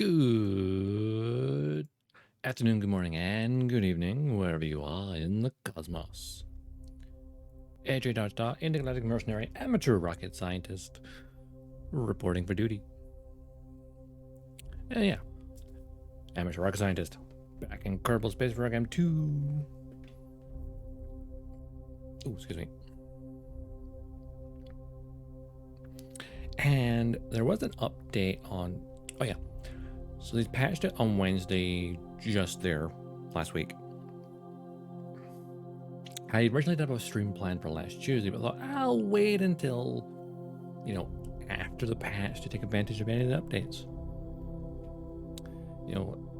Good afternoon, good morning, and good evening, wherever you are in the cosmos. AJ Dodgestar, Intergalactic Mercenary, amateur rocket scientist, reporting for duty. Yeah, amateur rocket scientist, back in Kerbal Space Program 2. Oh, excuse me. And there was an update on, oh yeah, so they patched it on Wednesday, just there, last week. I originally did have a stream plan for last Tuesday, but thought I'll wait until, after the patch to take advantage of any of the updates.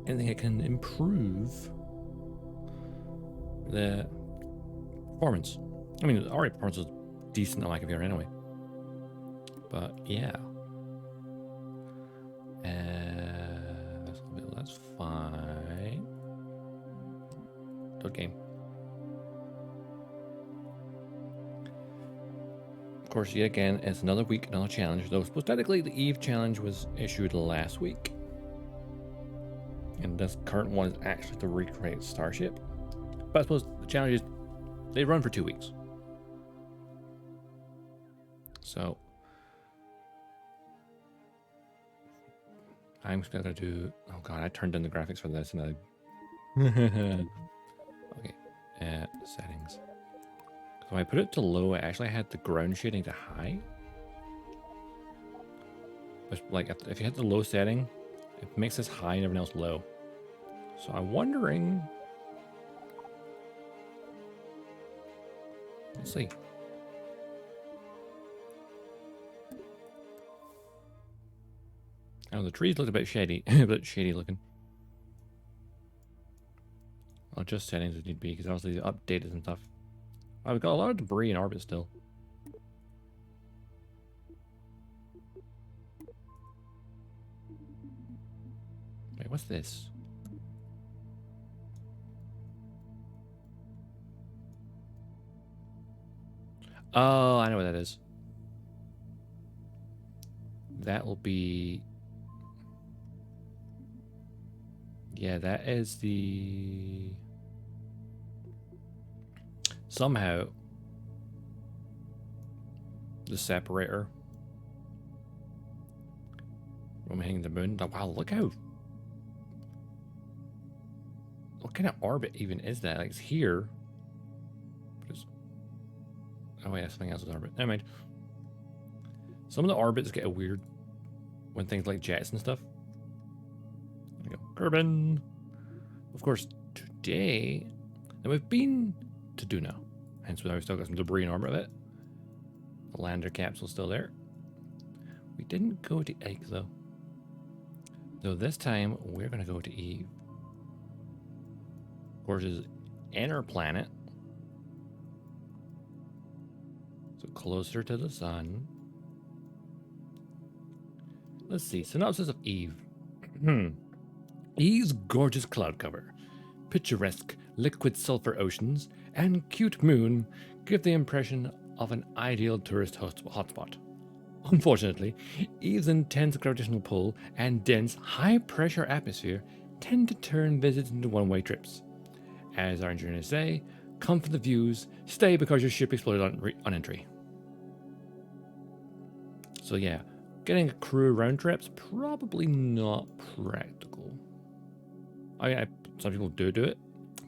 Anything that can improve the performance. I mean, already performance was decent on my computer anyway. But yeah. That's fine. Good game. Of course, yet again, it's another week, another challenge. Though technically the Eve challenge was issued last week. And this current one is actually to recreate Starship. But I suppose the challenges, they run for 2 weeks. So I'm just gonna do, oh god, I turned in the graphics for this and I okay, settings. So when I put it to low, I actually had the ground shading to high. But like if you hit the low setting, it makes this high and everything else low. So I'm wondering, let's see. Oh, the trees look a bit shady, a bit shady looking. I'll adjust settings if need be, because obviously the updated and stuff. Oh, we've got a lot of debris in orbit still. Wait, what's this? Oh, I know what that is. That will be... Yeah, that is the... Somehow, the separator from hitting the moon. Wow, look how... What kind of orbit even is that? Like, it's here. But it's... Oh, wait, something else is orbit. Never mind. Some of the orbits get weird when things like jets and stuff. There we go. Kerbin. Of course, today... Now, we've been to Duna. Hence why we've still got some debris in orbit of it. The lander capsule's still there. We didn't go to Egg, though. Though this time, we're going to go to Eve. Of course, is inner planet. So closer to the sun. Let's see. Synopsis of Eve. Eve's gorgeous cloud cover, picturesque liquid sulfur oceans, and cute moon give the impression of an ideal tourist hotspot. Unfortunately, Eve's intense gravitational pull and dense, high-pressure atmosphere tend to turn visits into one-way trips. As our engineers say, come for the views, stay because your ship exploded on entry. So yeah, getting a crew round trip's probably not practical. I mean, some people do it,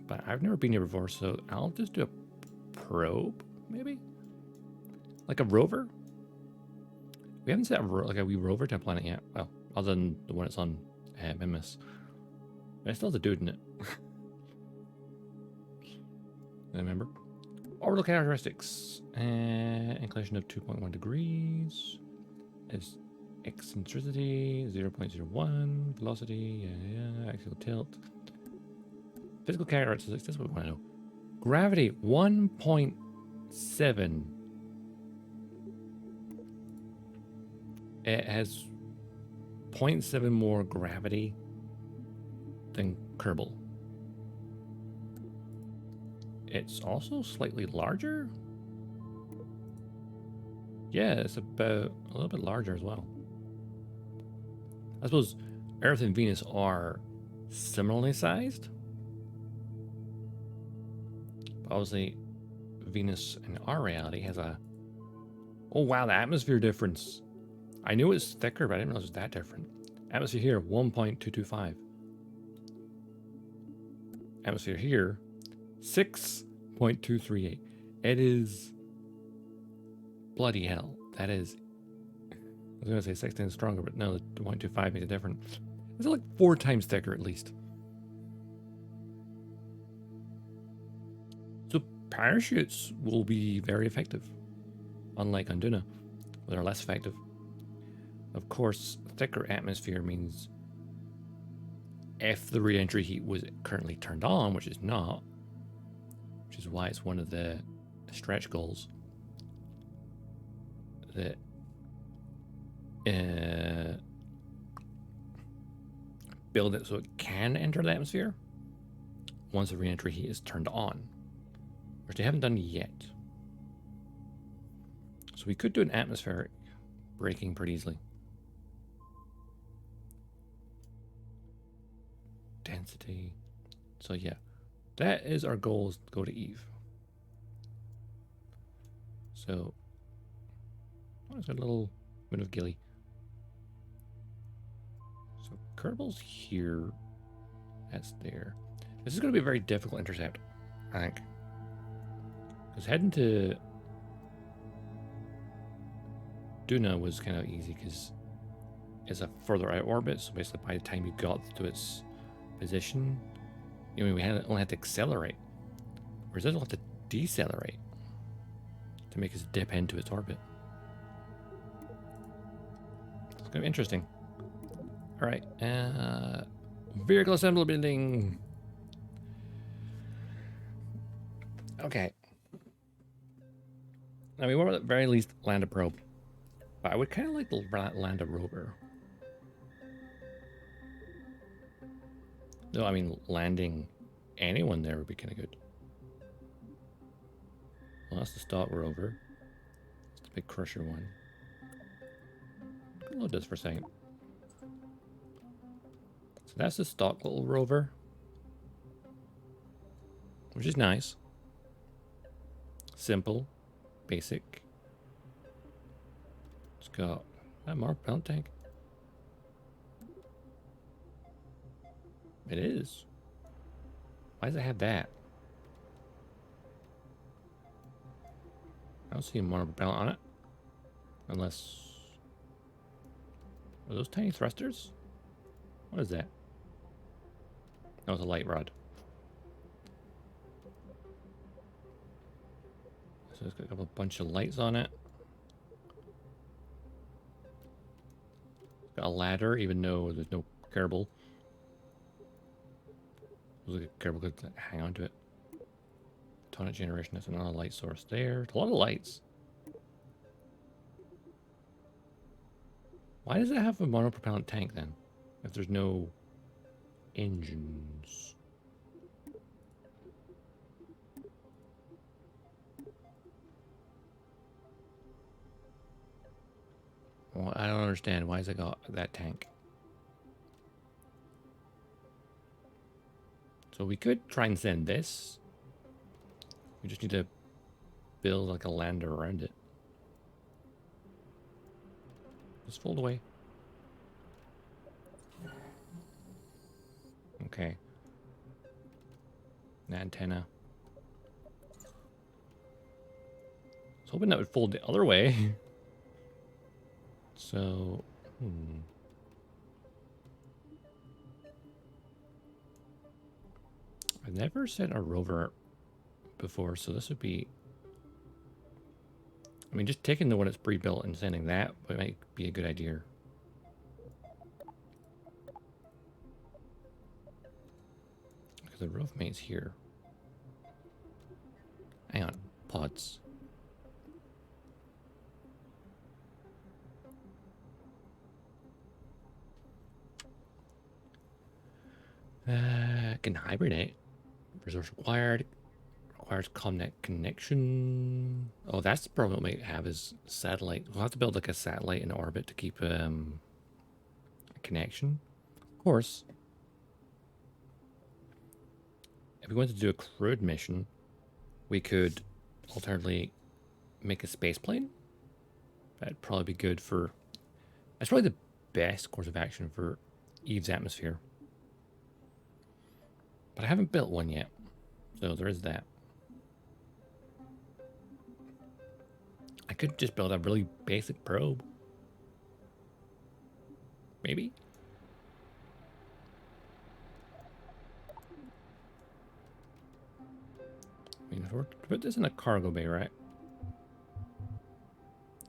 but I've never been here before, so I'll just do a probe, maybe? Like a rover? We haven't set like a wee rover to a planet yet. Well, other than the one that's on Mimus. But it still has a dude in it. Remember? Orbital characteristics. Inclination of 2.1 degrees. Is eccentricity 0.01. Velocity, yeah. Axial tilt. Physical characteristics, that's what we want to know. Gravity 1.7. It has 0.7 more gravity than Kerbal. It's also slightly larger. Yeah, it's about a little bit larger as well. I suppose Earth and Venus are similarly sized. But obviously, Venus in our reality has a... Oh wow, the atmosphere difference. I knew it was thicker, but I didn't realize it was that different. Atmosphere here, 1.225. Atmosphere here, 6.238. It is... bloody hell. That is... I was going to say 16 stronger, but no, the 1.25 makes it different. It's like 4 times thicker at least. So parachutes will be very effective. Unlike on Duna, they're less effective. Of course, thicker atmosphere means if the re-entry heat was currently turned on, which is not, which is why it's one of the stretch goals, that build it so it can enter the atmosphere once the re-entry heat is turned on, which they haven't done yet. So we could do an atmospheric braking pretty easily. Density. So yeah, that is our goal, is to go to Eve. So, oh, it's got a little bit of gilly. So Kerbal's here. That's there. This is going to be a very difficult intercept, I think. Because heading to Duna was kind of easy because it's a further out orbit. So basically, by the time you got to its position, we only had to accelerate. Whereas this will have to decelerate to make us dip into its orbit. It's going to be interesting. All right, vehicle assembly building. Okay. Now we want at the very least land a probe, but I would kind of like to land a rover. No, I mean landing anyone there would be kind of good. Well, that's the stock rover. It's the big crusher one. Load this for a second. So that's the stock little rover, which is nice. Simple, basic. It's got a more propellant tank. It is. Why does it have that? I don't see a motor propellant on it. Unless... Are those tiny thrusters? What is that? That was a light rod. So it's got a bunch of lights on it. Got a ladder, even though there's no Kerbal. Looks like a Kerbal could hang on to it. Tonic generation, that's another light source there. It's a lot of lights. Why does it have a monopropellant tank then? If there's no engines. Well, I don't understand. Why has it got that tank? So we could try and send this. We just need to build like a lander around it. Just fold away. Okay. An antenna. I was hoping that would fold the other way. So, I've never sent a rover before, so this would be... I mean, just taking the one that's pre-built and sending that might be a good idea. Because the roof mate's here. Hang on, pods. Can hibernate. Resource required. Requires Comnet connection. Oh, that's the problem we have is satellite. We'll have to build like a satellite in orbit to keep a connection. course, if we wanted to do a crewed mission, we could alternately make a space plane. That'd probably be good for... That's probably the best course of action for Eve's atmosphere. But I haven't built one yet, so there is that. I could just build a really basic probe. Maybe? I mean, if we're to put this in a cargo bay, right?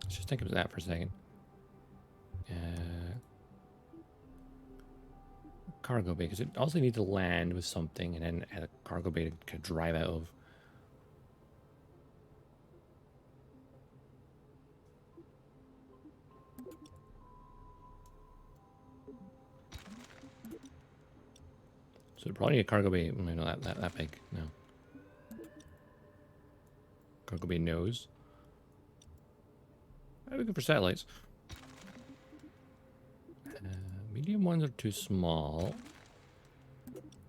Let's just think of that for a second. Cargo bay, because it also needs to land with something and then add a cargo bay to drive out of. So probably need a cargo bay. No, that big. No. Cargo bay nose. I'm looking for satellites. Medium ones are too small.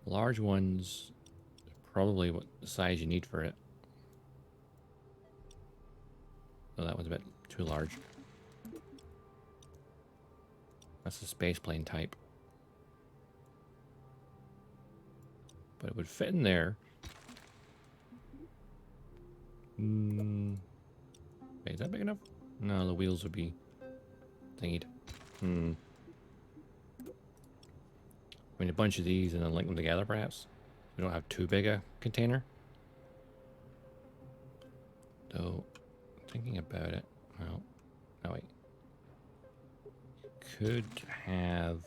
Large ones, probably what size you need for it. Oh, that one's a bit too large. That's a space plane type. But it would fit in there. Wait, is that big enough? No, the wheels would be thingied. I mean, a bunch of these and then link them together, perhaps. We don't have too big a container. Though, thinking about it, well, no wait. Could have...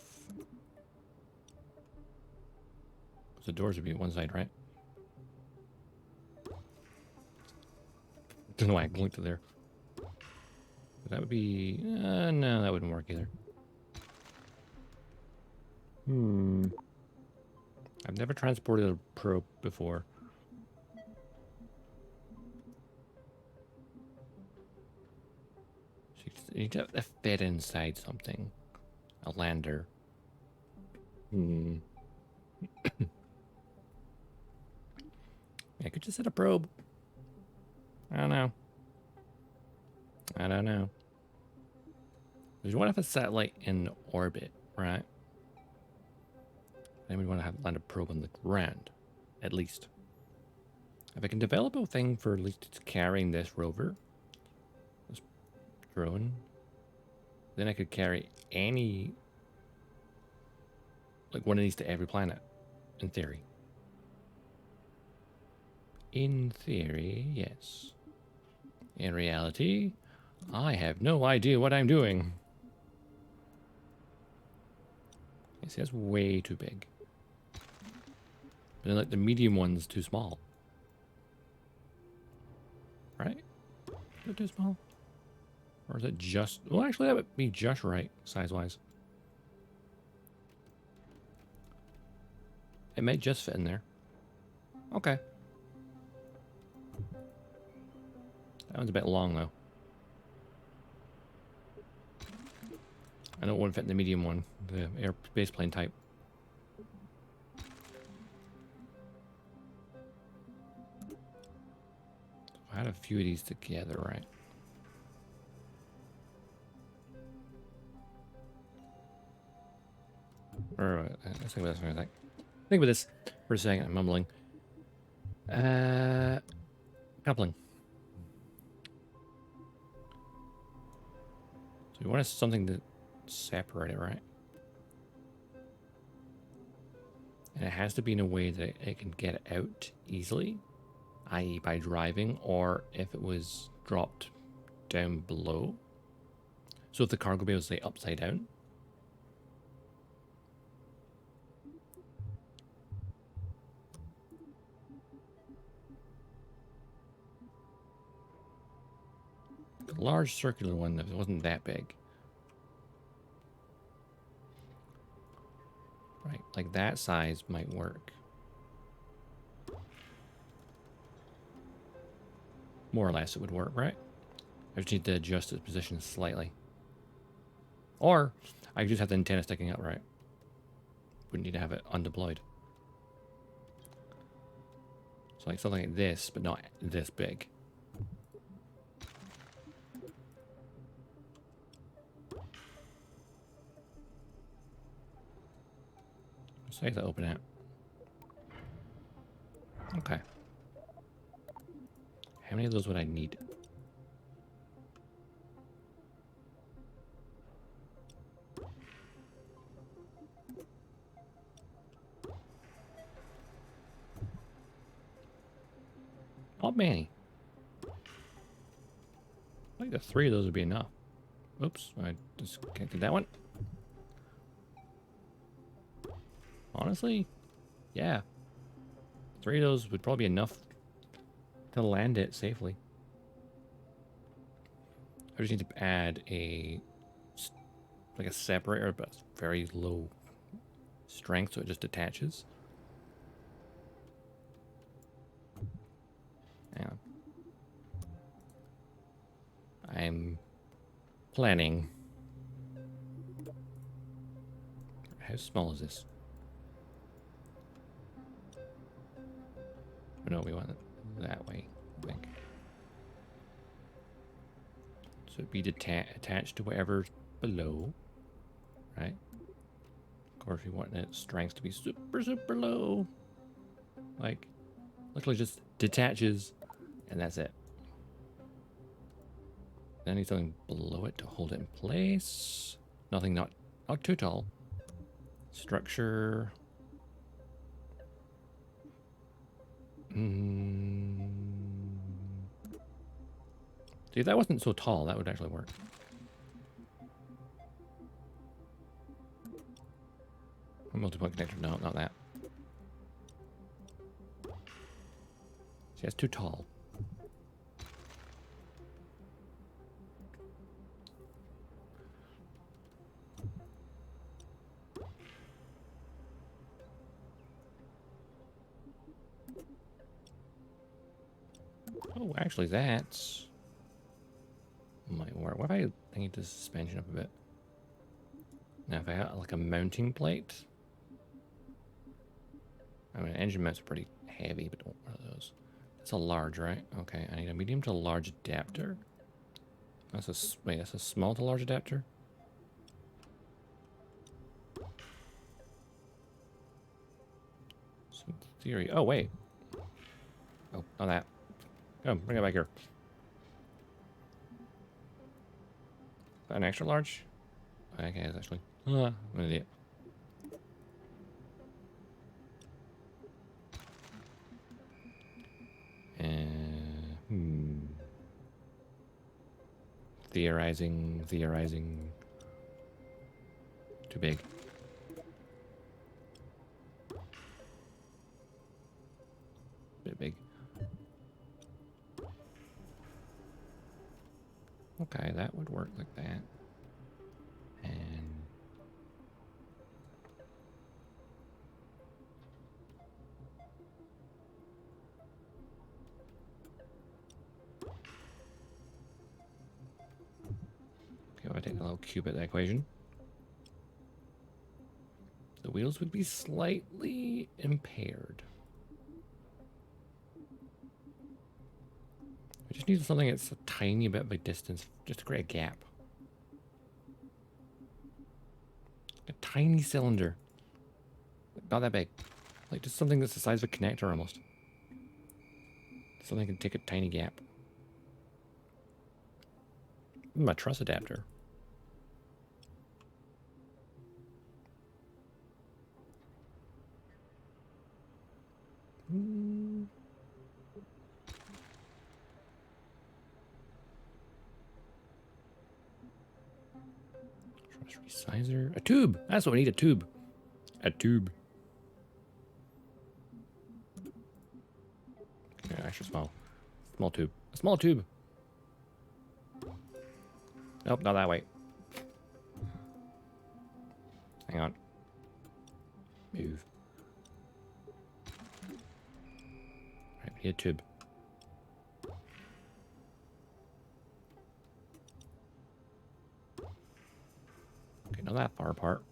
The doors would be one side, right? Don't know why I linked it there. But that would be... no, that wouldn't work either. I've never transported a probe before. So you need to have to fit inside something. A lander. I could just set a probe. I don't know. I don't know. Because you want to have a satellite in orbit, right? Then we want to have land a probe on the ground, at least. If I can develop a thing for at least carrying this rover, this drone, then I could carry any, like one of these to every planet, in theory. In theory, yes. In reality, I have no idea what I'm doing. You see, that's way too big. But then, like, the medium one's too small. Right? Is it too small? Or is it just... Well, actually, that would be just right, size-wise. It may just fit in there. Okay. That one's a bit long, though. I don't want to fit in the medium one, the air space plane type. I had a few of these together, right? Or let's think about this for a sec. Think about this for a second. I'm mumbling. Coupling. So you want something to separate it, right? And it has to be in a way that it can get out easily, i.e. by driving, or if it was dropped down below. So if the cargo bay was, say, upside down. A large circular one that wasn't that big. Right, like that size might work. More or less it would work, right? I just need to adjust its position slightly. Or I just have the antenna sticking up, right? wouldn't need to have it undeployed. So like something like this, but not this big. So I have to open it. Okay. How many of those would I need? Not many. I think the 3 of those would be enough. Oops, I disconnected that one. Honestly, yeah. 3 of those would probably be enough to land it safely. I just need to add like a separator, but very low strength, so it just detaches. Yeah. I'm planning. How small is this? No, we want it that way, I think. So it'd be attached to whatever's below, right? Of course, we want its strength to be super, super low. Like, literally just detaches, and that's it. Then I need something below it to hold it in place. Nothing not too tall. Structure. See, if that wasn't so tall, that would actually work. A multi-point connector. No, not that. See, that's too tall. Oh, actually, that's might work. What if I need the suspension up a bit? Now, if I got like a mounting plate, I mean, engine mounts are pretty heavy, but don't want those. That's a large, right? Okay, I need a medium to large adapter. That's a small to large adapter. Some theory. Oh wait. Oh, not that. Come, bring it back here. Is that an extra large? Okay, it's actually. I'm an idiot. Theorizing. Too big. Bit big. Okay, that would work like that. And okay, I'll take a little cube at the equation. The wheels would be slightly impaired. I just need something that's a tiny bit of a distance, just to create a gap. A tiny cylinder. About that big. Like just something that's the size of a connector almost. Something that can take a tiny gap. My truss adapter. Truss resizer. A tube! That's what we need, a tube. A tube. Okay, extra small. Small tube. A small tube. Nope, not that way. Hang on. Move. Alright, we need a tube. Okay, not that far apart.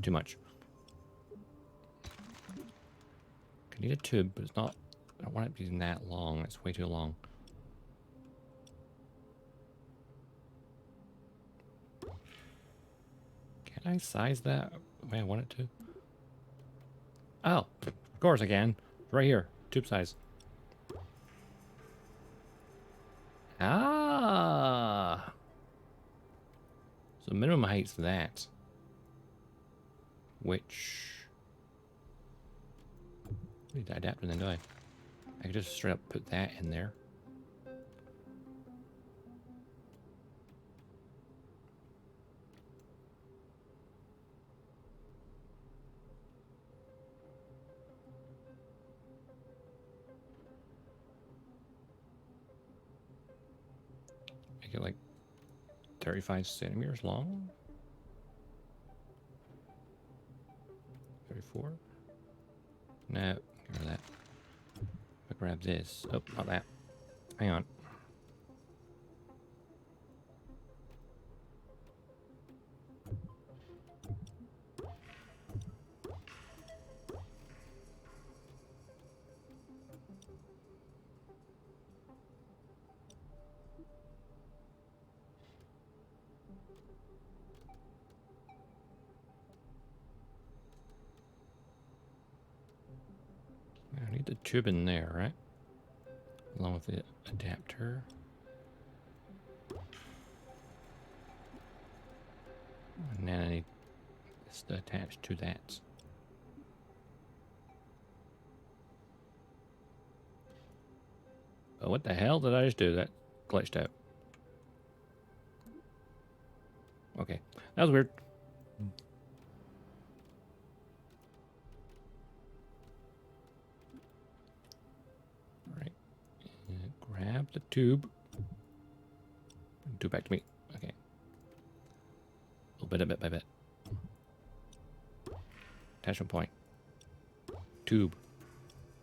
too much. I need a tube, but it's not. I don't want it to be that long. It's way too long. Can I size that the way I want it to? Oh, of course I can. It's right here. Tube size. Ah. So minimum height's that. Which... I need to adapt it then, do I? I could just straight up put that in there. Make it like 35 centimeters long. 34. No, get rid of that. I'll grab this. Oh, not that. Hang on. I need the tube in there, right? Along with the adapter. And then I need this to attach to that. Oh, what the hell did I just do? That glitched out. Okay, that was weird. All right, grab the tube. Do it back to me. Okay. A little bit by bit. Attachment point. Tube.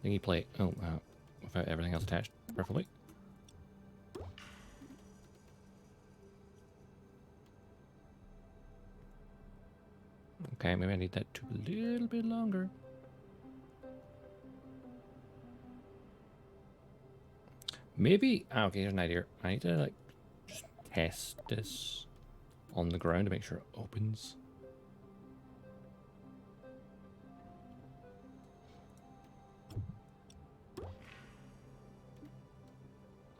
Thingy plate. Oh, without everything else attached perfectly. Okay, maybe I need that tube a little bit longer. Maybe, okay, here's an idea. I need to like just test this on the ground to make sure it opens.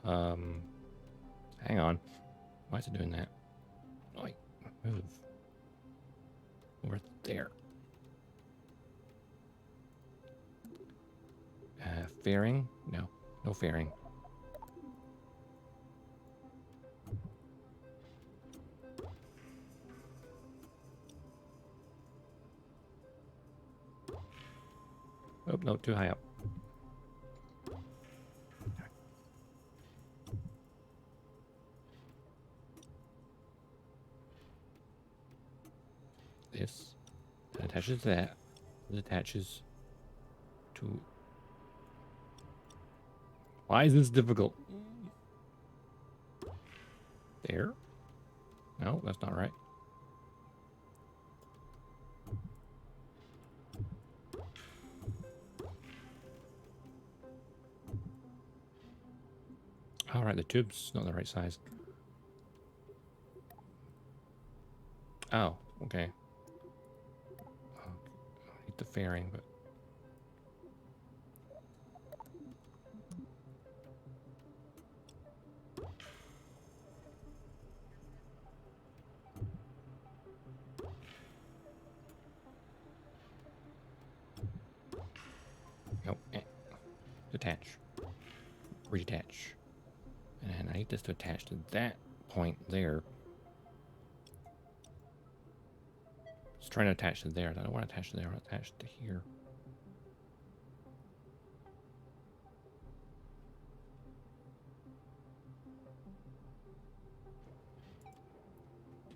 Hang on. Why is it doing that? Oh, wait, move. Over there. Fairing? No, no fairing. Oh, no, too high up. This attaches to that. It attaches to... Why is this difficult? There? No, that's not right. All right, the tube's not the right size. Oh, okay. I need the fairing, but... Oh, detach. Redetach. And I need this to attach to that point there. It's trying to attach to there. I don't want to attach to there. I want to attach to here.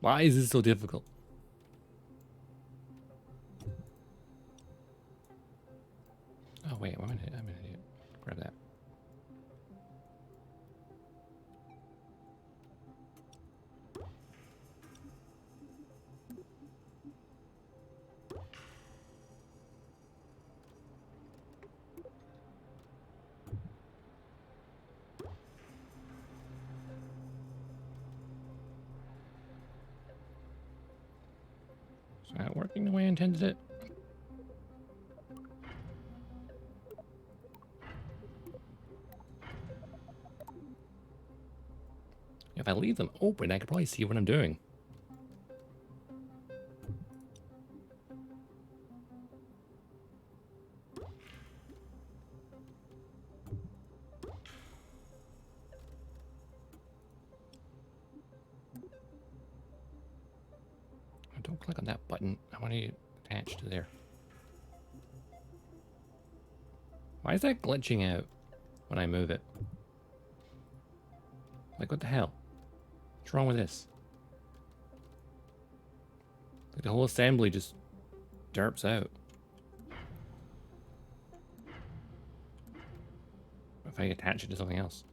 Why is this so difficult? Oh, wait. I'm an idiot. Grab that. Is that working the way I intended it? If I leave them open, I could probably see what I'm doing. Don't click on that button. I want to attach to there. Why is that glitching out when I move it? Like, what the hell? What's wrong with this? Like, the whole assembly just derps out. If I attach it to something else.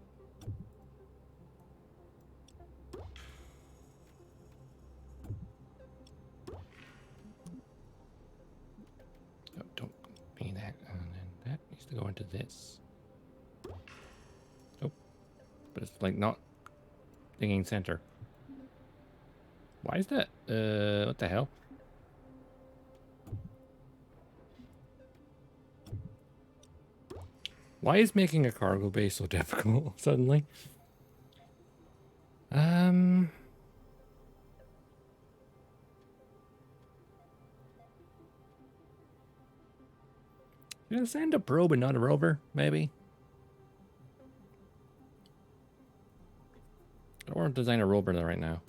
Oh, don't mean that. And then that needs to go into this. Oh, but it's like not thinking center. Why is that? What the hell? Why is making a cargo base so difficult suddenly? Should I send a probe and not a rover, maybe? I don't want to design a rover right now.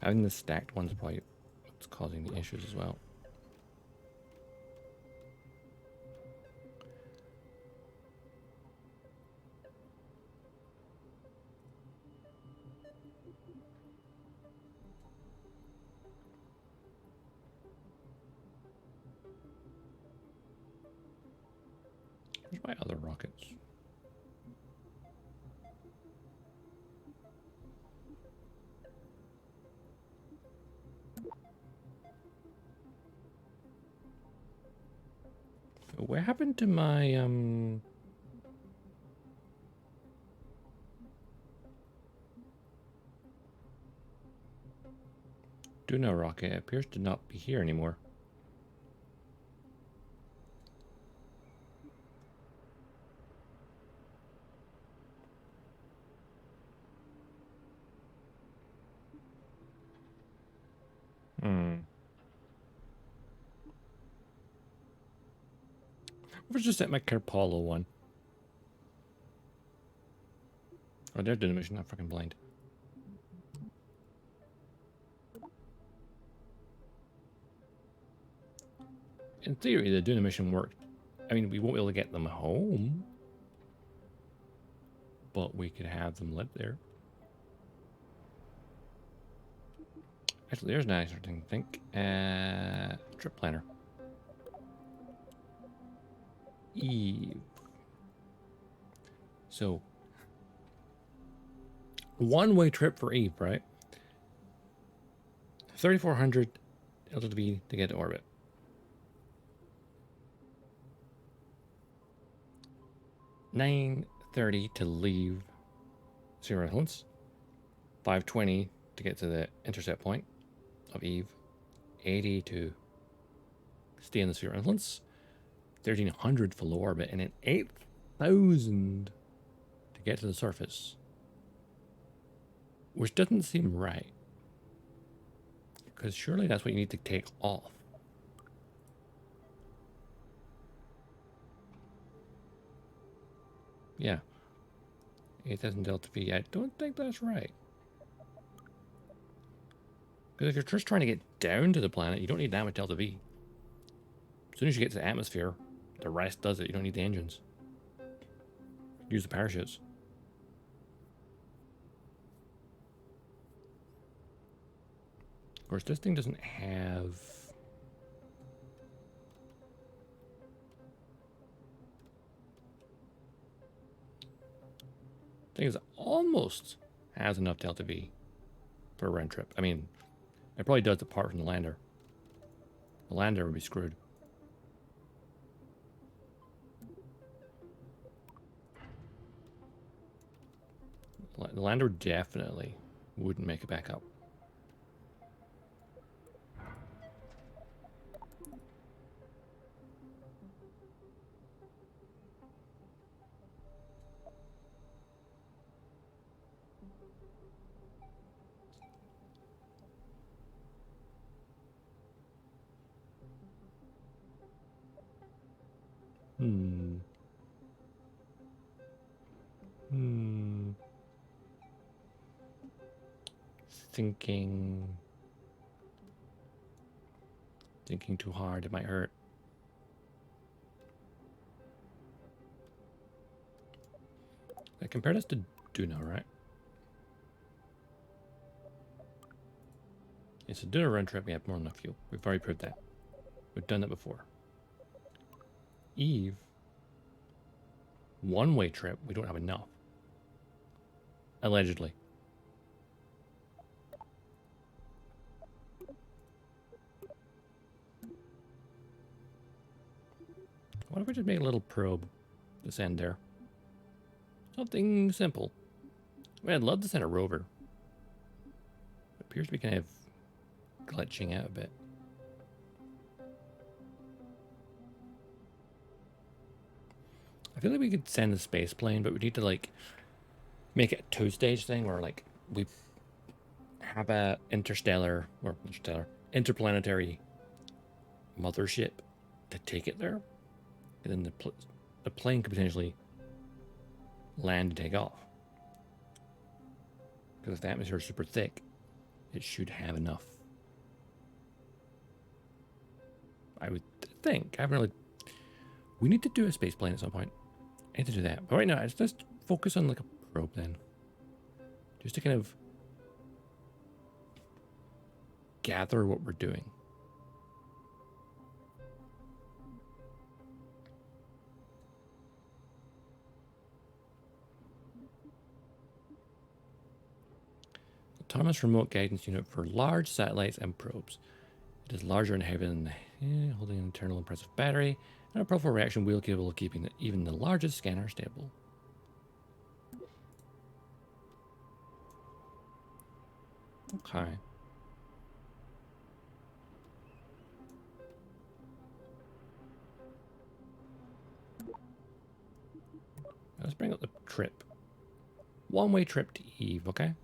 Having the stacked one's probably what's causing the issues as well. Where's my other rockets? What happened to my Duna rocket? It appears to not be here anymore. Let's just set my Kerbal one. Oh, there's Duna mission. I'm fucking blind. In theory, the Duna mission worked. I mean, we won't be able to get them home, but we could have them live there. Actually, there's a nice thing to think. Trip planner. Eve. So, one-way trip for Eve, right? 3,400 LTV to get to orbit. 9:30 to leave zero influence. 5:20 to get to the intercept point of Eve. 80 to stay in the zero influence. 1,300 for low orbit, and then 8,000 to get to the surface. Which doesn't seem right. Because surely that's what you need to take off. Yeah. 8,000 delta V. I don't think that's right. Because if you're just trying to get down to the planet, you don't need that much delta V. As soon as you get to the atmosphere, the rest does it. You don't need the engines. Use the parachutes. Of course, this thing doesn't have... thing is, almost has enough delta V for a round trip. I mean, it probably does apart from the lander. The lander would be screwed. The lander definitely wouldn't make it back up. Thinking too hard, it might hurt. I compared us to Duna, right? It's a Duna run trip, we have more than enough fuel. We've already proved that. We've done that before. Eve, one-way trip, we don't have enough. Allegedly. What if we just make a little probe to send there? Something simple. I mean, I'd love to send a rover. It appears to be kind of glitching out a bit. I feel like we could send a space plane, but we need to like make it a two-stage thing where like we have a interstellar interplanetary mothership to take it there, and then the plane could potentially land and take off. Because if the atmosphere is super thick, it should have enough. I would think. I haven't really. We need to do a space plane at some point. I need to do that. But right now, let's just focus on like a probe then. Just to kind of gather what we're doing. Autonomous remote guidance unit for large satellites and probes. It is larger and heavier than holding an internal impressive battery and a powerful reaction wheel capable of keeping even the largest scanner stable. Okay. Let's bring up the trip. One-way trip to Eve, okay?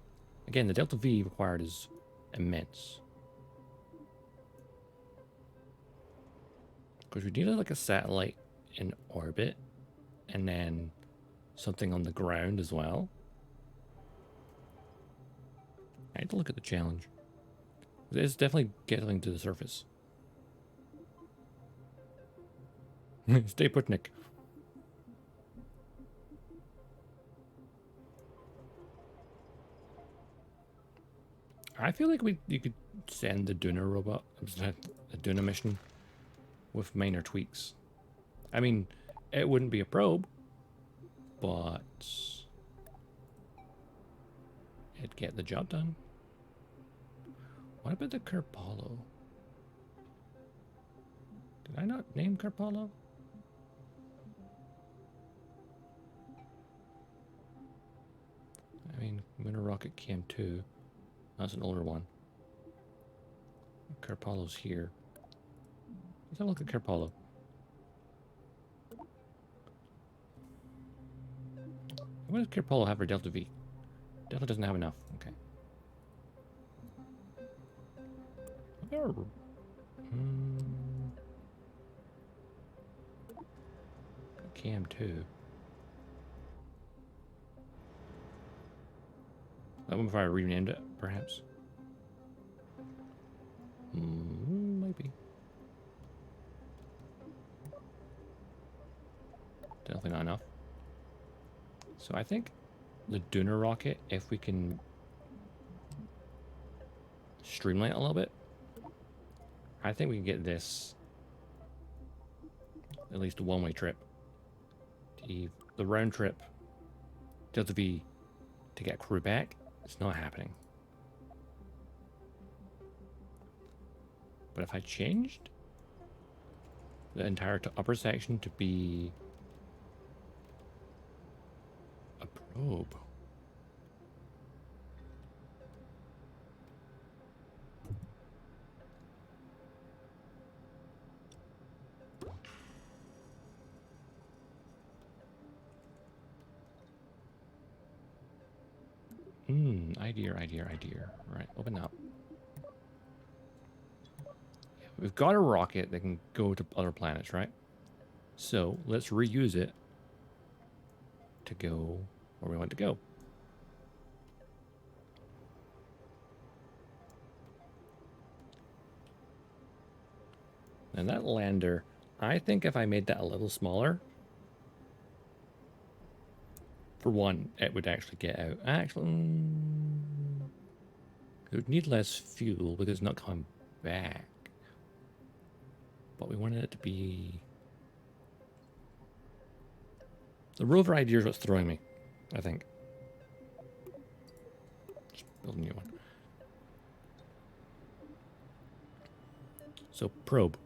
Again, the delta V required is immense. Because we needed like a satellite in orbit and then something on the ground as well. I had to look at the challenge. It's definitely getting to the surface. Stay put, Nick. I feel like you could send the Duna robot, the Duna mission, with minor tweaks. I mean, it wouldn't be a probe, but it'd get the job done. What about the Kerbal? Did I not name Kerbal? I mean, Lunar Rocket KM2. That's an older one. Kerbalo's here. Let's have a look at Kerbal. What does Kerbal have for Delta V? Delta doesn't have enough. Okay. KM2. That one before I renamed it, perhaps. Maybe. Definitely not enough. So I think the Duna rocket, if we can streamline it a little bit, I think we can get this at least a one-way trip. The round trip, Delta V, to get crew back, it's not happening. But if I changed the entire upper section to be a probe, Idea. Right, open up. Yeah, we've got a rocket that can go to other planets, right? So let's reuse it to go where we want to go. And that lander, I think if I made that a little smaller, for one, it would actually get out. Actually, it would need less fuel because it's not coming back. But we wanted it to be... The rover idea is what's throwing me, I think. Just build a new one. So, probe.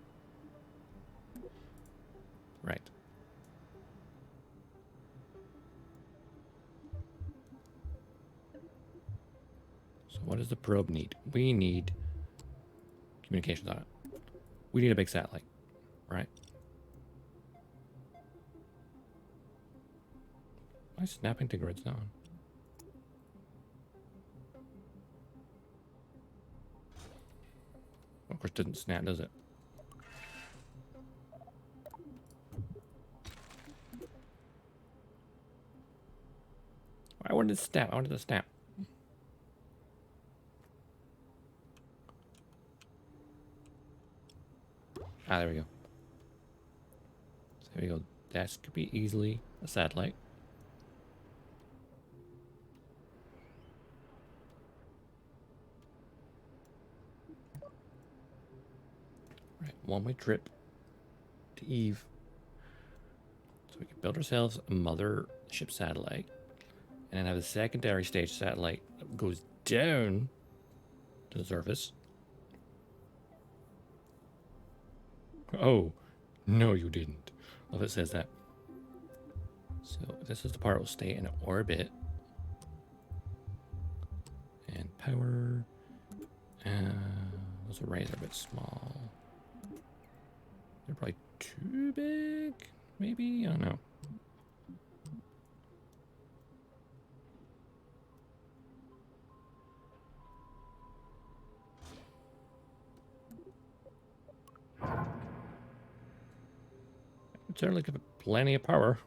Right. So what does the probe need? We need communications on it. We need a big satellite, right? Am I snapping to grid zone? Of course, it didn't snap, does it? I wanted to snap. I wanted to snap. Ah, there we go. So there we go. That could be easily a satellite. Right, one-way trip to Eve. So we can build ourselves a mothership satellite. And then have a secondary stage satellite that goes down to the surface. Oh, no you didn't. Love it says that. So this is the part that will stay in orbit. And power. Those arrays are a bit small. They're probably too big, maybe? I don't know. It certainly give it plenty of power.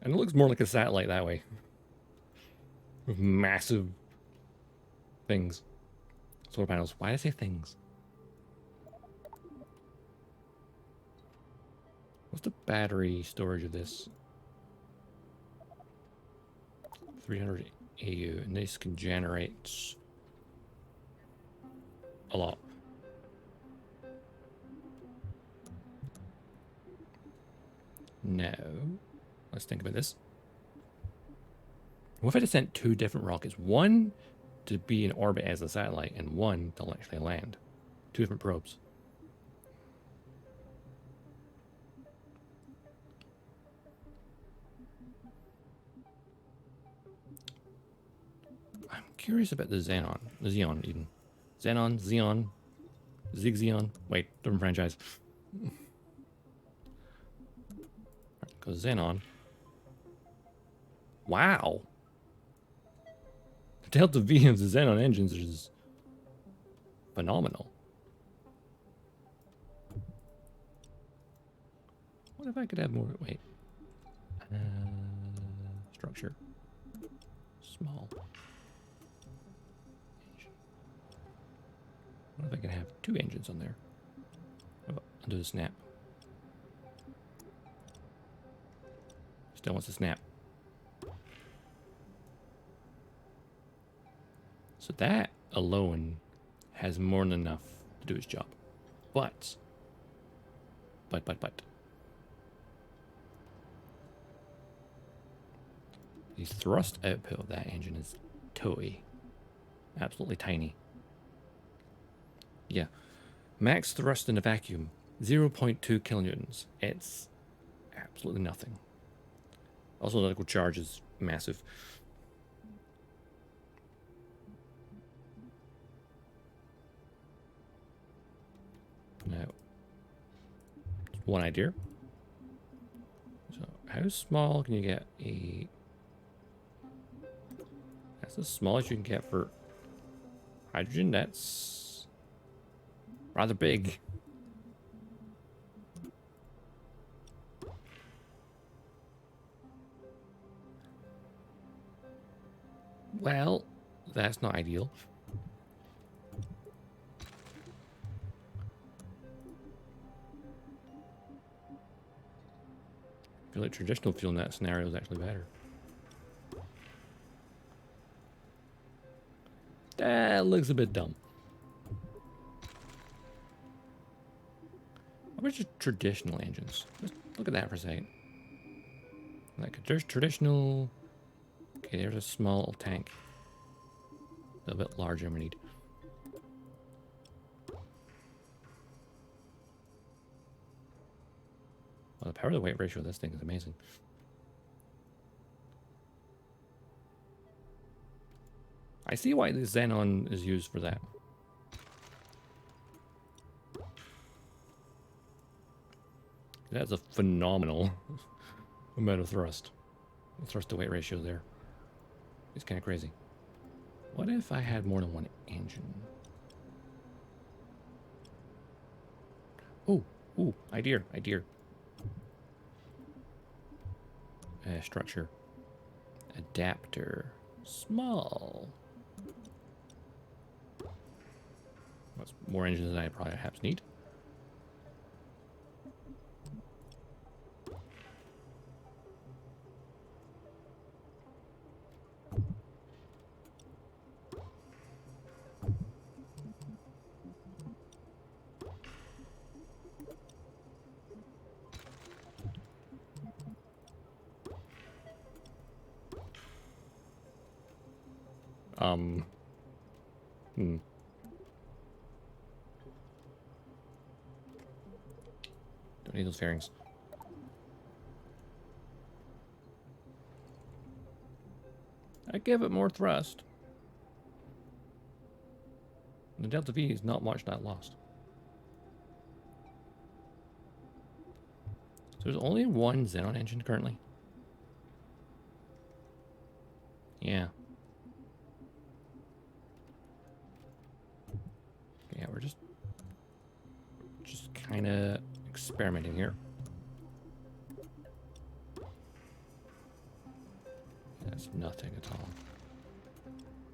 And it looks more like a satellite that way. With massive things. Solar panels. Why did I say things? What's the battery storage of this? 300 AU. And this can generate a lot. No. Let's think about this. What if I just sent two different rockets? One to be in orbit as a satellite, and one to actually land. Two different probes. I'm curious about the Xenon. The Xeon, even. Xenon. Zigzeon. Wait, different franchise. Because Xenon. Wow. The Delta V of the Xenon engines is phenomenal. What if I could have more? Wait. Structure. Small. What if I could have two engines on there? How about undo the snap? Still wants to snap. So that alone has more than enough to do its job. But. The thrust output of that engine is toy. Absolutely tiny. Yeah. Max thrust in a vacuum, 0.2 kilonewtons. It's absolutely nothing. Also, the electrical charge is massive. Now, one idea. So, how small can you get a... That's as small as you can get for hydrogen. That's rather big. Well, that's not ideal. I feel like traditional fuel in that scenario is actually better. That looks a bit dumb. What about just traditional engines? Just look at that for a second. Like, there's traditional... Okay, there's a small tank. A little bit larger than we need. Well, the power to weight ratio of this thing is amazing. I see why the xenon is used for that. That's a phenomenal amount of thrust. The thrust to weight ratio there. It's kind of crazy. What if I had more than one engine? Oh, ooh, idea. Structure. Adapter. Small. That's more engines than I probably perhaps need. Don't need those fairings. I give it more thrust. The Delta V is not much that lost. So there's only one Xenon engine currently. Yeah. Yeah, we're just kind of experimenting here. That's nothing at all.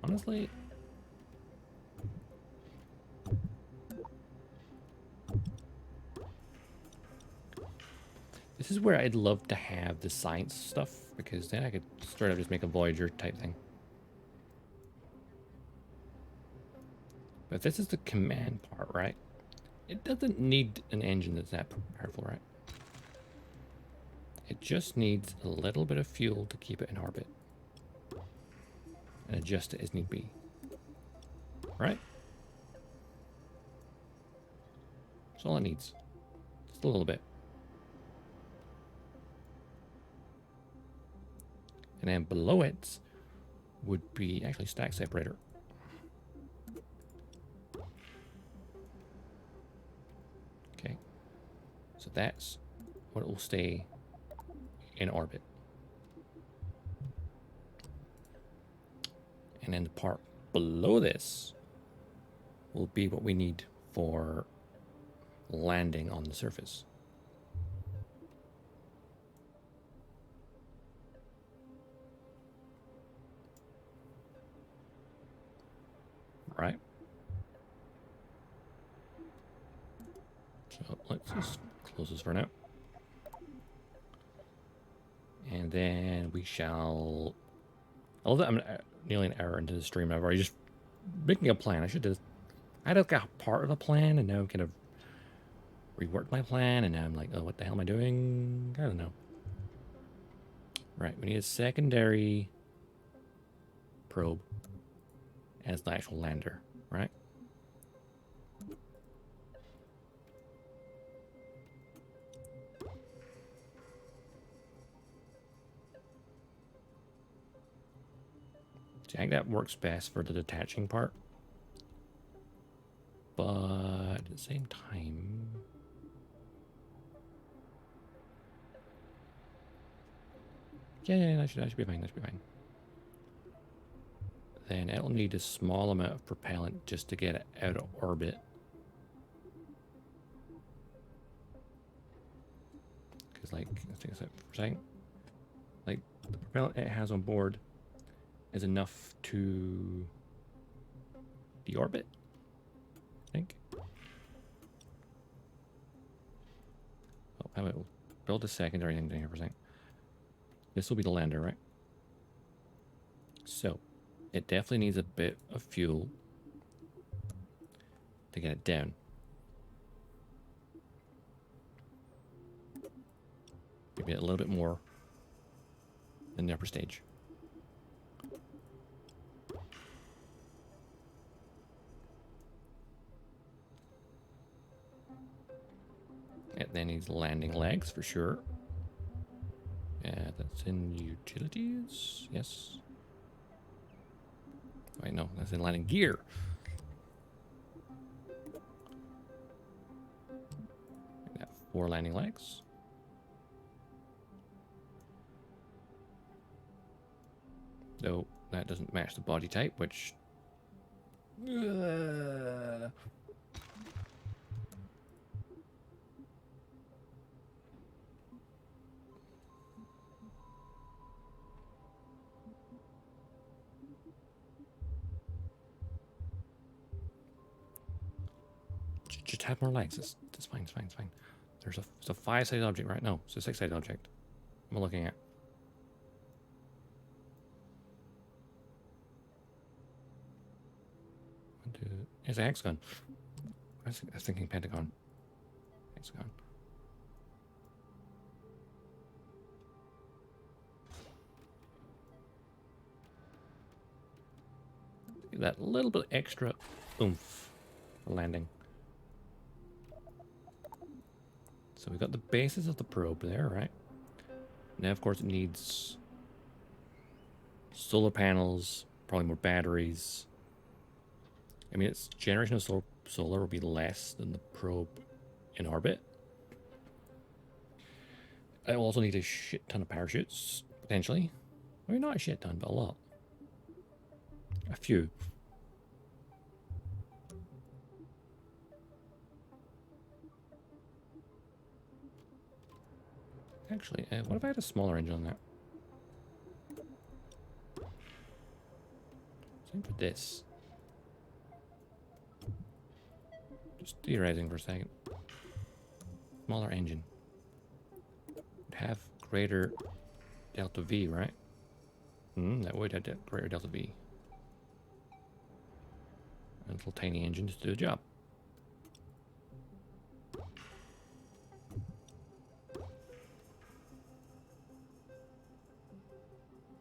Honestly, this is where I'd love to have the science stuff, because then I could straight up just make a Voyager type thing. But this is the command part, right? It doesn't need an engine that's that powerful, right? It just needs a little bit of fuel to keep it in orbit. And adjust it as need be. Right? That's all it needs. Just a little bit. And then below it would be actually stack separator. Okay. So that's what will stay in orbit. And then the part below this will be what we need for landing on the surface. Right? So let's just close this for now. And then we shall... I love that I'm nearly an hour into the stream. I've already just making a plan. I had like a part of a plan, and now I'm kind of reworked my plan, and now I'm like, oh, what the hell am I doing? I don't know. Right, we need a secondary probe as the actual lander, right? I think that works best for the detaching part. But at the same time, Yeah, that should be fine. That should be fine. Then it'll need a small amount of propellant just to get it out of orbit. Because, like, let's take this out for a second. Like, the propellant it has on board is enough to deorbit, I think. Oh, how about we'll build a secondary thing down here for a second. This will be the lander, right? So, it definitely needs a bit of fuel to get it down. Maybe a little bit more in the upper stage. It then needs landing legs for sure. Yeah, that's in utilities. Yes. Wait, no, that's in landing gear. We got 4 landing legs. Though that doesn't match the body type, which. Just have more legs. It's fine. It's fine. It's fine. There's a 5-sided object, right? No, it's a 6-sided object. I'm looking at. It's a hexagon. I was thinking pentagon. Hexagon. That little bit extra oomph for landing. So we've got the basis of the probe there, right? Now, of course, it needs solar panels, probably more batteries. I mean, its generation of solar will be less than the probe in orbit. I will also need a shit ton of parachutes, potentially. I mean, not a shit ton, but a lot. A few. Actually, what if I had a smaller engine on that? Same for this. Just theorizing for a second. Smaller engine. Would have greater delta V, right? That would have greater delta V. A little tiny engine just to do the job.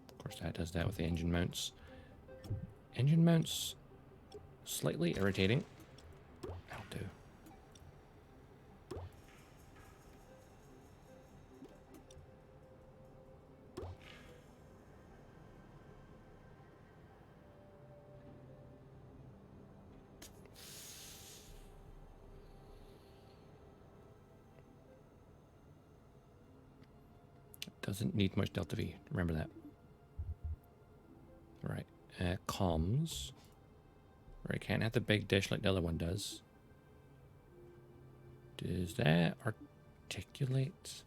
Of course, that does that with the engine mounts. Engine mounts, slightly irritating. That'll do. Doesn't need much delta V. Remember that. All right. Comms. Right, can't have the big dish like the other one does. Does that articulate?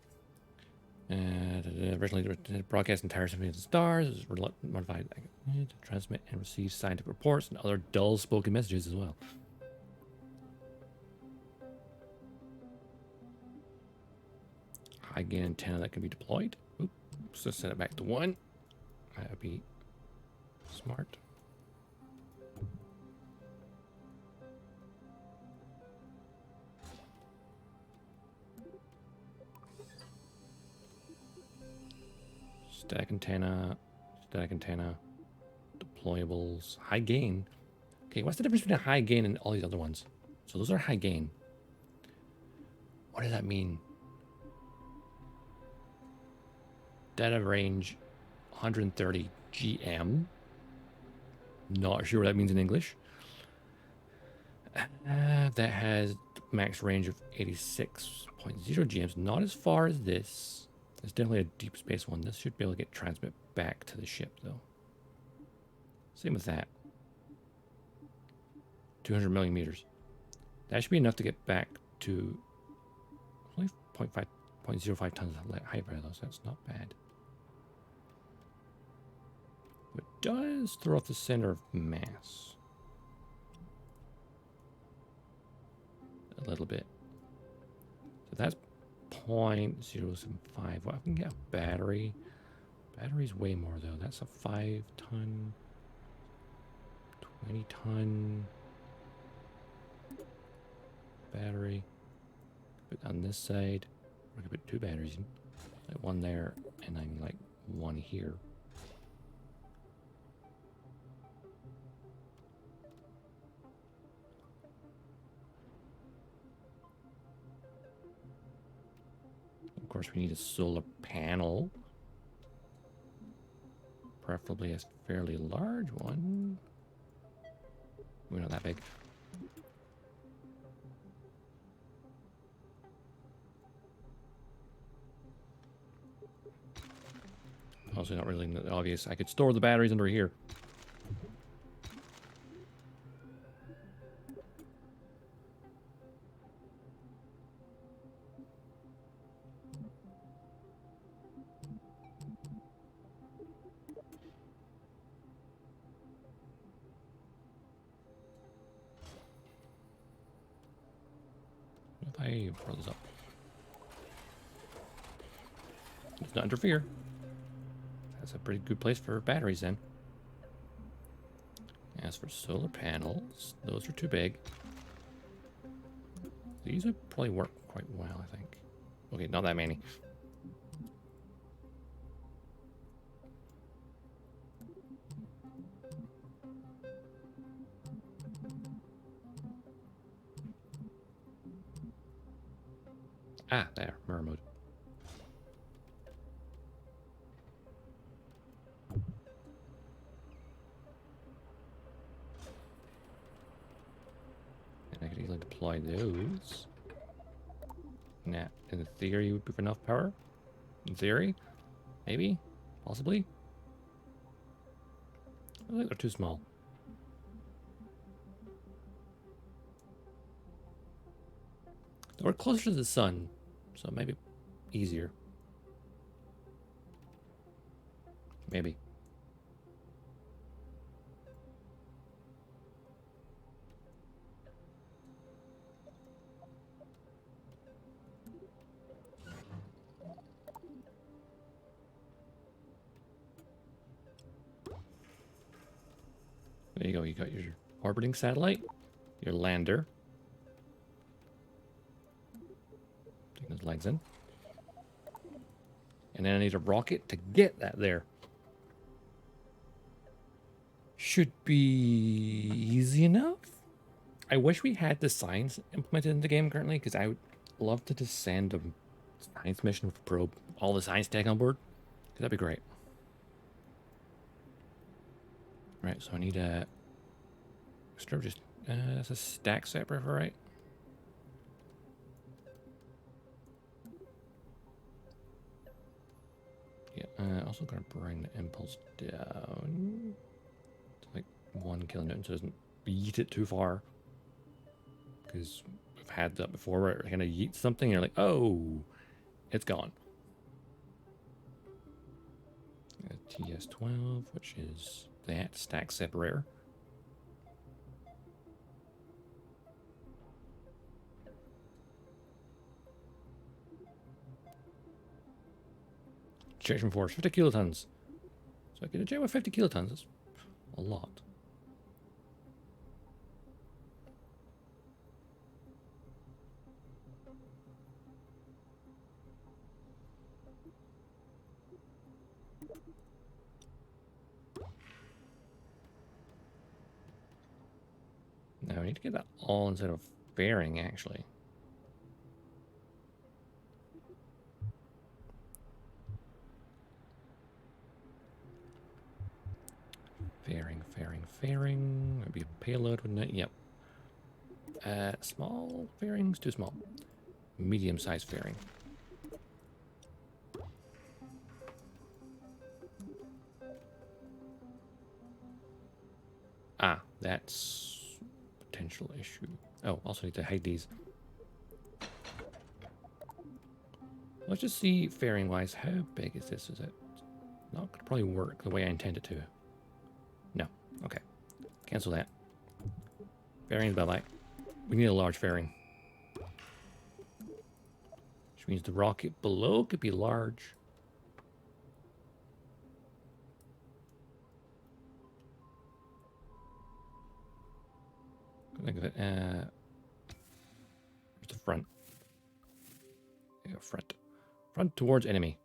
Originally broadcast entire symphony of the stars. Is modified to transmit and receive scientific reports and other dull spoken messages as well. High gain antenna that can be deployed. Oops, so set it back to 1. That would be smart. Static antenna, deployables, high gain. Okay, what's the difference between a high gain and all these other ones? So those are high gain. What does that mean? Data range 130 GM. Not sure what that means in English. That has max range of 86.0 GMs. Not as far as this. There's definitely a deep space one. This should be able to get transmit back to the ship, though. Same with that. 200 million meters. That should be enough to get back to only 0.05 tons of hyper, though, so that's not bad. It does throw off the center of mass. A little bit. So that's 0.075. Well, I can get a battery. Battery's way more, though. That's a 5-ton, 20-ton battery. Put on this side. I could put 2 batteries in. Like one there, and then like one here. Of course, we need a solar panel. Preferably a fairly large one. We're not that big. Also not really obvious. I could store the batteries under here. If I throw this up. Let's not interfere. That's a pretty good place for batteries then. As for solar panels, those are too big. These would probably work quite well, I think. Okay, not that many. Ah, there, mirror mode. And I could easily deploy those. Nah, in theory would be enough power. In theory, maybe, possibly. I think they're too small. We're closer to the sun, so maybe easier. Maybe. There you go, you got your orbiting satellite, your lander. Take those legs in. And then I need a rocket to get that there. Should be easy enough. I wish we had the science implemented in the game currently, because I would love to just send a science mission with a probe, all the science tech on board. That'd be great. Right, so I need a... that's a stack separator, right? Yeah, also gonna bring the impulse down to like 1 kilonewton so it doesn't yeet it too far. Because we've had that before where it kind of yeets something and you're like, oh, it's gone. TS12, which is that stack separator. Ejection force, 50 kilotons. So I can eject with 50 kilotons. That's a lot. Now I need to get that all instead of fairing, actually. Fairing. Would be a payload, wouldn't it? Yep. Small fairings, too small. Medium-sized fairing. Ah, that's potential issue. Oh, also need to hide these. Let's just see, fairing-wise, how big is this? Is it not going to probably work the way I intend it to? No. Okay. Cancel that. Fairings, bye-bye. We need a large fairing. Which means the rocket below could be large. Think of it. Where's the front? Yeah, front. Front towards enemy.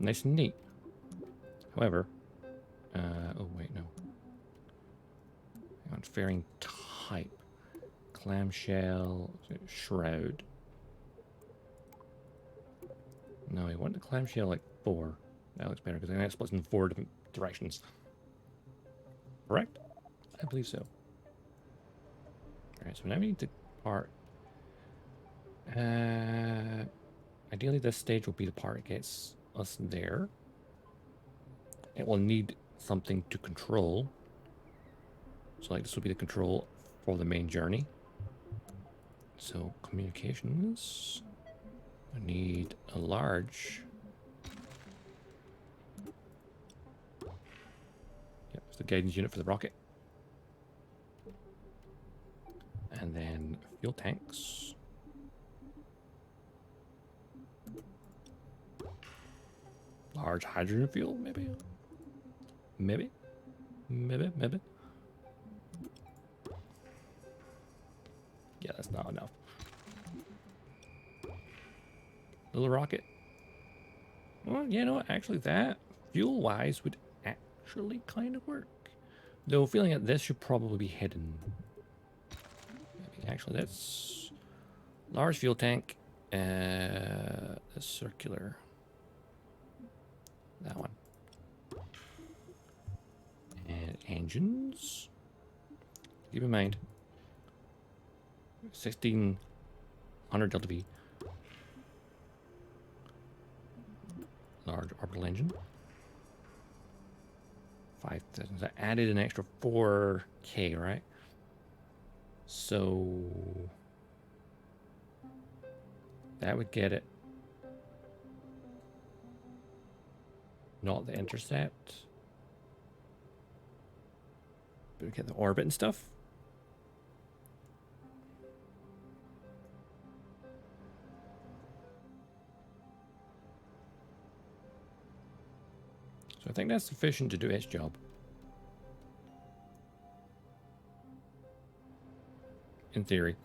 Nice and neat. However, oh wait, no. Hang on, fairing type. Clamshell, shroud. No, I want the clamshell like 4. That looks better because I think it splits in 4 different directions. Correct? I believe so. Alright, so now we need to part. Ideally, this stage will be the part that gets us there. It will need something to control. So, like, this will be the control for the main journey. So, communications. I need a large. Yep, it's the guidance unit for the rocket. And then fuel tanks. Large hydrogen fuel, maybe? Maybe? Maybe? Maybe? Yeah, that's not enough. Little rocket. Well, you know what? Actually, that, fuel-wise, would actually kind of work. Though, feeling that this should probably be hidden. Maybe. Actually, that's large fuel tank. Circular. That one. And engines. Keep in mind, 1600 Delta V. Large orbital engine. 5,000. I added an extra 4K, right? So that would get it. Not the intercept. But we get the orbit and stuff. So I think that's sufficient to do its job. In theory.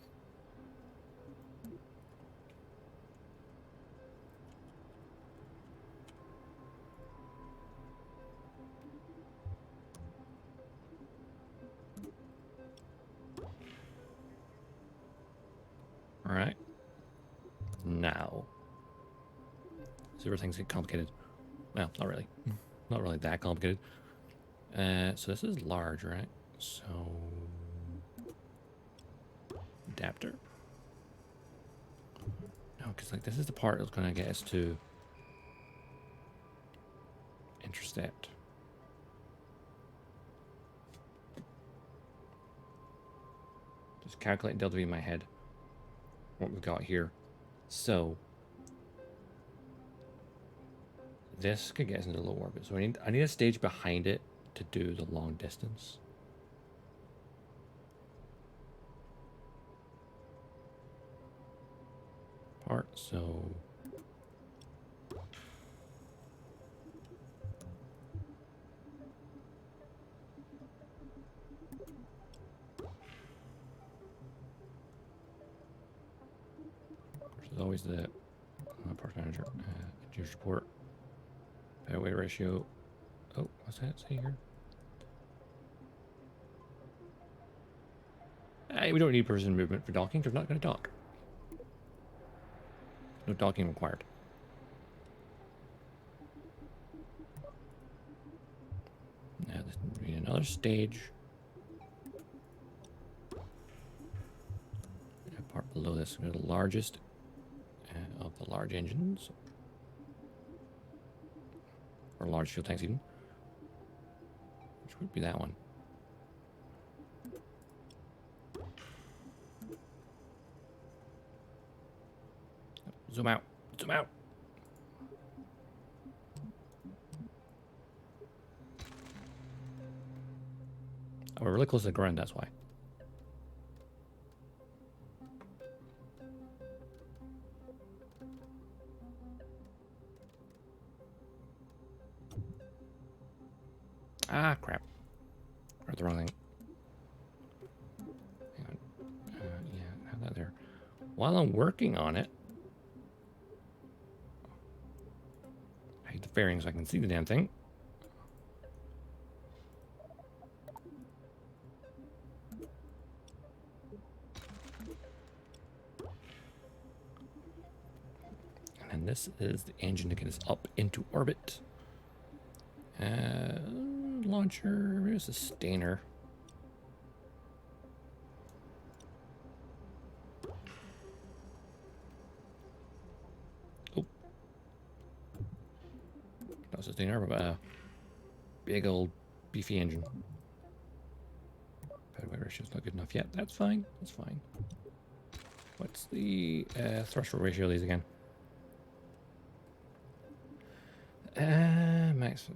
All right. Now. So everything's getting complicated. Well, not really. Not really that complicated. So this is large, right? So adapter. No, because like this is the part that's going to get us to intercept. Just calculating delta V in my head. What we've got here. So this could get us into low orbit. So I need a stage behind it to do the long distance. Part, so there's always the parts manager, engineer support, weight ratio. Oh, what's that say here? We don't need person movement for docking. They're not going to dock. No docking required. Now we need another stage. Part below this, we're the largest of the large engines, or large fuel tanks even, which would be that one. Zoom out, zoom out. Oh, we're really close to the ground, that's why. Ah, crap. Or the wrong thing. Hang on. Yeah, have that there. While I'm working on it, I hit the fairing so I can see the damn thing. And then this is the engine to get us up into orbit. Launcher, maybe a sustainer. Oh. Not a sustainer, but a big old beefy engine. Pad weight ratio's not good enough yet. That's fine. That's fine. What's the thrust ratio of these again? Max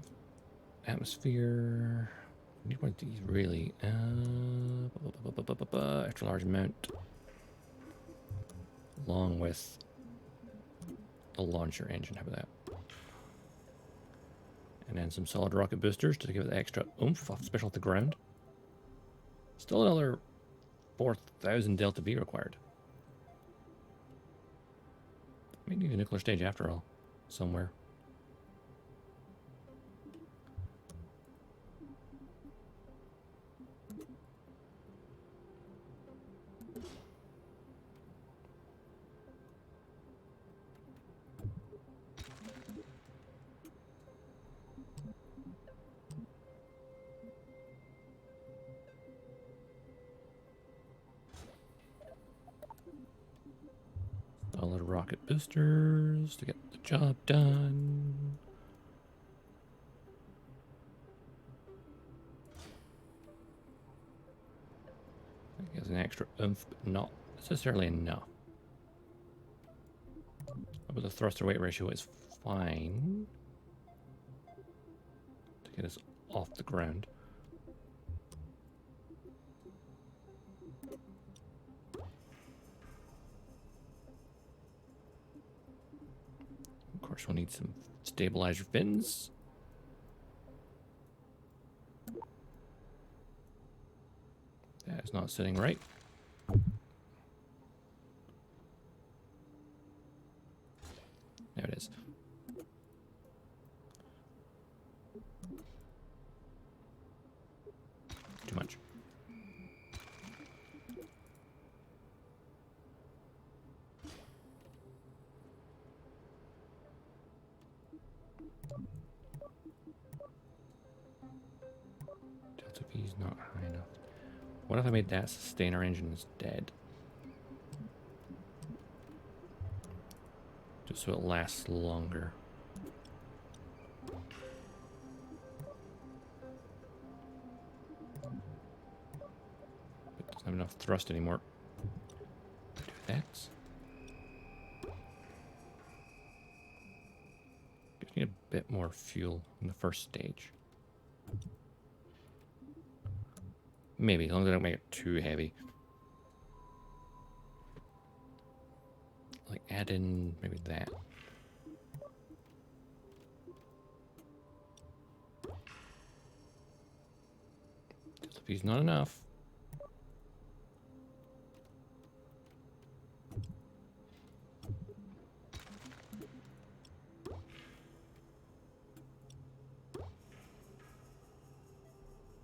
atmosphere. I need one of these really. Extra large amount. Along with the launcher engine. How about that? And then some solid rocket boosters to give it the extra oomph off, especially off the ground. Still another 4,000 delta V required. We need a nuclear stage after all, somewhere. Solid rocket boosters to get the job done. It gives an extra oomph, but not necessarily enough. But the thruster weight ratio is fine to get us off the ground. Of course, we'll need some stabilizer fins. That is not sitting right. There it is. Too much. Delta V is not high enough. What if I made that sustainer engine instead? Just so it lasts longer. It doesn't have enough thrust anymore. Do that. Just need a bit more fuel in the first stage. Maybe, as long as I don't make it too heavy. Like add in maybe that. Delta V is not enough.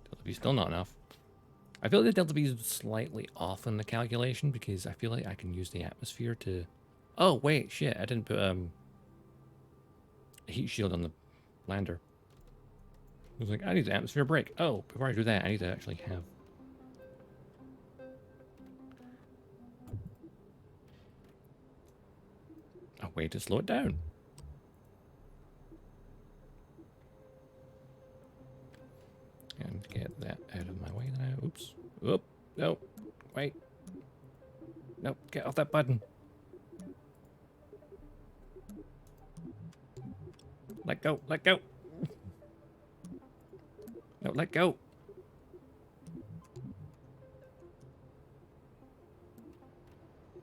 Delta V is still not enough. I feel like the delta V is slightly off in the calculation because I feel like I can use the atmosphere to... Oh, wait, shit. I didn't put a heat shield on the lander. I was like, I need the atmosphere break. Oh, before I do that, I need to actually have... a way to slow it down. And get that out of my way now. Oops. Oop. No. Wait. No, get off that button. Let go. Let go. No, let go.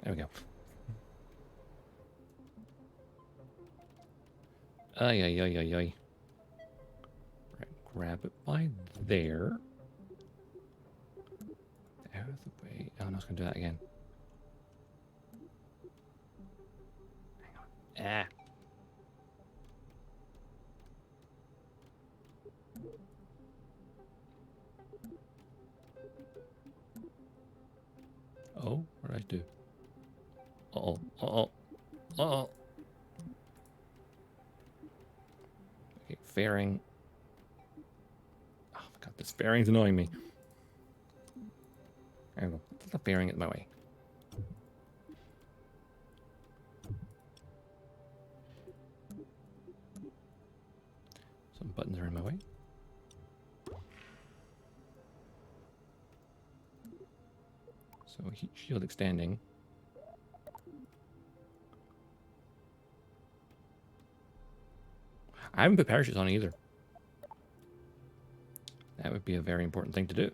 There we go. Ay, ay, ay, ay, ay. Right, grab it by there. Out of the way. Oh, no, I was going to do that again. Hang on. Ah. Oh, what did I do? Uh-oh, uh-oh, uh-oh. Okay, fairing. Oh my god, this fairing's annoying me. There we go. Put the fairing in my way. Some buttons are in my way. So heat shield extending. I haven't put parachutes on either. That would be a very important thing to do.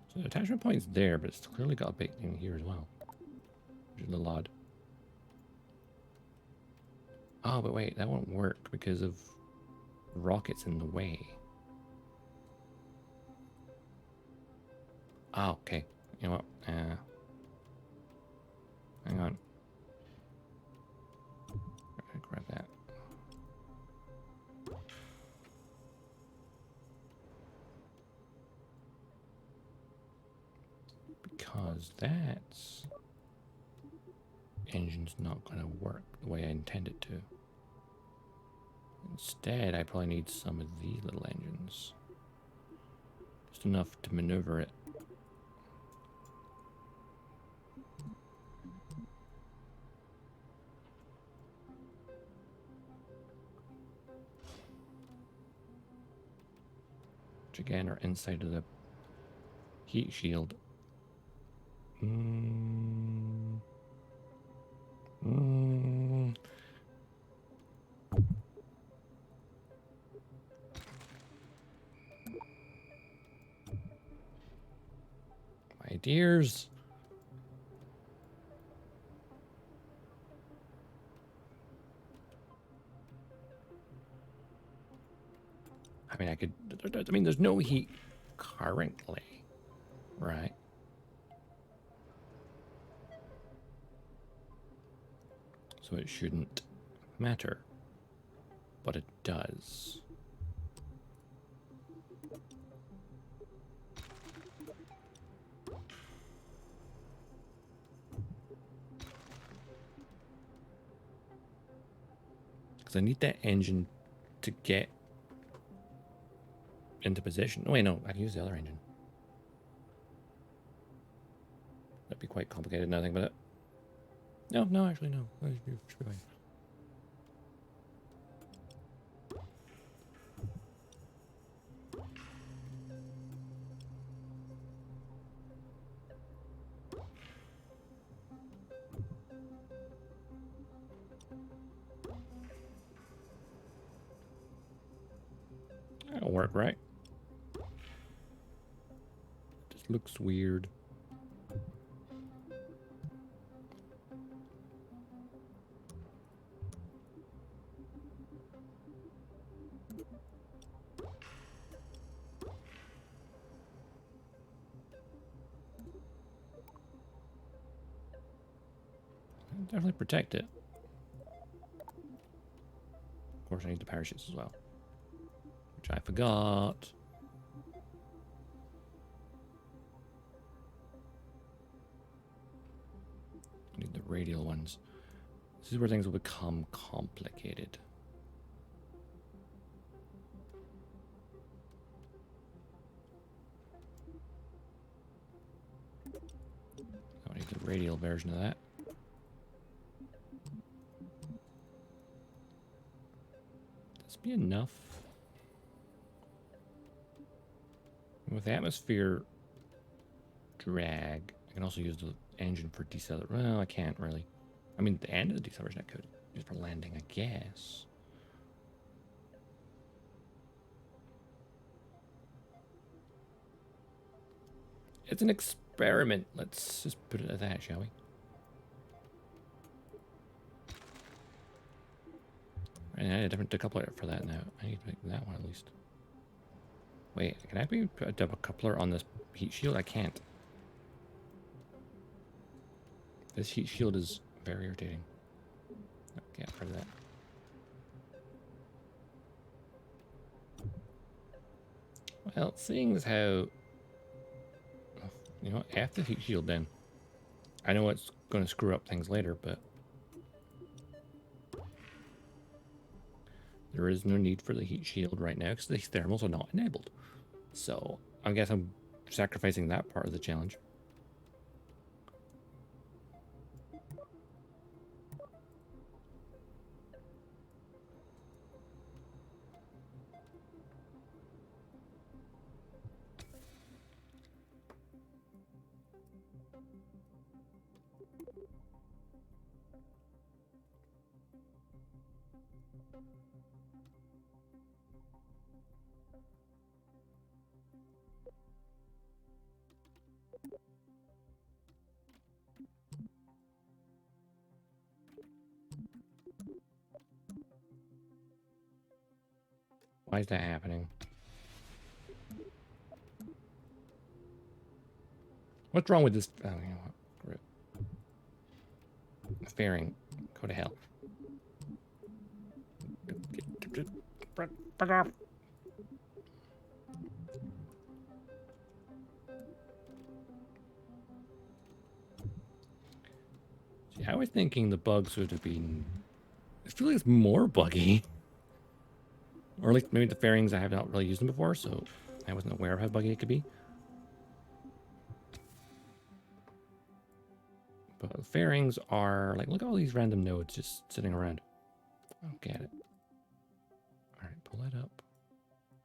So the attachment point's there, but it's clearly got a big thing here as well. Which is a little odd. Oh, but wait, that won't work because of rockets in the way. Oh, okay. You know what? Hang on. Grab that. Because that's... engine's not going to work the way I intend it to. Instead, I probably need some of these little engines. Just enough to maneuver it. Which again are inside of the heat shield. My dears. I mean, I could... I mean, there's no heat currently, right? So it shouldn't matter. But it does. Because I need that engine to get into position. Oh, wait, no. I can use the other engine. That'd be quite complicated, nothing but it. No, actually, no. That should be fine. That'll work, right? Just looks weird. Definitely protect it. Of course, I need the parachutes as well, which I forgot. I need the radial ones. This is where things will become complicated. I need the radial version of that. This be enough. With atmosphere drag, I can also use the engine for deceleration. Well, I can't really. I mean, the end of the deceleration I could use for landing, I guess. It's an experiment. Let's just put it at that, shall we? I need a different decoupler for that now. I need to make that one at least. Wait, can I put a double coupler on this heat shield? I can't. This heat shield is very irritating. I can't rid of that. Well, seeing as how... You know what? After the heat shield then. I know it's going to screw up things later, but... There is no need for the heat shield right now because these thermals are not enabled. So, I guess I'm sacrificing that part of the challenge. Why is that happening? What's wrong with this? Oh, you know what? Fairing. Go to hell. Fuck off. See, I was thinking the bugs would have been... I feel like it's more buggy. Or at least maybe the fairings, I have not really used them before, so I wasn't aware of how buggy it could be. But the fairings are like, look at all these random nodes just sitting around. I don't get it. Alright, pull that up.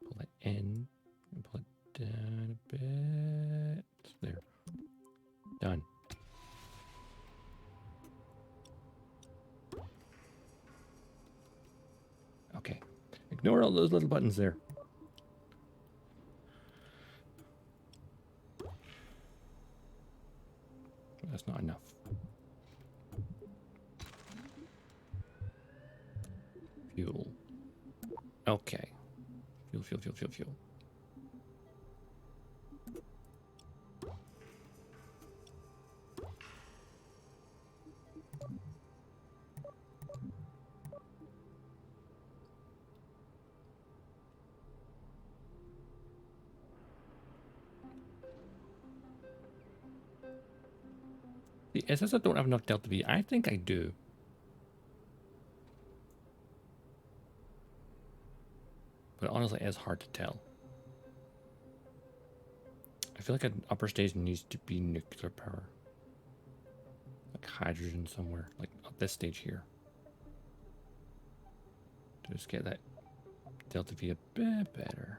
Pull that in. And pull it down a bit. There. Done. Okay. Ignore all those little buttons there. That's not enough. Fuel. Okay. Fuel. It says I don't have enough Delta V. I think I do. But honestly, it's hard to tell. I feel like an upper stage needs to be nuclear power. Like hydrogen somewhere. Like at this stage here. To just get that Delta V a bit better.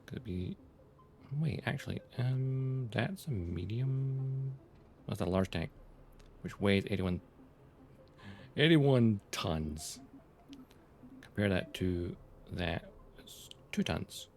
Could be... Wait, actually, that's a medium... That's a large tank. Which weighs 81 tons. Compare that to that is 2 tons.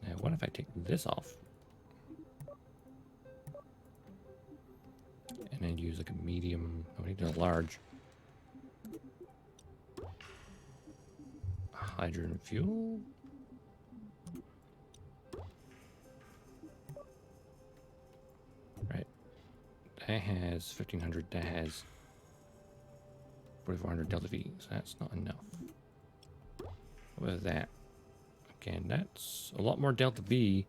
Now, what if I take this off? And then use like a medium, I need a large. Hydrogen fuel? Right. That has 1500, that has 4400 delta V, so that's not enough. What was that? Again, that's a lot more delta V,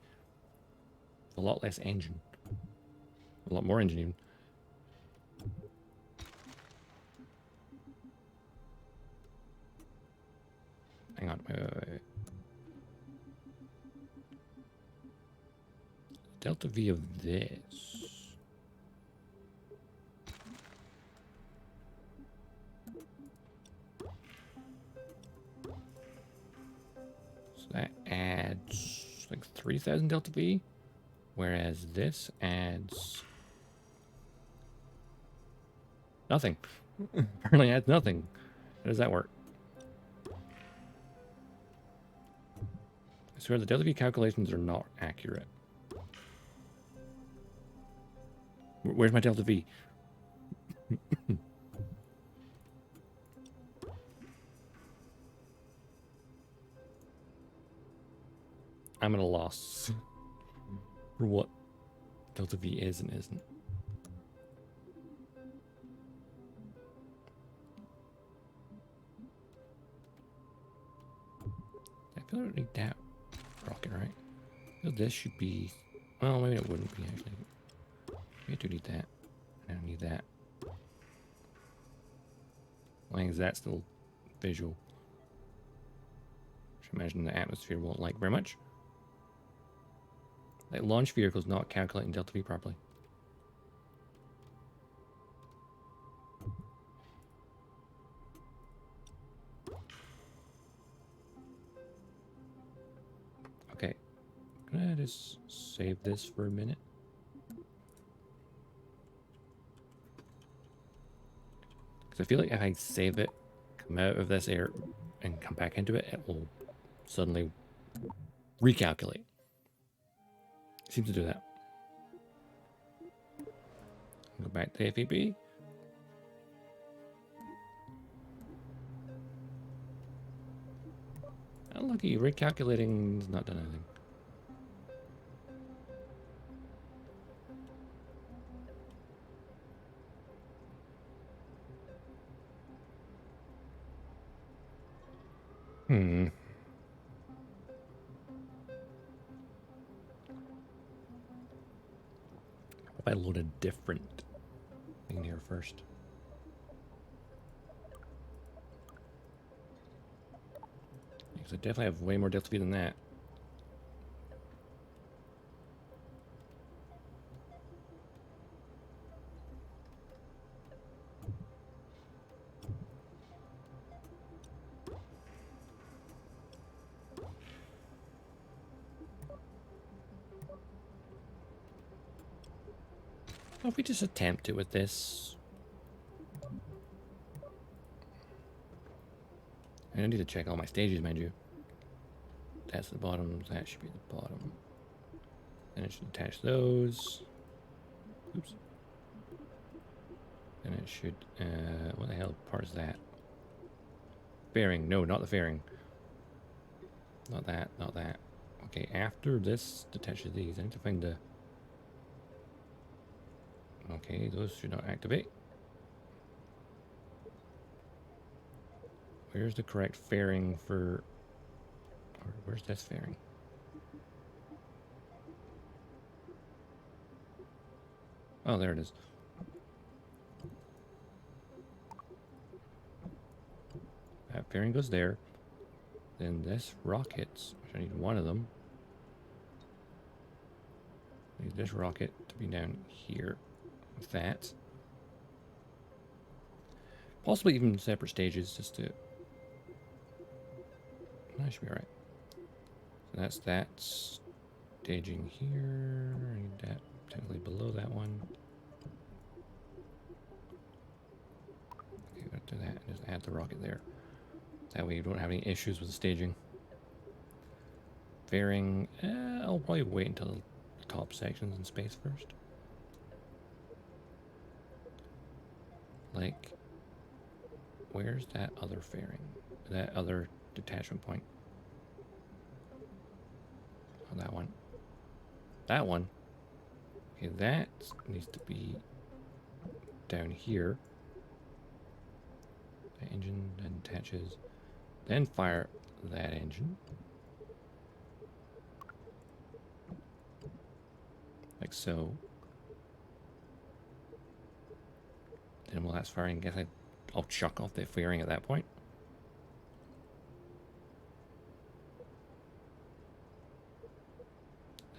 a lot less engine. A lot more engine even. Hang on, wait. Delta V of this. So that adds like 3000 delta V, whereas this adds nothing. Apparently adds nothing. How does that work? I swear the delta V calculations are not accurate. Where's my delta V? I'm at a loss for what delta V is and isn't. I feel I don't need that rocket, right? So this should be, well, maybe it wouldn't be actually. Maybe I do need that. I don't need that. Why is that still visual? Which I imagine the atmosphere won't like very much. That launch vehicle's not calculating delta V properly. Okay. Can I just save this for a minute? Because I feel like if I save it, come out of this air, and come back into it, it will suddenly recalculate. It seems to do that. Go back to FAB. Unlucky, recalculating has not done anything. If I load a different thing here first. Because I definitely have way more delta V than that. Well, if we just attempt it with this. I don't need to check all my stages, mind you. That's the bottom, that should be the bottom. Then it should attach those. Oops. Then it should, what the hell part is that? Fairing, no, not the fairing. Not that, not that. Okay, after this detaches these, I need to find the... Okay, those should not activate. Where's the correct fairing for... Or where's this fairing? Oh, there it is. That fairing goes there. Then this rockets, which I need one of them. I need this rocket to be down here. With that. Possibly even separate stages just to... That should be alright. So that's that. Staging here. I need that technically below that one. Okay, gotta do that and just add the rocket there. That way you don't have any issues with the staging. Fairing, I'll probably wait until the top section's in space first. Like, where's that other fairing? That other detachment point? Oh, that one. That one. Okay, that needs to be down here. The engine then attaches. Then fire that engine. Like so. Then while that's firing, I guess I'll chuck off the fairing at that point.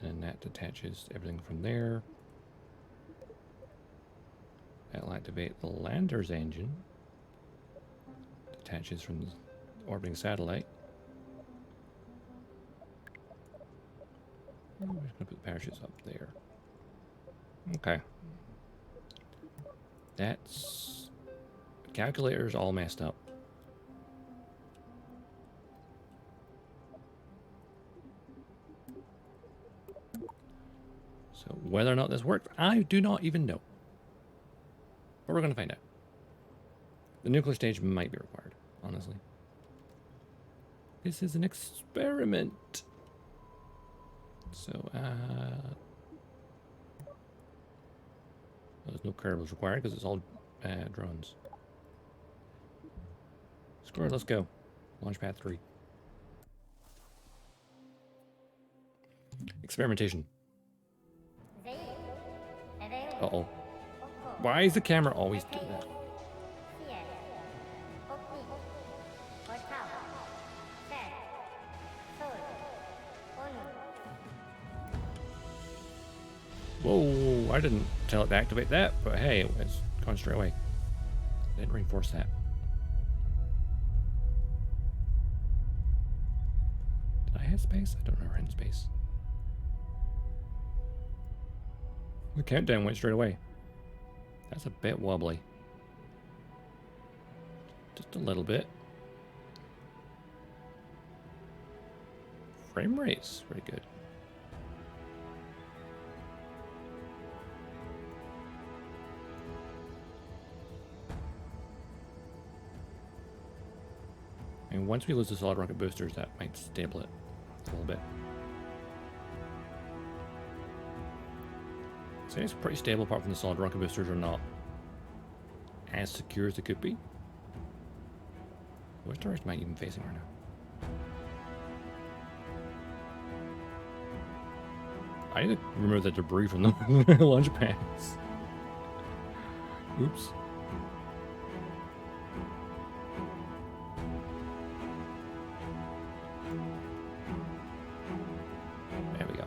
And that detaches everything from there. That'll activate the lander's engine. Detaches from the orbiting satellite. We're just going to put the parachutes up there. Okay. That's... Calculator's all messed up. So whether or not this works, I do not even know. But we're going to find out. The nuclear stage might be required, honestly. This is an experiment. So, there's no Kerbals required because it's all drones. Score, let's go. Launch pad 3. Experimentation. Uh-oh. Why is the camera always doing that? Whoa, I didn't tell it to activate that, but hey, it's gone straight away. Didn't reinforce that. Did I hit space? I don't remember hitting space. The countdown went straight away. That's a bit wobbly. Just a little bit. Frame rate's pretty good. And once we lose the solid rocket boosters, that might stable it a little bit. So it's pretty stable apart from the solid rocket boosters are not as secure as they could be. Which direction am I even facing right now? I need to remove the debris from the launch pads. Oops. There we go.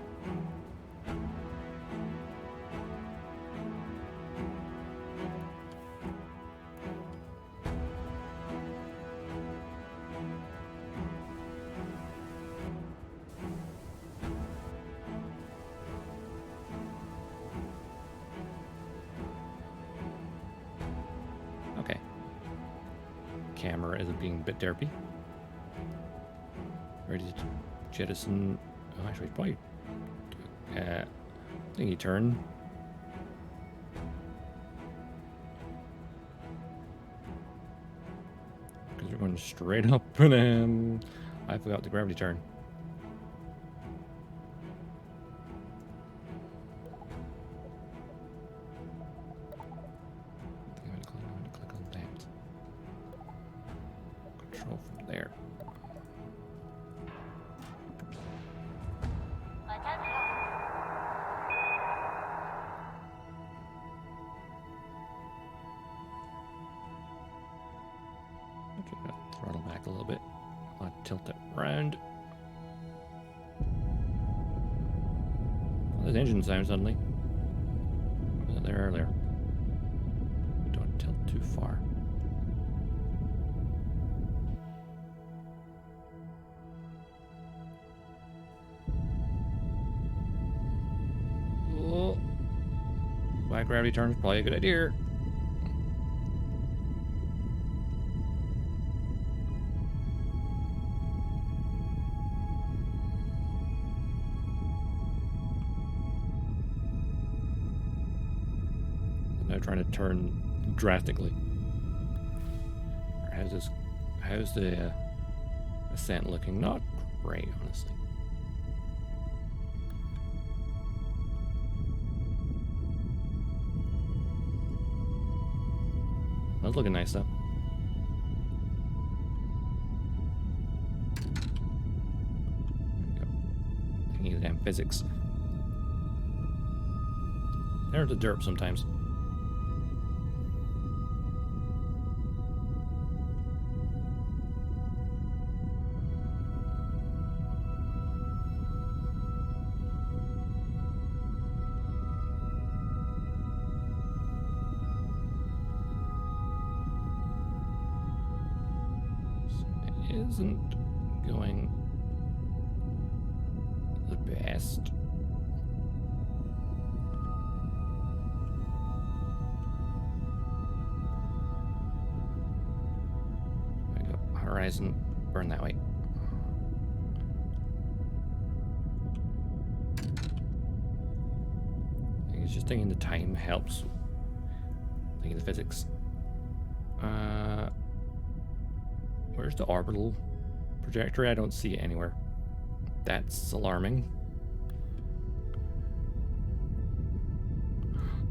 Camera is being a bit derpy. Ready to jettison. Oh, actually, probably do a thingy turn. Because we're going straight up, and I forgot the gravity turn. Throttle back a little bit. I'll tilt it round. Oh, there's engine sound suddenly. Was it there earlier? Don't tilt too far. Anti-gravity turn is probably a good idea. Now trying to turn drastically. How's the ascent looking? Not great, honestly. That's looking nice though. There we go. Thinking of the damn physics. They're the derp sometimes. Isn't going the best. There we go. Horizon, burn that way. I think it's just thinking the time helps. Thinking the physics. Where's the orbital trajectory? I don't see it anywhere. That's alarming.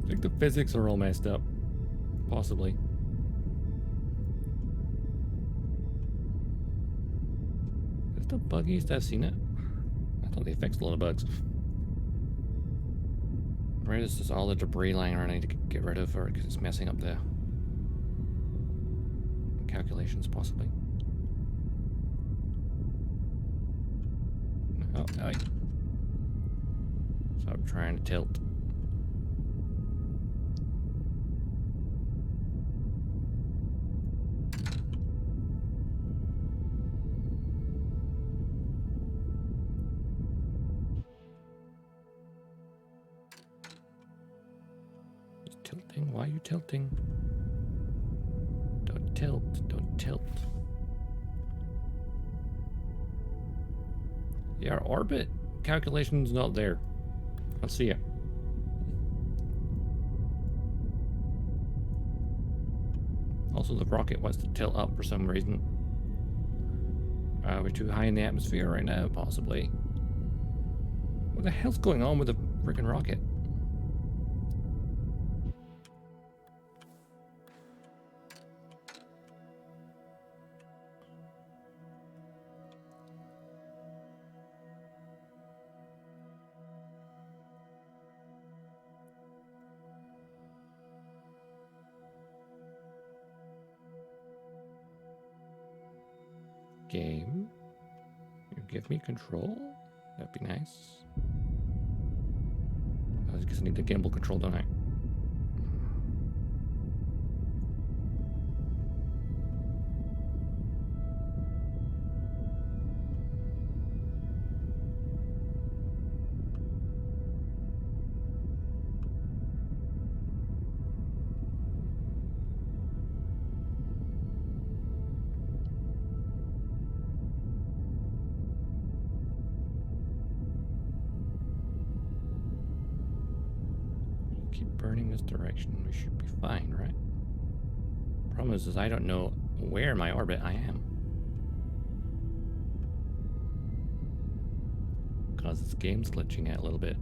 I think the physics are all messed up. Possibly. Is it the buggiest I've seen it? I thought they fixed a lot of bugs. Right, it's just all the debris lying around I need to get rid of, or because it's messing up the calculations, possibly. Oh, no. Stop trying to tilt. Just tilting? Why are you tilting? Don't tilt, don't tilt. Yeah, our orbit calculation's not there. I'll see it. Also, the rocket wants to tilt up for some reason. We're too high in the atmosphere right now, possibly. What the hell's going on with the freaking rocket? Game, you give me control? That'd be nice. I guess I need the gimbal control, don't I? Keep burning this direction. We should be fine, right? Problem is I don't know where in my orbit I am. Because this game's glitching out a little bit.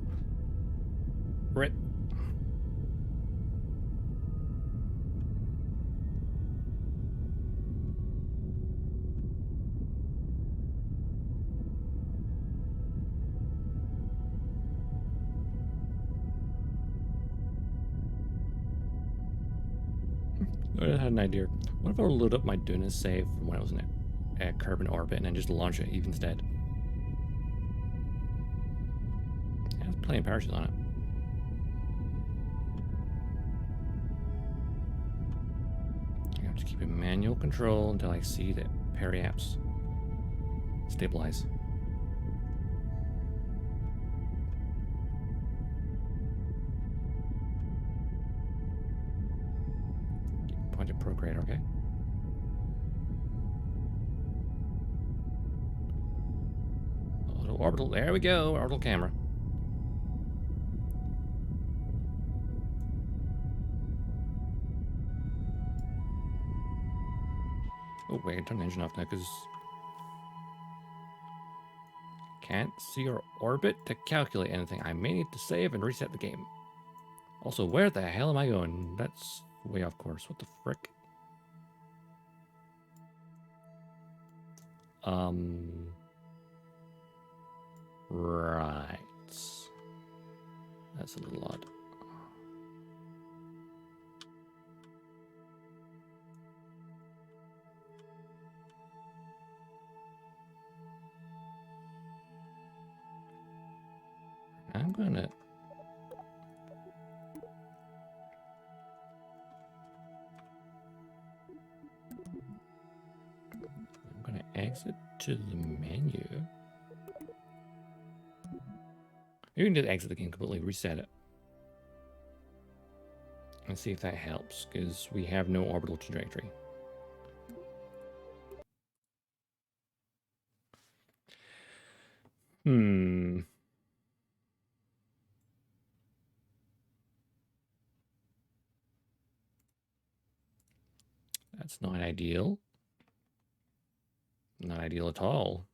Right. I had an idea. What if I load up my Duna save from when I was in a Kerbal orbit and then just launch it even instead? It has plenty of parachutes on it. I have to keep in manual control until I see the periaps stabilize. point to procreate, okay? Auto orbital, there we go, orbital camera. Oh, wait, I can turn the engine off now because can't see your orbit to calculate anything. I may need to save and reset the game. Also, where the hell am I going? That's way off course. What the frick? Right. That's a little odd. I'm gonna... exit to the menu. You can just exit the game completely, reset it. And see if that helps, because we have no orbital trajectory. That's not ideal. Not ideal at all.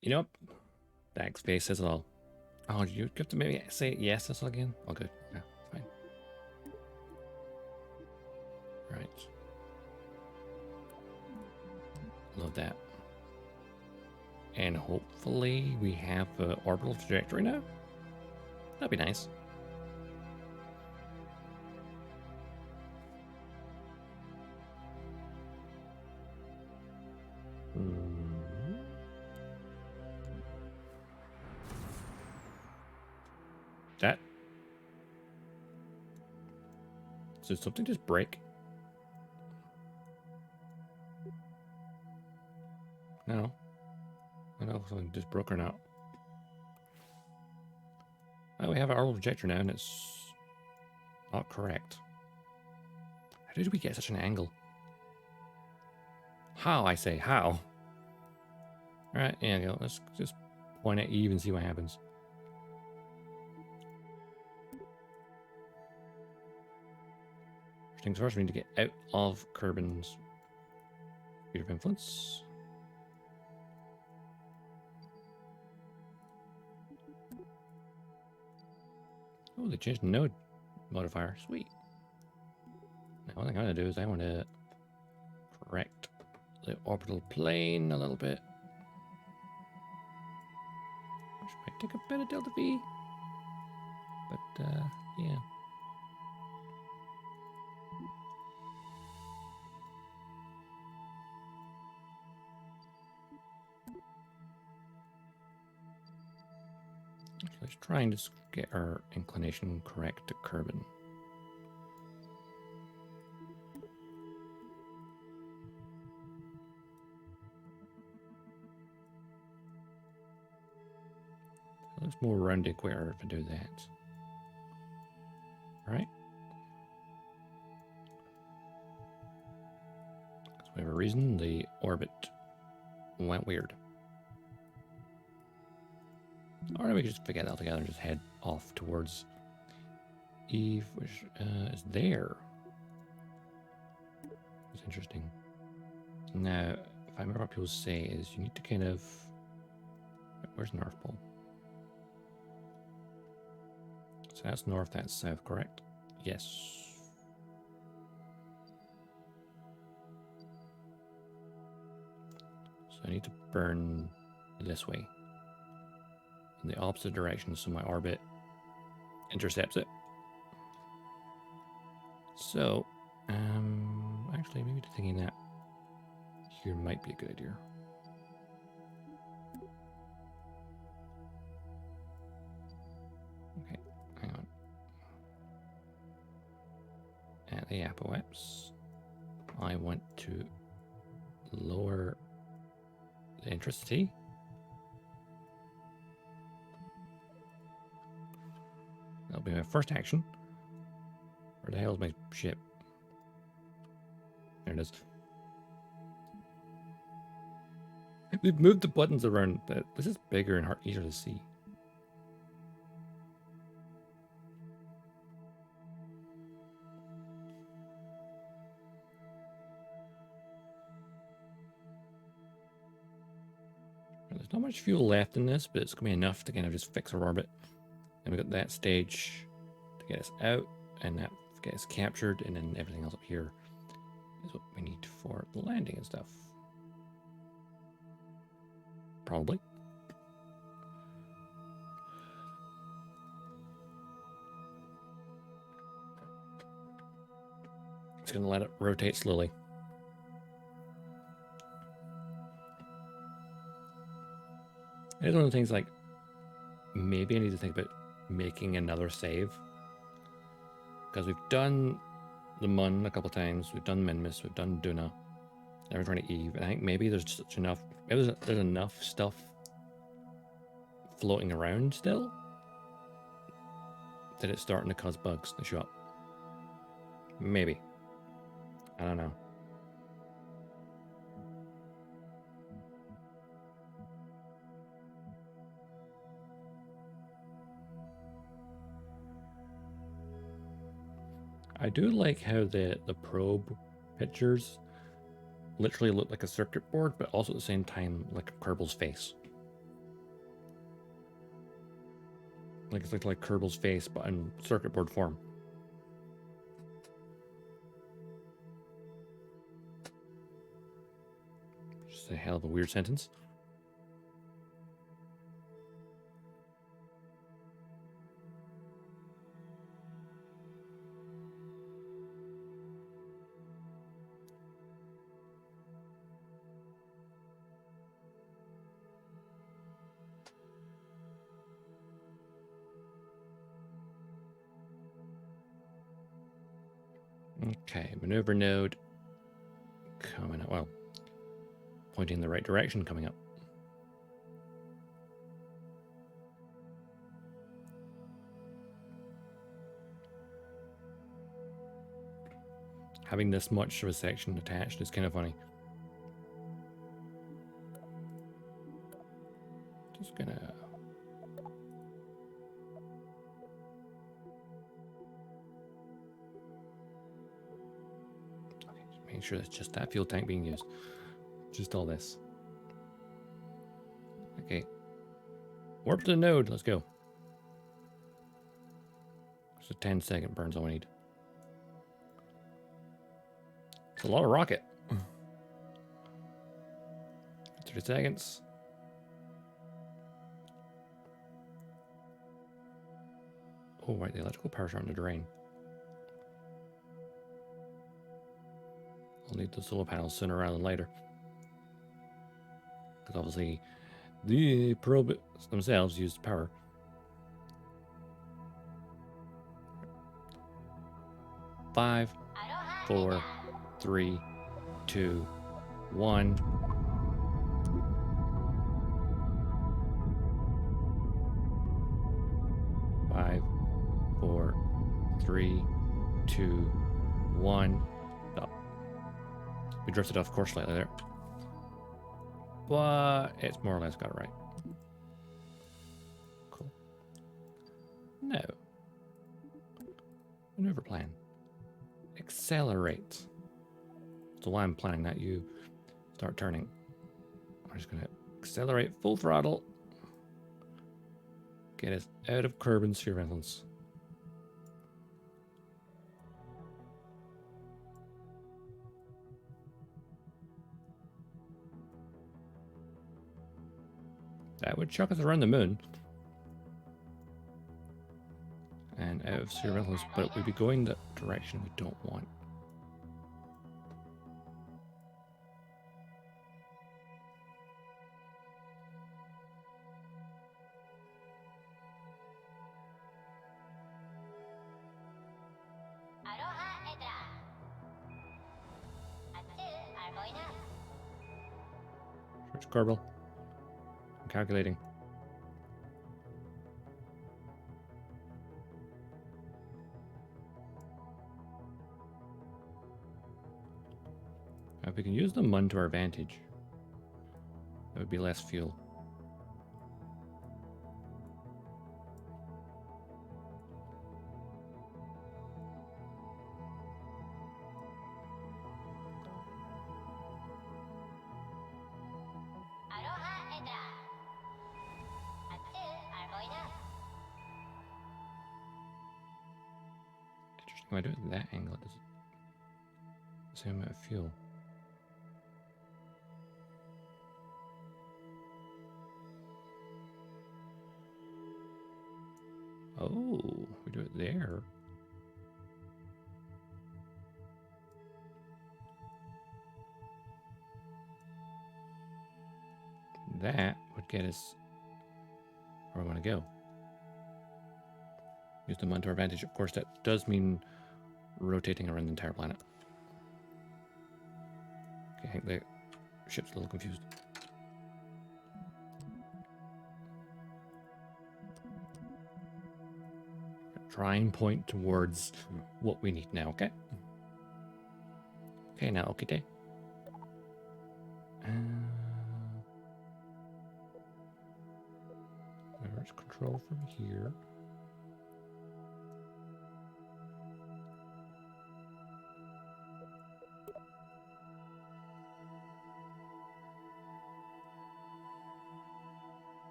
You know, that space says it all. Oh, do you have to maybe say yes this again? Oh, good. Yeah, fine. Right. Love that. And hopefully we have an orbital trajectory now. That'd be nice. That... Did something just break? No. I don't know if something just broke or not. Oh, we have our orbital trajectory now, and it's not correct. How did we get such an angle? How, I say, how? Alright, yeah, go. Let's just point at Eve and see what happens. First things first, we need to get out of Kerbin's sphere of influence. Oh, they changed the node modifier. Sweet. Now, what I'm going to do is I want to correct the orbital plane a little bit. Which might take a bit of delta V. But, yeah. Let's try and just get our inclination correct to Kerbin. It looks more around the equator if I do that. All right. For whatever reason, the orbit went weird. Or we could just forget that altogether and just head off towards Eve, which is there. It's interesting. Now, if I remember what people say is you need to kind of... Where's the North Pole? So that's north, that's south, correct? Yes. So I need to burn this way. In the opposite direction, so my orbit intercepts it. So, actually, maybe thinking that here might be a good idea. Okay, hang on. At the apoapse, I want to lower the intensity. That'll be my first action. Where the hell is my ship? There it is. We've moved the buttons around, but this is bigger and easier to see. There's not much fuel left in this, but it's going to be enough to kind of just fix our orbit. And we've got that stage to get us out, and that get us captured, and then everything else up here is what we need for the landing and stuff. Probably. It's going to let it rotate slowly. It's one of the things like, maybe I need to think about making another save. Because we've done the Mun a couple times, we've done Minmus, we've done Duna, now we're trying to Eve, and I think maybe there's just enough, maybe there's enough stuff floating around still that it's starting to cause bugs to show up. Maybe. I don't know. I do like how the probe pictures literally look like a circuit board, but also at the same time like Kerbal's face. Like it's like Kerbal's face, but in circuit board form. Just a hell of a weird sentence. Okay, maneuver node coming up. Well, pointing in the right direction coming up. Having this much of a section attached is kind of funny. Just gonna... Okay, just making sure that's just that fuel tank being used. Just all this. Okay. Warp to the node, let's go. It's a 10-second burn's all we need. It's a lot of rocket. 30 seconds. Oh, right, the electrical power's starting to drain. I'll need the solar panels sooner rather than later. Because obviously, the probes themselves use power. Five, 4, 3, 2, 1. Five, 4, 3, 2, 1. Stop. We drifted off course slightly there. But it's more or less got it right. Cool. No. Maneuver plan. Accelerate. So while I'm planning that, you start turning. I'm just going to accelerate full throttle. Get us out of Kerbal sphere of influence. That would chuck us around the moon. And out of sphere of influence, but we'd be going the direction we don't want. Kerbal. I'm calculating. If we can use the mun to our advantage, that would be less fuel. Interesting. When I do it at that angle, it does the same amount of fuel. Oh, we do it there. That would get us where we want to go. Use the mun to our advantage. Of course, that does mean rotating around the entire planet. Okay, I think the ship's a little confused. Try and point towards what we need now, okay? Okay, now, okay, day. There's control from here.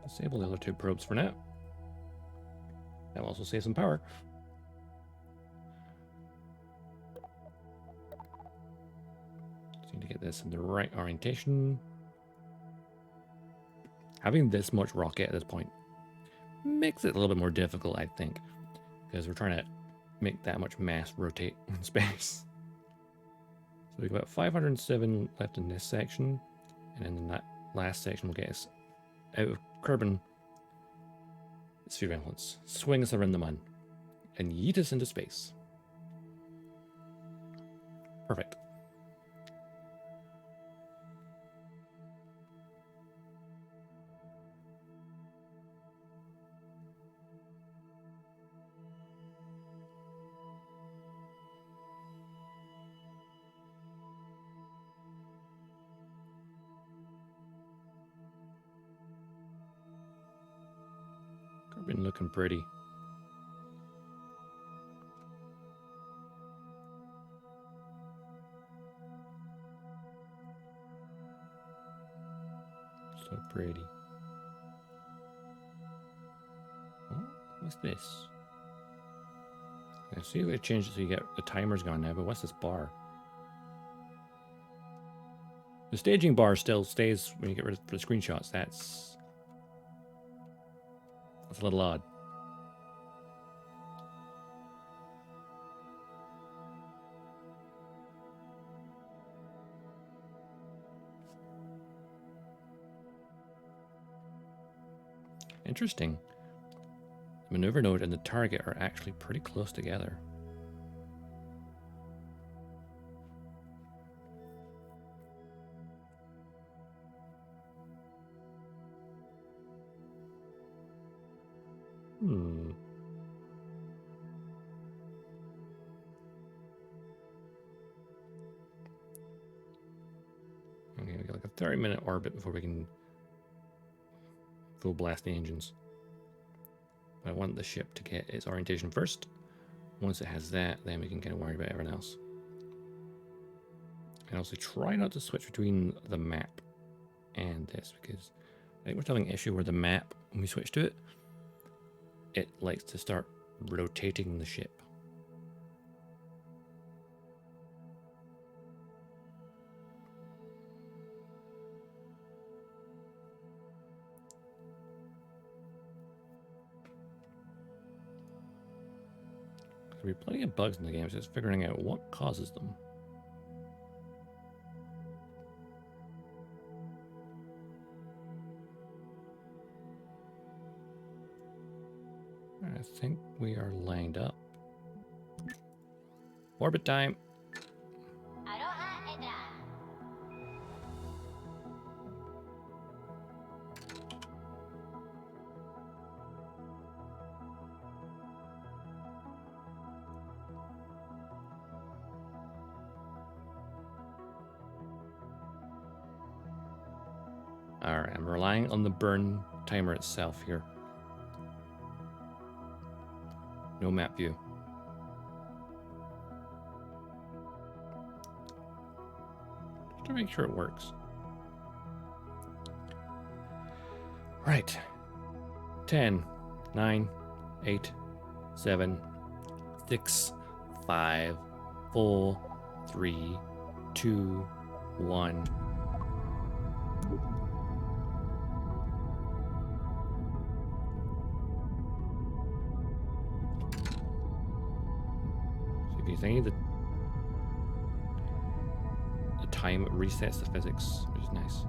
Disable the other two probes for now. That'll also save some power. Just need to get this in the right orientation. Having this much rocket at this point makes it a little bit more difficult, I think, because we're trying to make that much mass rotate in space. So we've got 507 left in this section, and then that last section will get us out of Kerbin sphere influence, swing us around the mun, and yeet us into space. Perfect. Been looking pretty. So pretty. Oh, what's this? I see if we change it so you get the timers going now, but what's this bar? The staging bar still stays when you get rid of the screenshots. That's a little odd. Interesting. The maneuver node and the target are actually pretty close together. Okay, we got like a 30-minute orbit before we can full blast the engines. But I want the ship to get its orientation first. Once it has that, then we can kind of worry about everything else. And also try not to switch between the map and this, because I think we're having an issue where the map, when we switch to it, it likes to start rotating the ship. There'll be plenty of bugs in the game, so it's figuring out what causes them. I think we are lined up. Orbit time. Alright, I'm relying on the burn timer itself here. No map view. Just to make sure it works. Right. 10, 9, 8, 7, 6, 5, 4, 3, 2, 1. So if you think the time resets the physics, which is nice.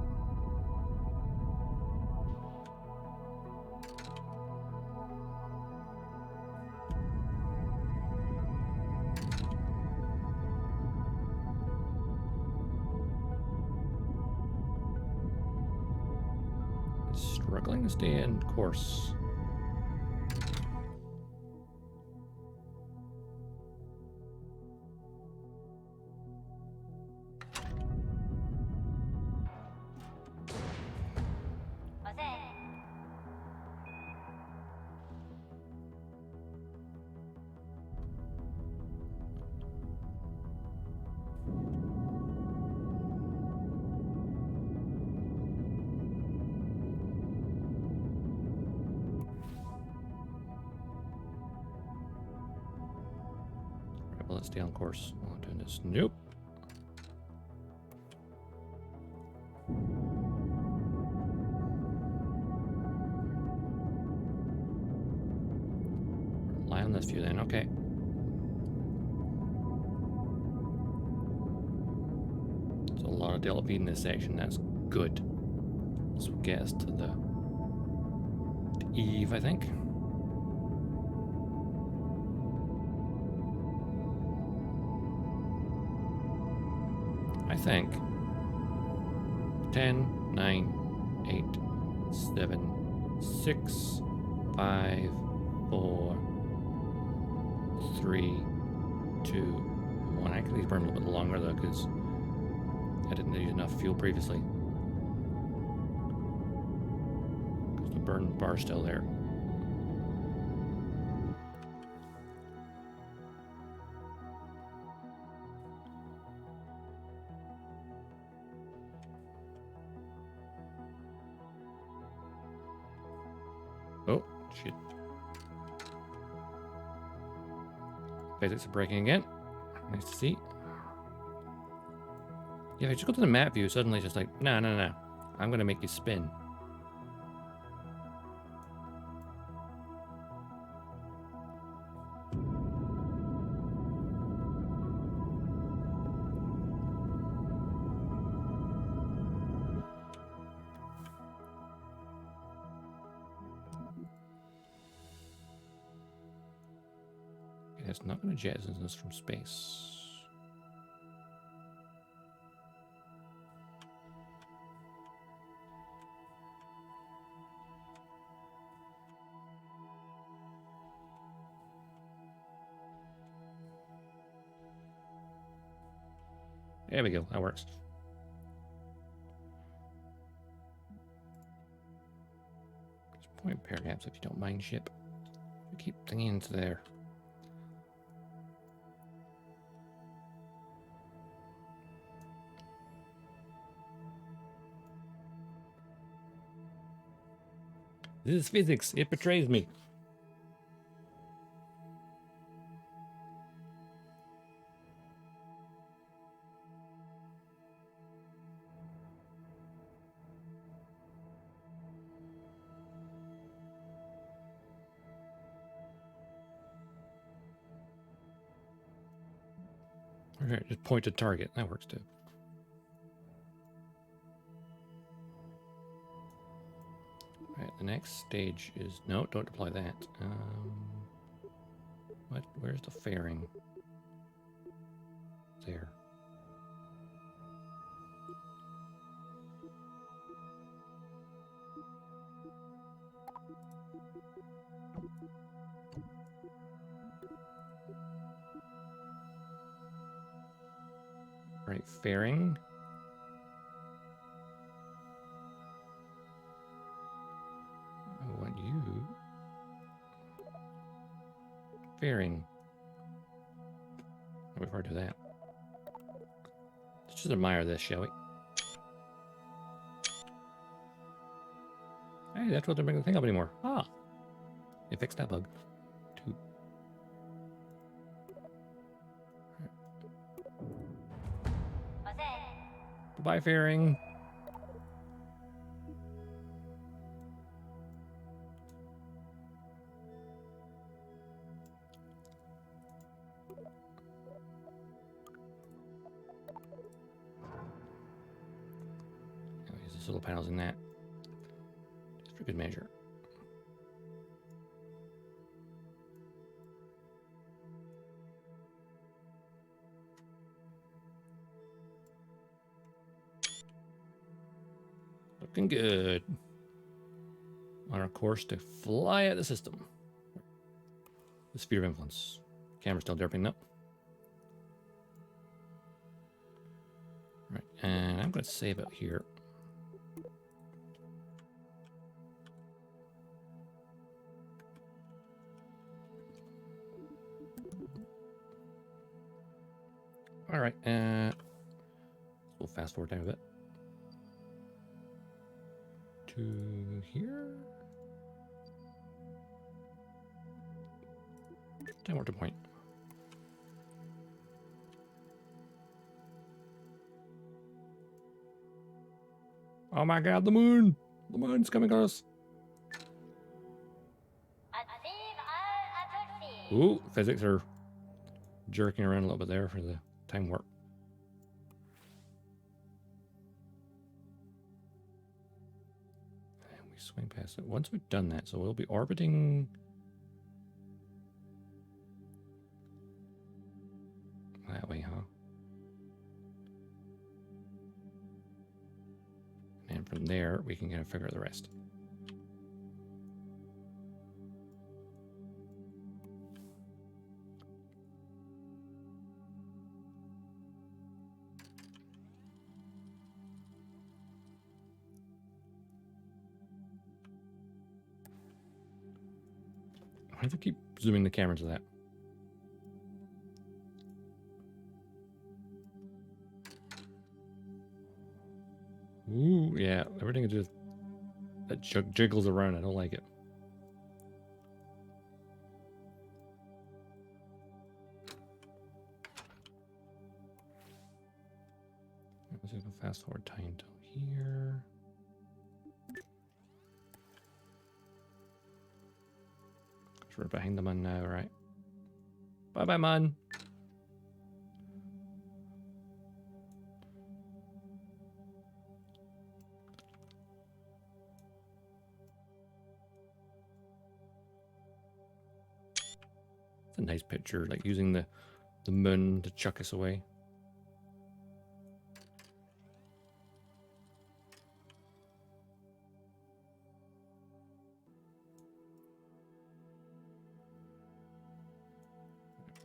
Struggling to stay in course. Well, let's stay on course while I'm doing this. Nope. Rely on this view then, okay. There's a lot of delta V in this section, that's good. This will get us to the Eve, I think. I think 10, 9, 8, 7, 6, 5, 4, 3, 2, 1. I can these burn a little bit longer though because I didn't use enough fuel previously. Because the burn bar's still there. Oh, shit. Physics are breaking again. Nice to see. Yeah, if I just go to the map view, suddenly it's just like, no. I'm going to make you spin. It's not going to jettison us from space. There we go. That works. Just point perhaps if you don't mind, ship. We keep thinking into there. This is physics. It betrays me. Okay, just point to target. That works too. Right, the next stage is... No, don't deploy that. Where's the fairing? there. Right, fairing. I want you. Fairing. We've already done that. Let's just admire this, shall we? Hey, that's what they're making the thing up anymore. Ah, they fixed that bug. Two. Bye, fairing. Use the solar panels in that. Just for good measure. Looking good. On our course to fly at the system. The sphere of influence. Camera's still derping up. Right, and I'm going to save it here. All right, we'll fast forward time a bit. To here. Downward to point. Oh my god, the moon! The moon's coming at us. Ooh, physics are jerking around a little bit there for the time warp. And we swing past it. Once we've done that, so we'll be orbiting that way, huh? And from there, we can kind of figure out the rest. I have to keep zooming the camera to that. Ooh, yeah, everything is just that jiggles around. I don't like it. Let's just go fast forward time until here. We're behind the mun now, right? Bye bye, mun. It's a nice picture, like using the moon to chuck us away.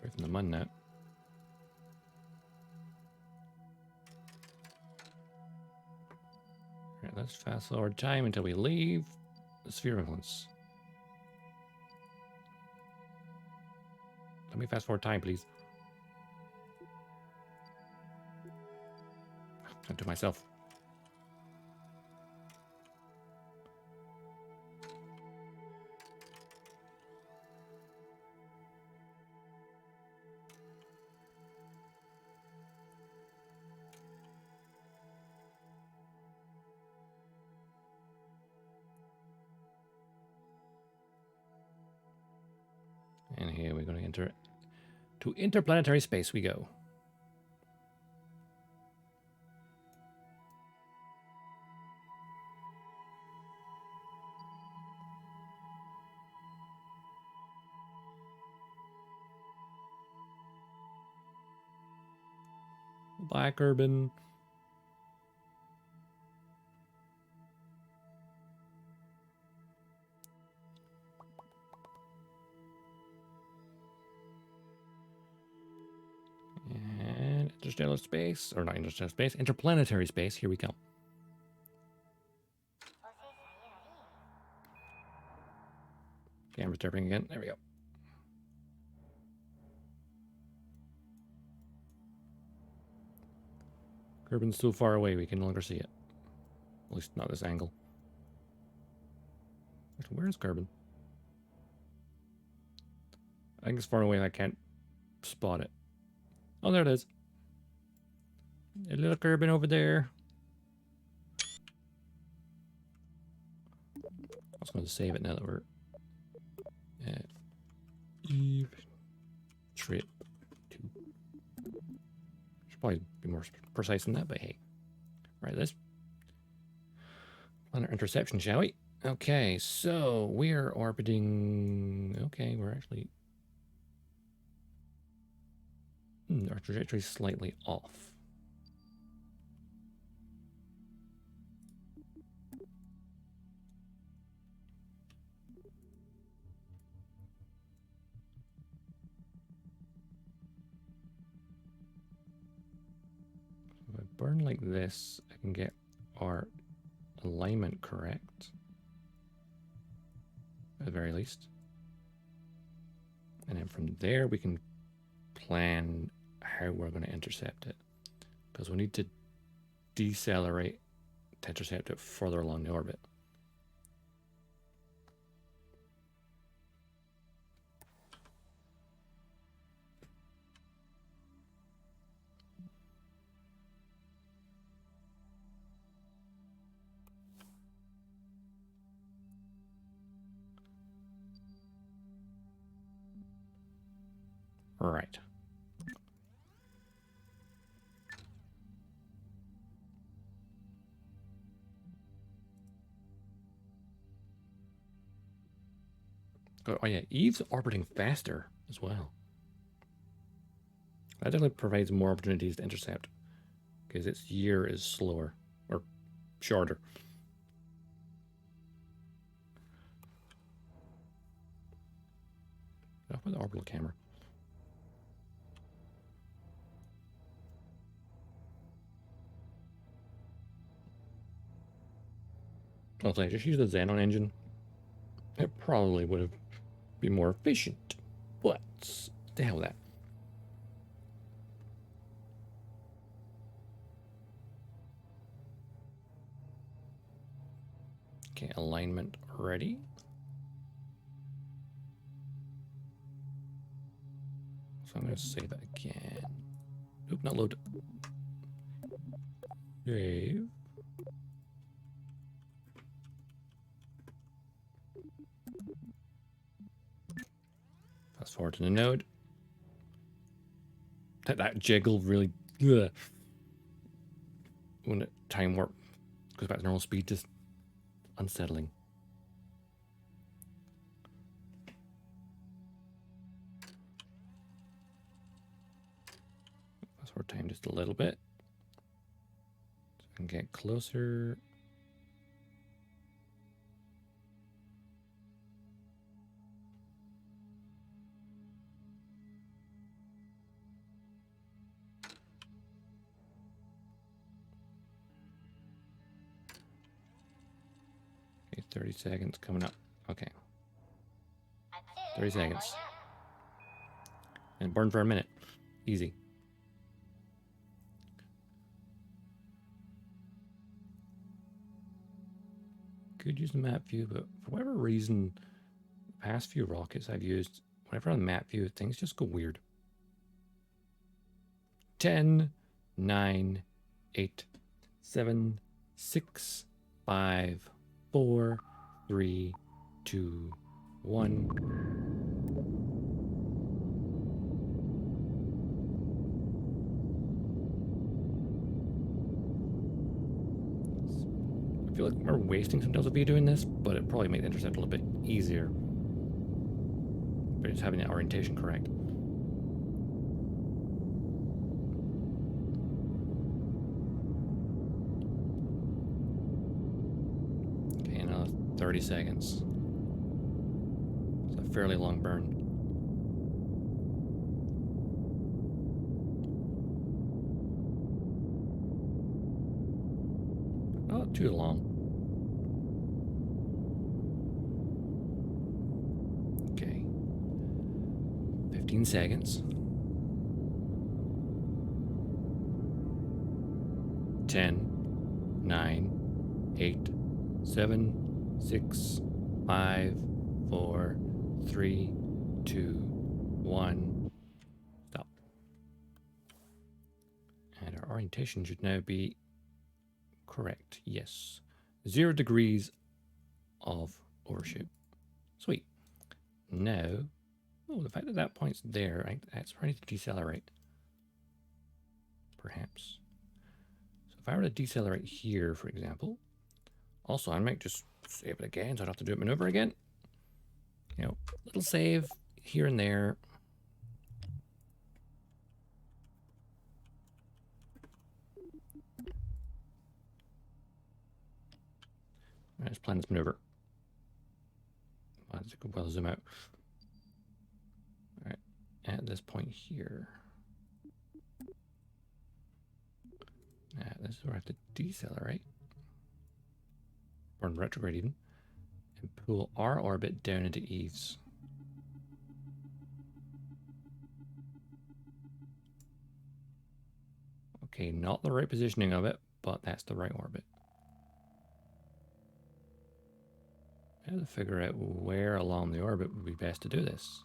Away from the mun now. Alright, let's fast forward time until we leave the sphere of influence. Let me fast forward time, please. Not to myself. And here we're going to enter to interplanetary space we go. Bye, Kerbin. And interstellar space, or not interstellar space, interplanetary space. Here we go. Camera's turning again. There we go. Kerbin's so far away we can no longer see it. At least not this angle. Actually, where is Kerbin? I think it's far away I can't spot it. Oh, there it is. A little Kerbin over there. I was going to save it now that we're at Eve Trip 2. Should probably be more precise than that, but hey. Right, let's plan our interception, shall we? Okay, so we're orbiting. Okay, we're actually. Our trajectory is slightly off. If I burn like this, I can get our alignment correct, at the very least. And then from there, we can plan how we're going to intercept it, because we need to decelerate to intercept it further along the orbit. Right. Oh yeah, Eve's orbiting faster as well. That definitely provides more opportunities to intercept, because its year is slower, or shorter. Off with the orbital camera. I'll say, just use the Xenon engine. It probably would have been more efficient, but the hell with that. Okay, alignment ready. So I'm going to save that again. Oop, not load. Save. Fast forward to the node. That jiggle really, ugh. When time warp goes back to normal speed, just unsettling. Fast forward time just a little bit, so I can get closer. Okay, 30 seconds coming up. Okay. 30 seconds. And burn for a minute. Easy. Could use the map view, but for whatever reason, the past few rockets I've used, whenever on the map view, things just go weird. 10, 9, 8, 7, 6, 5, 4, 3, 2, 1. I feel like we're wasting some Delta V doing this, but it probably made the intercept a little bit easier. But it's having the orientation correct. 30 seconds. It's a fairly long burn. Not too long. Okay. 15 seconds. 10, 9, 8, 7, 6, 5, 4, 3, 2, 1. Stop. And our orientation should now be correct. Yes. 0 degrees of overshoot. Sweet. Now, oh, the fact that that point's there, that's ready to decelerate. Perhaps. So if I were to decelerate here, for example, also I might just save it again, so I don't have to do it maneuver again. You know, little save here and there. Let's plan this maneuver. Let's go well zoom out. All right, at this point here. This is where I have to decelerate, or retrograde even, and pull our orbit down into Eve's. Okay, not the right positioning of it, but that's the right orbit. I have to figure out where along the orbit would be best to do this.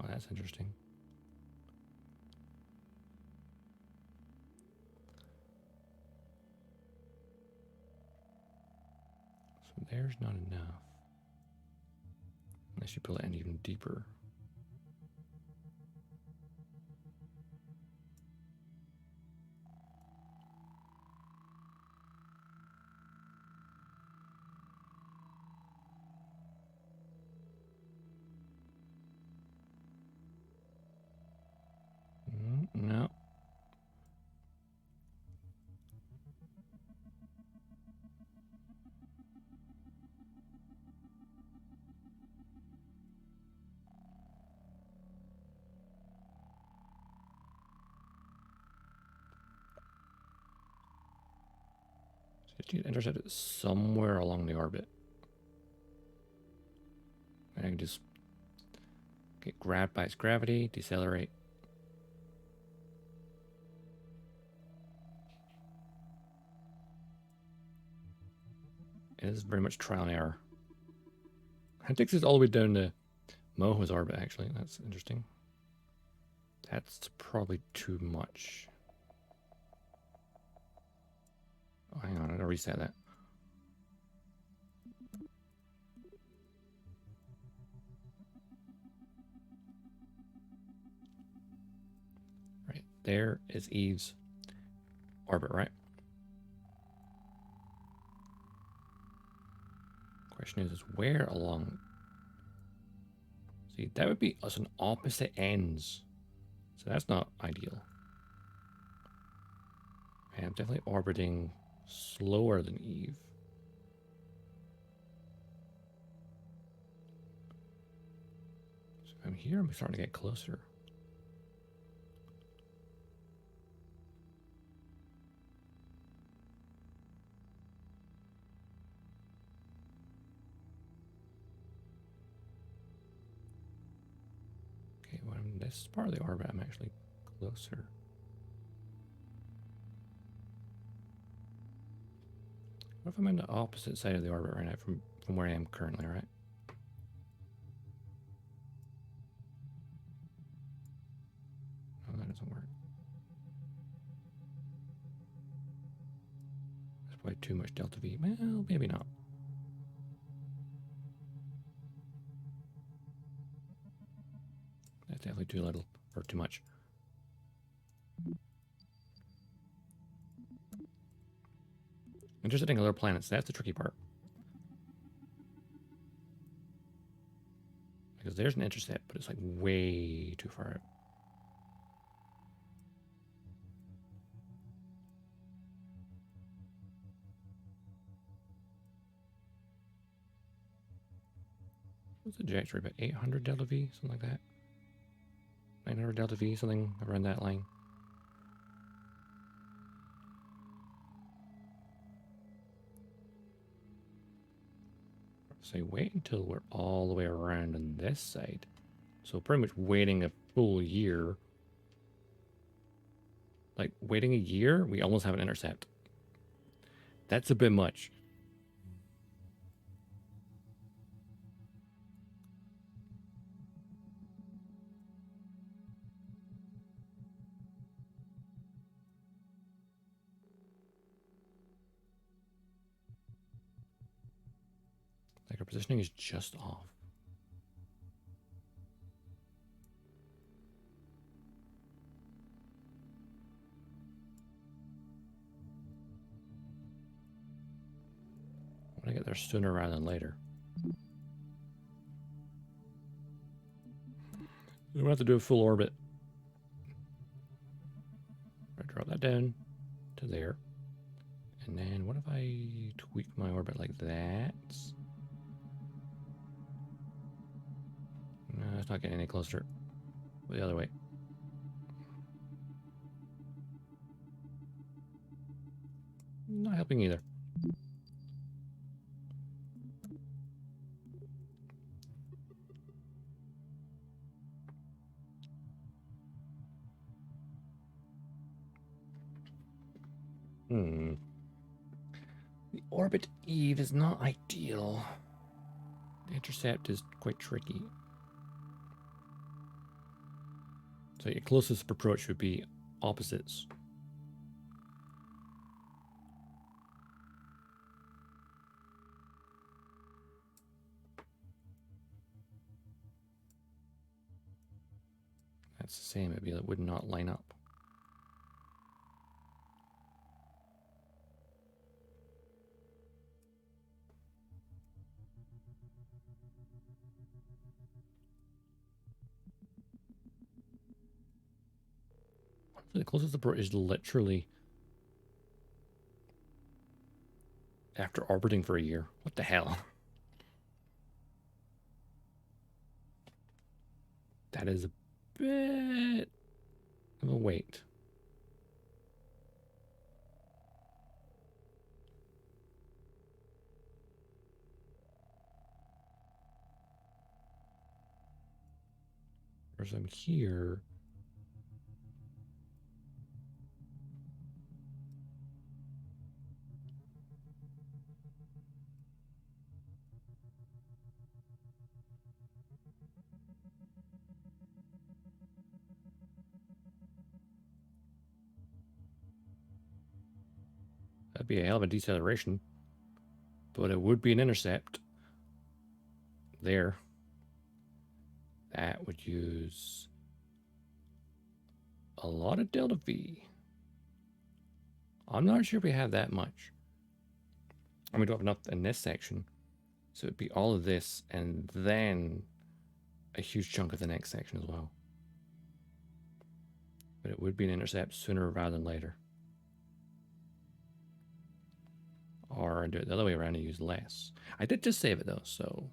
Oh, that's interesting. So there's not enough. Unless you pull it in even deeper. No. So you intercept it somewhere along the orbit. And I can just get grabbed by its gravity, decelerate. It is very much trial and error. It takes us all the way down to Moho's orbit, actually. That's interesting. That's probably too much. Oh, hang on, I gotta reset that. Right, there is Eve's orbit, right? Question is where along? See, that would be us on opposite ends. So that's not ideal. Okay, I'm definitely orbiting slower than Eve. So if I'm here, I'm starting to get closer. Okay, when I'm this part of the orbit, I'm actually closer. What if I'm in the opposite side of the orbit right now from where I am currently, right? No, that doesn't work. That's probably too much delta V. Well, maybe not. That's definitely too little, or too much. Intercepting other planets, that's the tricky part. Because there's an intercept, but it's like way too far out. What's the trajectory? About 800 delta V, something like that. 900 delta V, something around that line. So wait until we're all the way around on this side. So pretty much waiting a full year. Like waiting a year, we almost have an intercept. That's a bit much. Like our positioning is just off. I want to get there sooner rather than later. We have to do a full orbit. I drop that down to there. And then what if I tweak my orbit like that? No, it's not getting any closer. The other way. Not helping either. The orbit eve is not ideal. The intercept is quite tricky. So your closest approach would be opposites. That's the same, it'd be that would not line up. The closest approach is literally after orbiting for a year. What the hell? That is a bit of a wait. Whereas I'm here. That'd be a hell of a deceleration. But it would be an intercept. There. That would use a lot of delta V. I'm not sure we have that much. I mean, we don't have enough in this section. So it'd be all of this and then a huge chunk of the next section as well. But it would be an intercept sooner rather than later. Or do it the other way around and use less. I did just save it though, so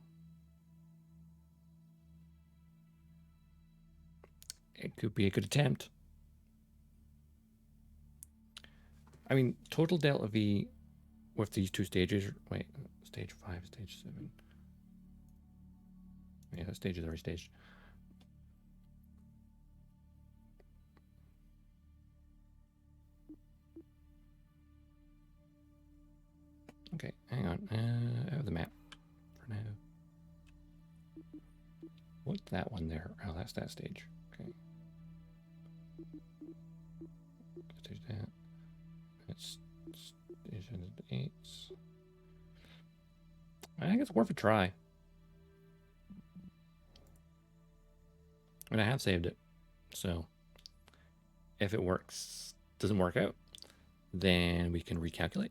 it could be a good attempt. I mean, total delta V with these two stages. Wait, stage 5, stage 7. Yeah, that stage is already staged. Okay, hang on. I have the map for now. What's that one there? Oh, that's that stage. Okay. Stage that. That's stage 8. I think it's worth a try. And I have saved it. So if it doesn't work out, then we can recalculate.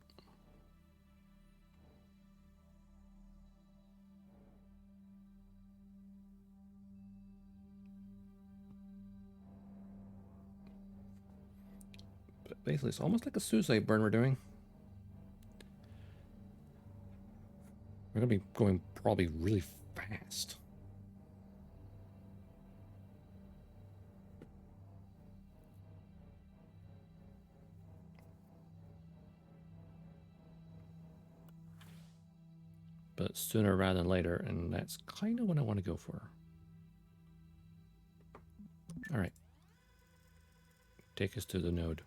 But basically, it's almost like a suicide burn we're doing. We're going to be going probably really fast. but sooner rather than later, and that's kind of what I want to go for. All right. Take us to the node.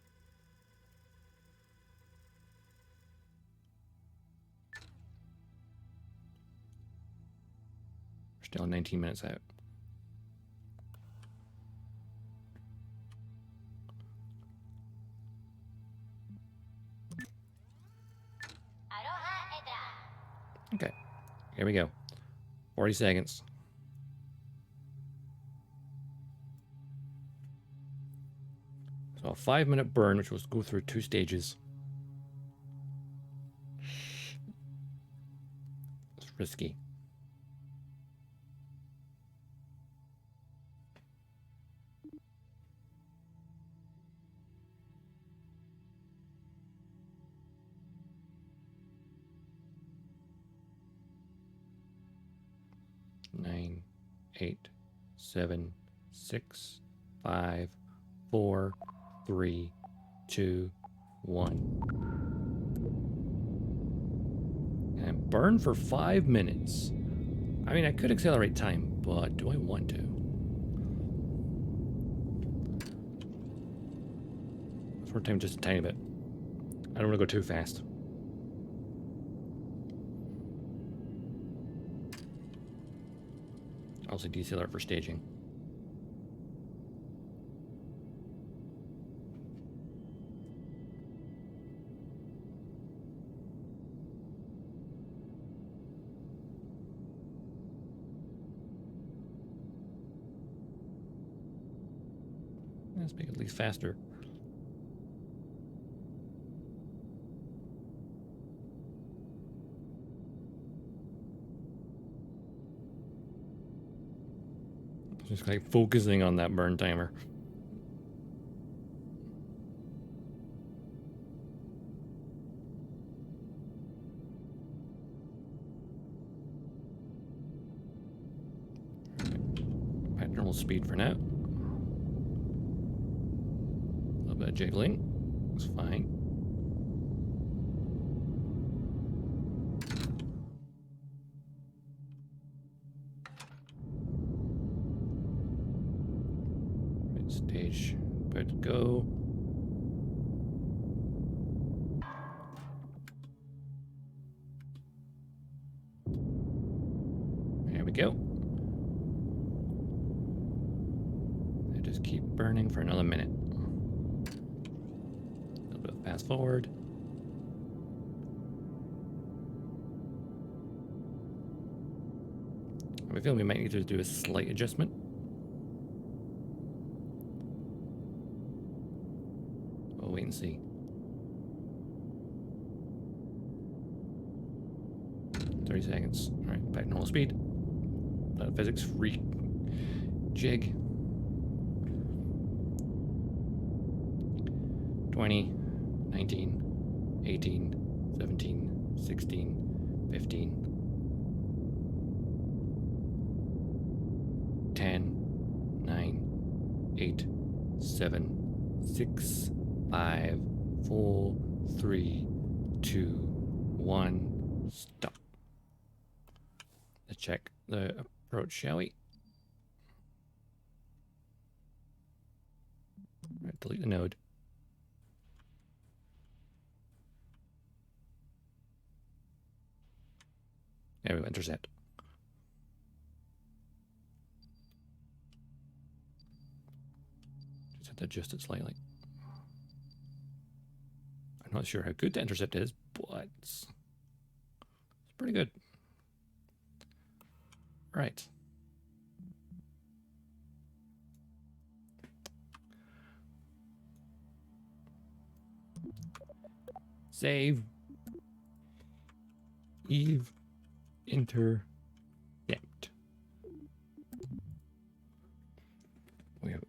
We're still 19 minutes out. Okay, here we go. 40 seconds. So a 5-minute burn, which will go through 2 stages. It's risky. Nine, 8, 7, 6, 5, 4, 3, 2, 1. And burn for 5 minutes. I mean, I could accelerate time, but do I want to? Short time just a tiny bit. I don't want to go too fast. Also decelerate for staging. Let's make it at least faster. Just like focusing on that burn timer. At normal speed for now. A little bit of jiggling. It's fine. Stage, about to go. There we go. I just keep burning for another minute. A little bit of fast forward. I feel we might need to do a slight adjustment. We'll wait and see. 30 seconds. All right, back to normal speed. Physics free jig. 20, 19, 18, 17, 16, 15, 10, 9, 8, 7, 6, 5, 4, 3, 2, 1, stop. Let's check the approach, shall we? All right, delete the node. There we go, intercept. Just have to adjust it slightly. I'm not sure how good the intercept is, but it's pretty good. Right. Save. Eve. Intercept. We have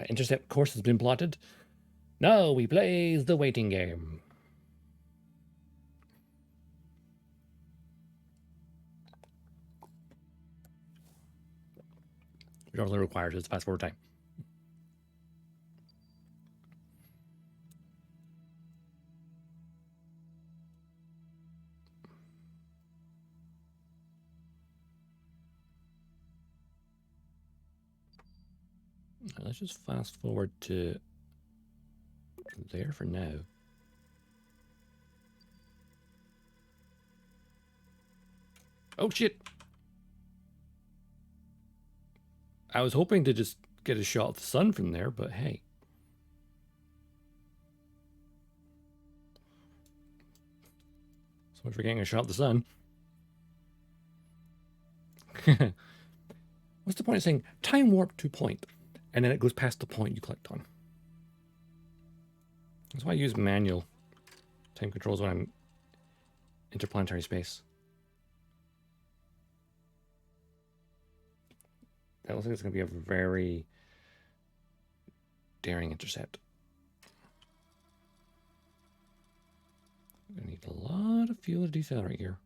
intercept course has been plotted. Now we play the waiting game. Which only requires is fast forward time. Let's just fast forward to there for now. Oh shit! I was hoping to just get a shot of the sun from there, but hey. So much for getting a shot of the sun. What's the point of saying time warp to point, and then it goes past the point you clicked on? That's why I use manual time controls when I'm interplanetary space. That looks like it's going to be a very daring intercept. I need a lot of fuel to decelerate here.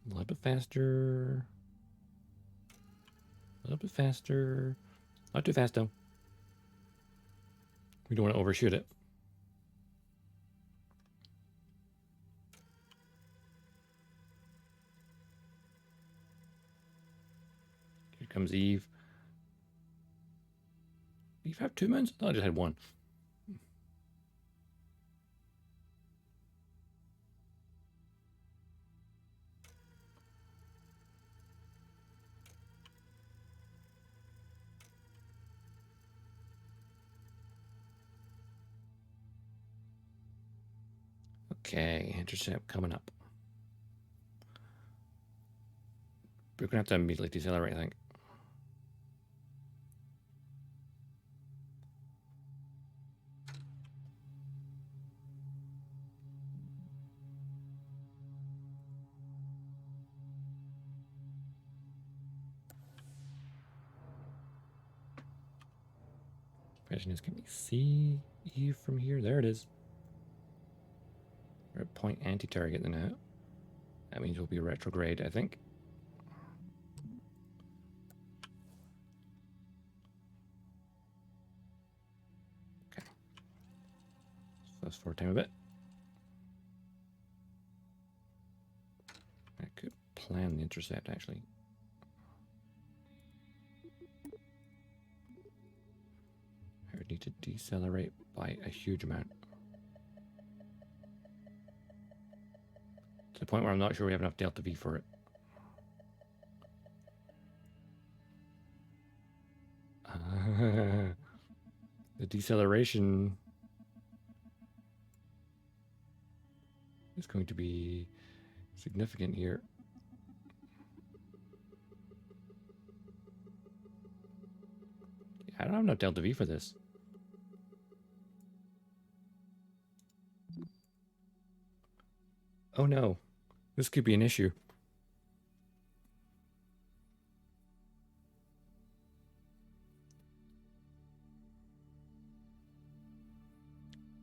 A little bit faster. A little bit faster. Not too fast though. We don't want to overshoot it. Here comes Eve. Eve have 2 moons? I thought I just had 1. Okay, intercept coming up. We're going to have to immediately decelerate, I think. Question is, can we see Eve from here? There it is. We're at point anti-target now. That means we'll be retrograde, I think. Okay. Fast forward time a bit. I could plan the intercept, actually. I would need to decelerate by a huge amount. To the point where I'm not sure we have enough delta V for it. The deceleration is going to be significant here. I don't have enough delta V for this. Oh no, this could be an issue.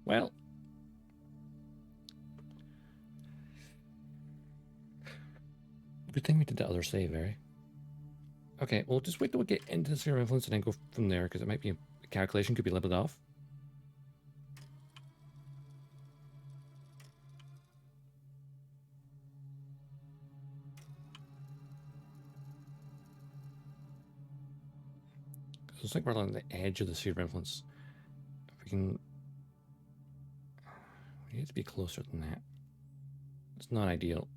Well, good thing we did the other save, eh? Okay, well, just wait till we get into the sphere of influence and then go from there, because it might be a calculation could be a little bit off. So it's like we're on the edge of the sphere of influence. If we can, we need to be closer than that. It's not ideal.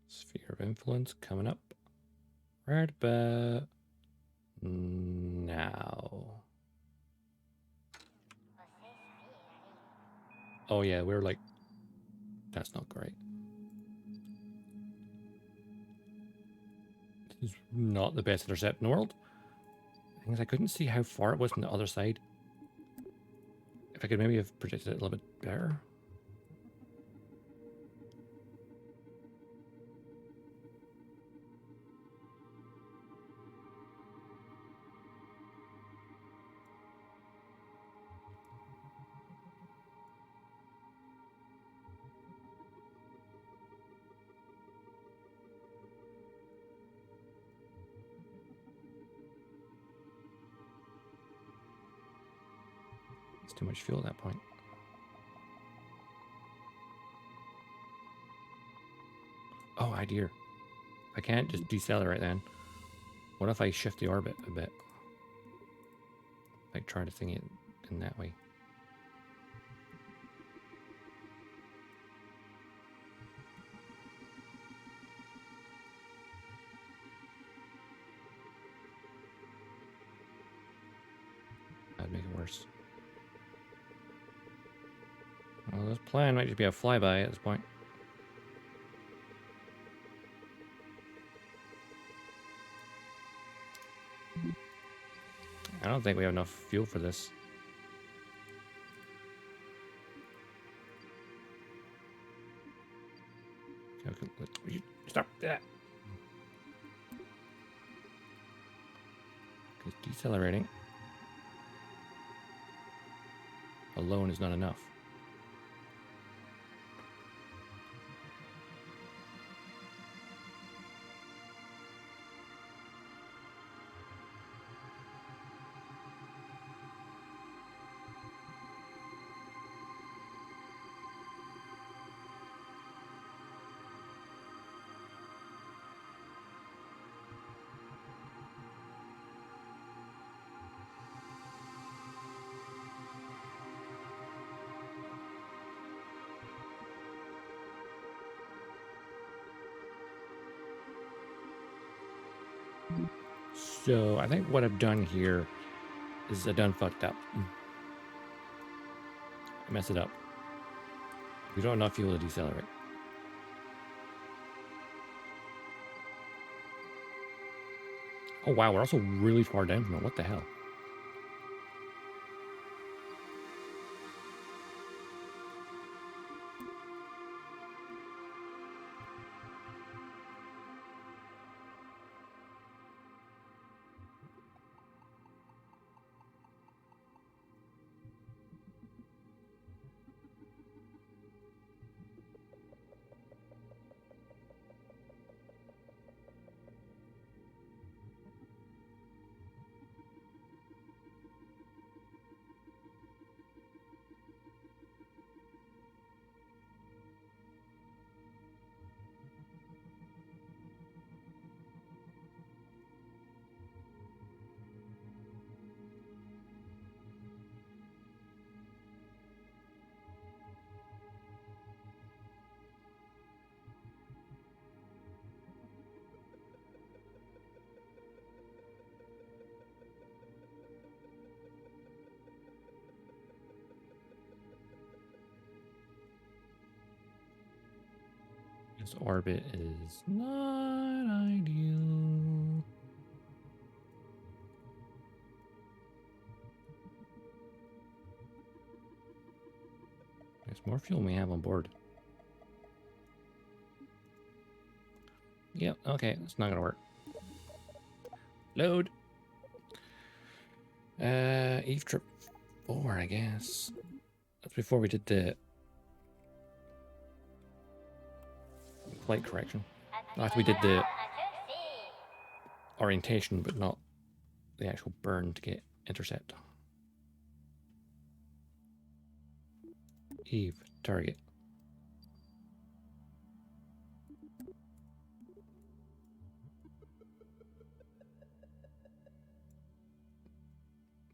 Sphere of influence coming up right about now. Oh yeah, we're like, that's not great. This is not the best intercept in the world. The thing is, I couldn't see how far it was from the other side. If I could maybe have projected it a little bit better. too much fuel at that point. Oh, idea. I can't just decelerate then. What if I shift the orbit a bit? Like try to think it in that way. That'd make it worse. Well, this plan might just be a flyby at this point. I don't think we have enough fuel for this. Okay, stop that. Because decelerating alone is not enough. So I think what I've done here is I done fucked up. I messed it up. We don't have enough fuel to decelerate. Oh wow, we're also really far down from it. What the hell? This orbit is not ideal. There's more fuel we have on board. Yep, okay, it's not gonna work. Load. Eve trip 4, I guess. That's before we did the flight correction. After we did the orientation, but not the actual burn to get intercept. Eve, target.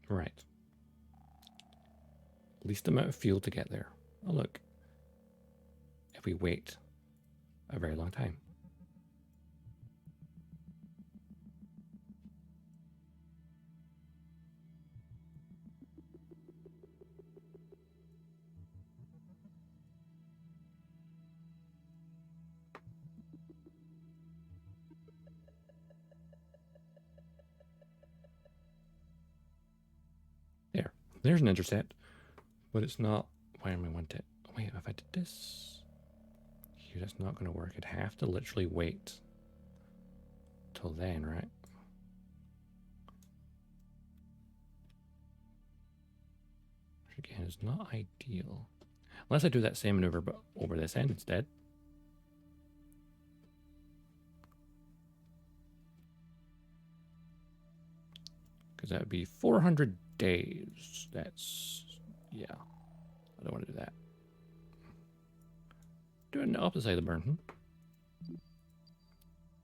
Right. Least amount of fuel to get there. Oh look. If we wait a very long time. There's an intercept, but it's not why am I want it. Wait, if I did this here, that's not going to work. I'd have to literally wait till then, right? Which again is not ideal. Unless I do that same maneuver, but over this end instead. Because that would be 400 days. That's Yeah, I don't want to do that. Do it on the opposite side of the burn.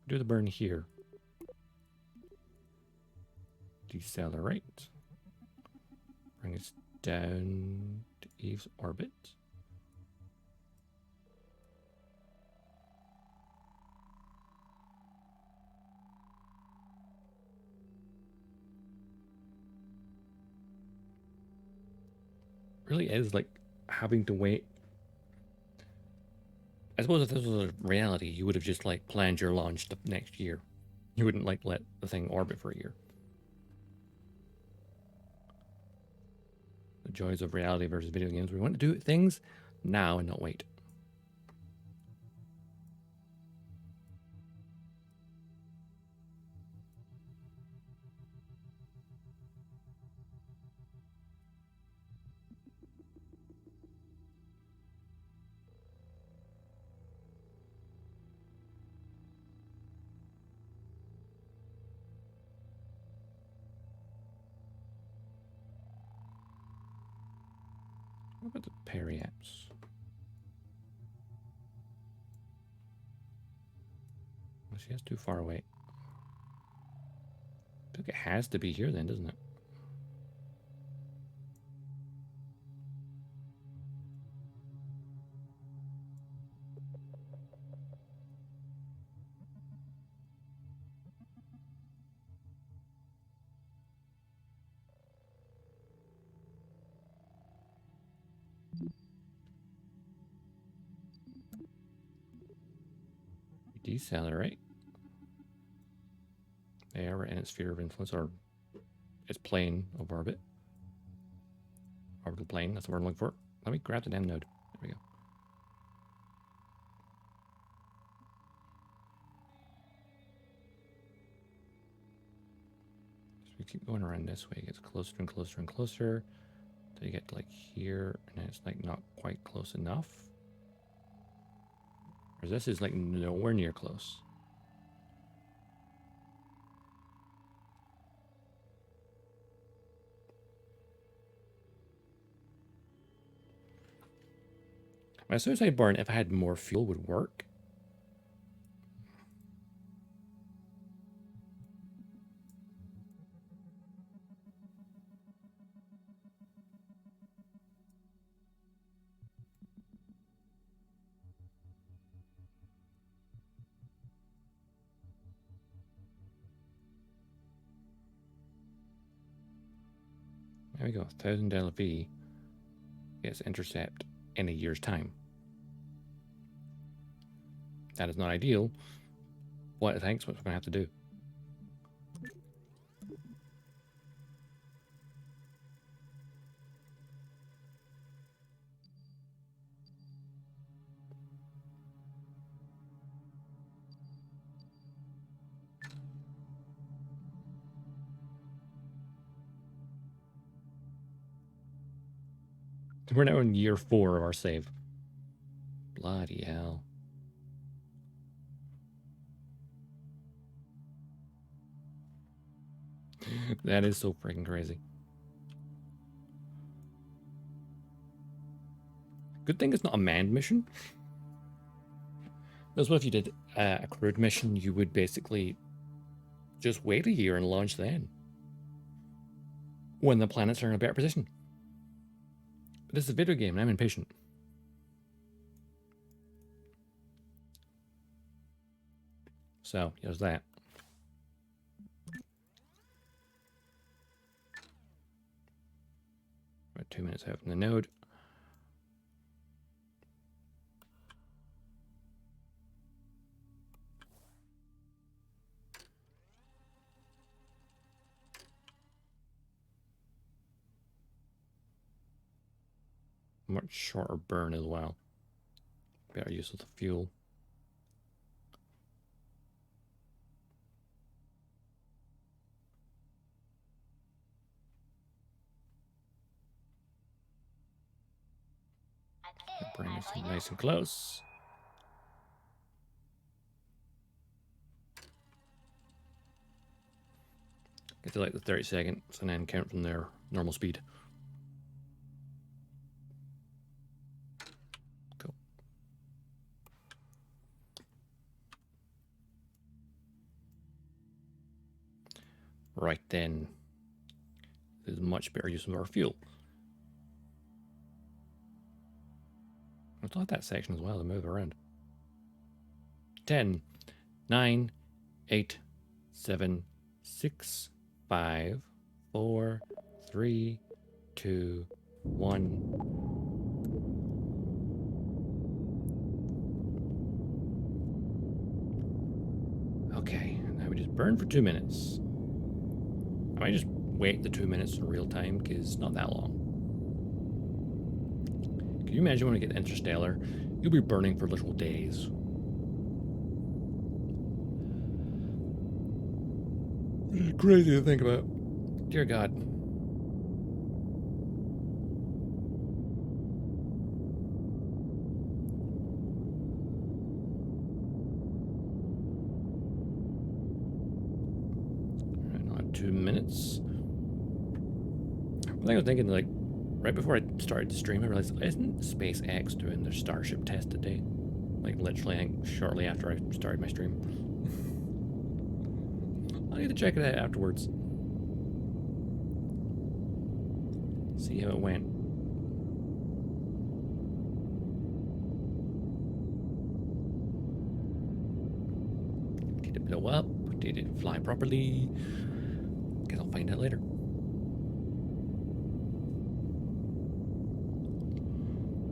Do the burn here. Decelerate. Bring us down to Eve's orbit. Really is like having to wait. I suppose if this was a reality, you would have just like planned your launch the next year. You wouldn't like let the thing orbit for a year. The joys of reality versus video games. We want to do things now and not wait. What about the periapts? Well, she has too far away. I think it has to be here then, doesn't it? Decelerate. They are in its sphere of influence, or its plane of orbit. Orbital plane, that's the word I'm looking for. Let me grab the damn node. There we go. So we keep going around this way. It gets closer and closer and closer. Till you get to like here, and then it's like not quite close enough. Or this is like nowhere near close. My suicide burn, if I had more fuel, would work. There we go. 1,000 LV gets intercept in a year's time. That is not ideal. What thanks? What we're gonna have to do. We're now in year 4 of our save. Bloody hell. That is so freaking crazy. Good thing it's not a manned mission. That's what if you did a crewed mission, you would basically just wait a year and launch then. When the planets are in a better position. This is a video game and I'm impatient. So, there's that. About 2 minutes out from the node. Much shorter burn as well. Better use of the fuel. Bring us nice and close. Get to like the 30 seconds and then count from their normal speed. Right then. This is much better use of our fuel. Let's let that section as well to move around. 10, 9, 8, 7, 6, 5, 4, 3, 2, 1. Okay, now we just burn for 2 minutes. I might just wait the 2 minutes in real time because it's not that long. Can you imagine when we get interstellar? You'll be burning for literal days. It's crazy to think about. Dear God. Alright, now 2 minutes. I think I was thinking, like, right before I started the stream, I realized, isn't SpaceX doing their Starship test today? Like, literally, I think, shortly after I started my stream. I need to check it out afterwards. See how it went. Did it blow up? Did it fly properly? Guess I'll find out later.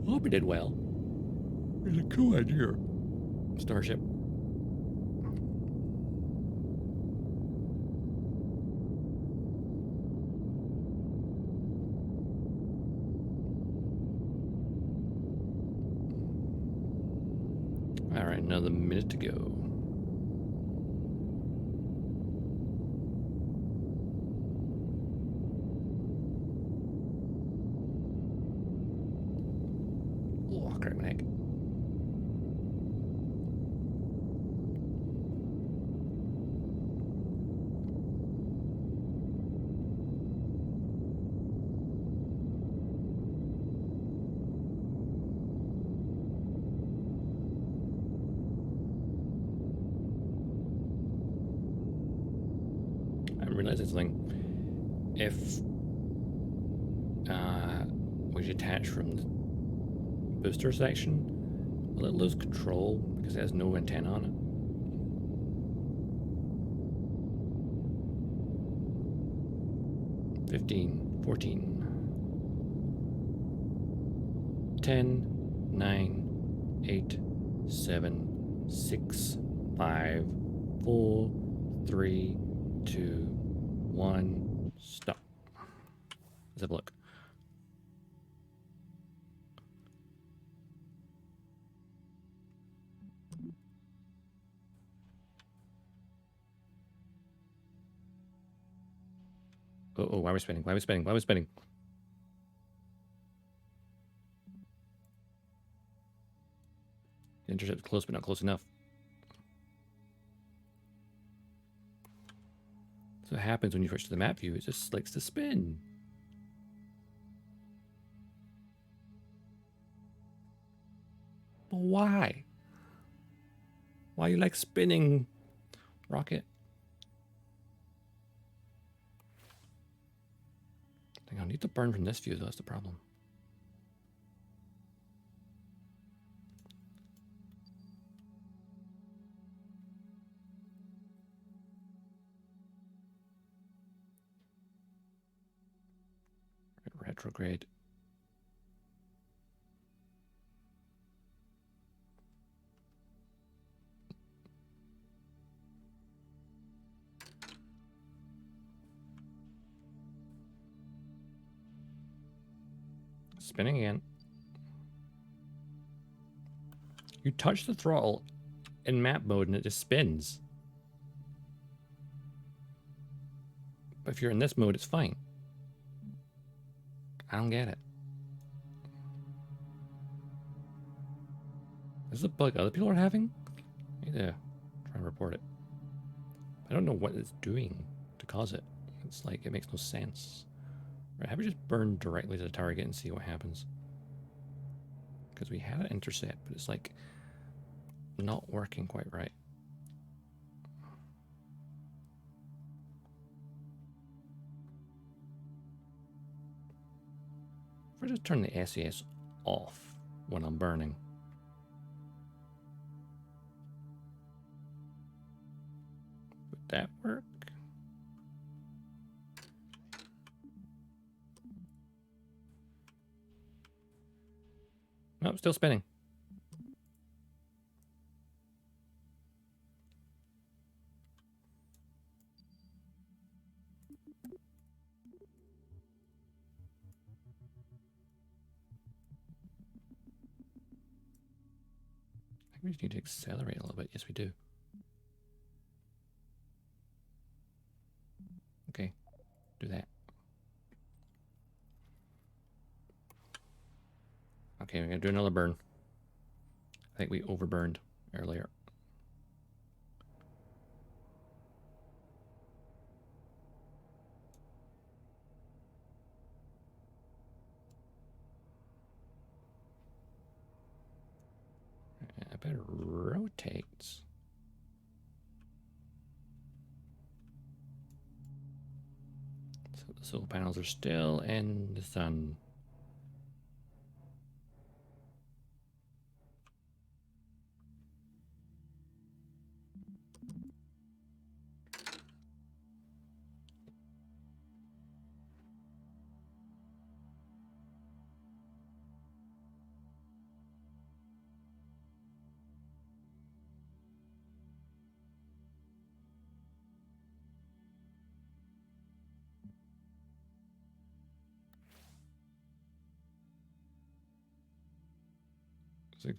I hope it did well. It's a cool idea. Starship. Alright, another minute to go. Oh, crack my neck. I'm realizing something. If we detach from the booster section, will it lose control because it has no antenna on it? 15, 14, 10, 9, 8, 7, 6, 5, 4, 3, 2, 1, stop. Let's have a look. Oh, why are we spinning? Why are we spinning? Why are we spinning? The intercept's close, but not close enough. So what happens when you switch to the map view, it just likes to spin. But why? Why you like spinning, rocket? I think I'll need to burn from this view, though, that's the problem. Retrograde. Spinning again. You touch the throttle in map mode and it just spins. But if you're in this mode, it's fine. I don't get it. Is this a bug other people are having? I need to try and report it. I don't know what it's doing to cause it. It's like, it makes no sense. Right, how about we just burn directly to the target and see what happens? Because we had an intercept, but it's like not working quite right. If I just turn the SES off when I'm burning. Would that work? Nope, still spinning. I think we just need to accelerate a little bit. Yes, we do. Okay, do that. Okay, we're gonna do another burn. I think we overburned earlier. I better rotate. So the solar panels are still in the sun. So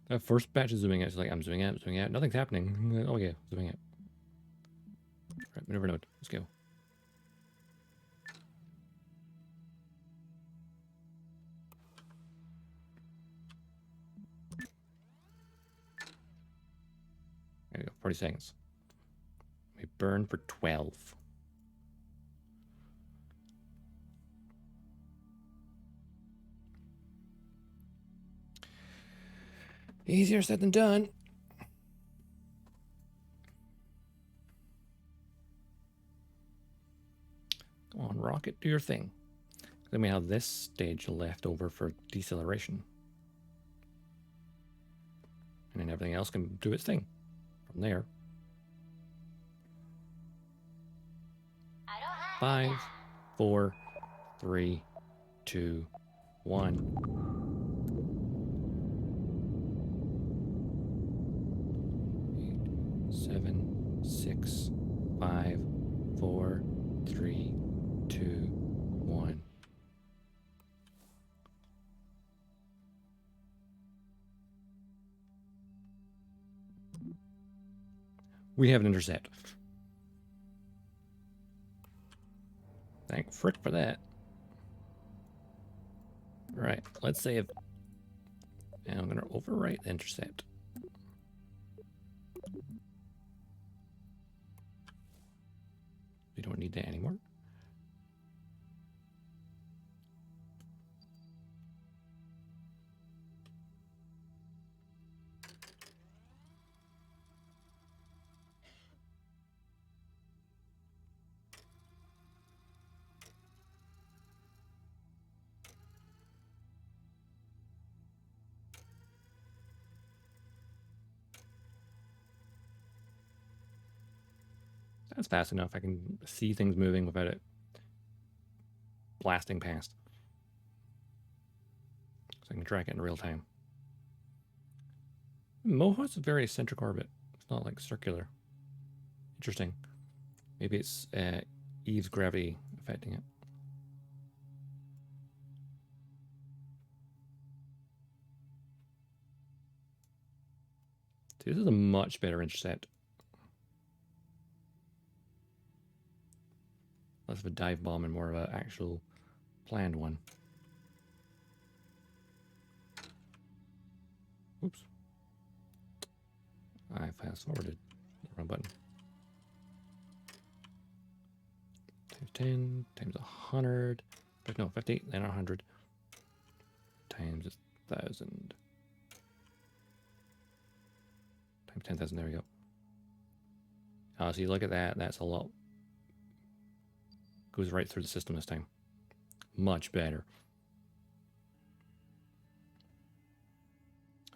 that first batch is zooming out. It's like, I'm zooming out, zooming out. Nothing's happening. Oh, yeah, zooming out. Right, maneuver node. Let's go. There you go. 40 seconds. We burn for 12. Easier said than done. Come on, rocket, do your thing. Then we have this stage left over for deceleration. And then everything else can do its thing from there. 5, 4, 3, 2, 1. 7, 6, 5, 4, 3, 2, 1. We have an intercept. Thank frick for that. Right, let's save. And I'm going to overwrite the intercept. We don't need that anymore. That's fast enough. I can see things moving without it blasting past. So I can track it in real time. Moha's a very eccentric orbit. It's not like circular. Interesting. Maybe it's Eve's gravity affecting it. See, this is a much better intercept. Less of a dive bomb and more of an actual planned one. Oops. I fast forwarded. Wrong button. Times 10, times 100. No, 50, then 100. Times 1,000. Times 10,000, there we go. So you look at that, that's a lot. Goes right through the system this time. Much better.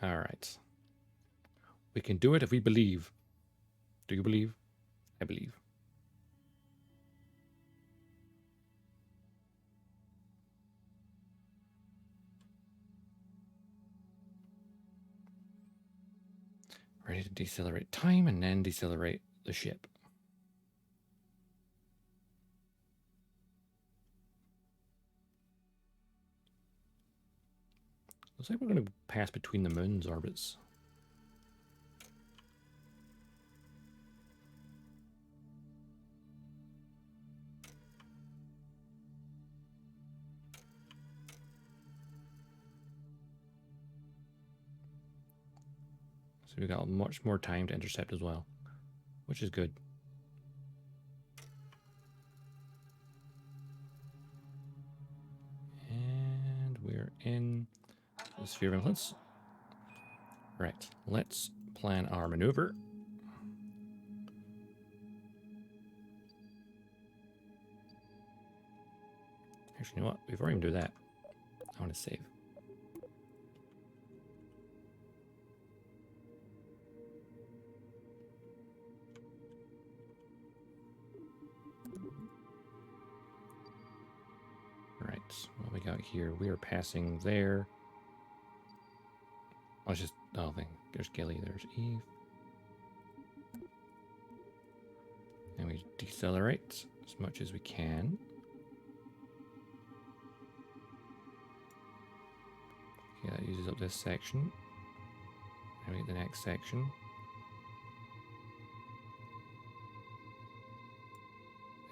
All right. We can do it if we believe. Do you believe? I believe. Ready to decelerate time and then decelerate the ship. Looks like we're going to pass between the moon's orbits. So we've got much more time to intercept as well, which is good. And we're in the sphere of influence. Right, let's plan our maneuver. Actually, you know what? Before I even do that, I want to save. Right, what we got here? We are passing there. Oh, it's just, oh, there's Gilly, there's Eve. And we decelerate as much as we can. Okay, that uses up this section. Now we get the next section.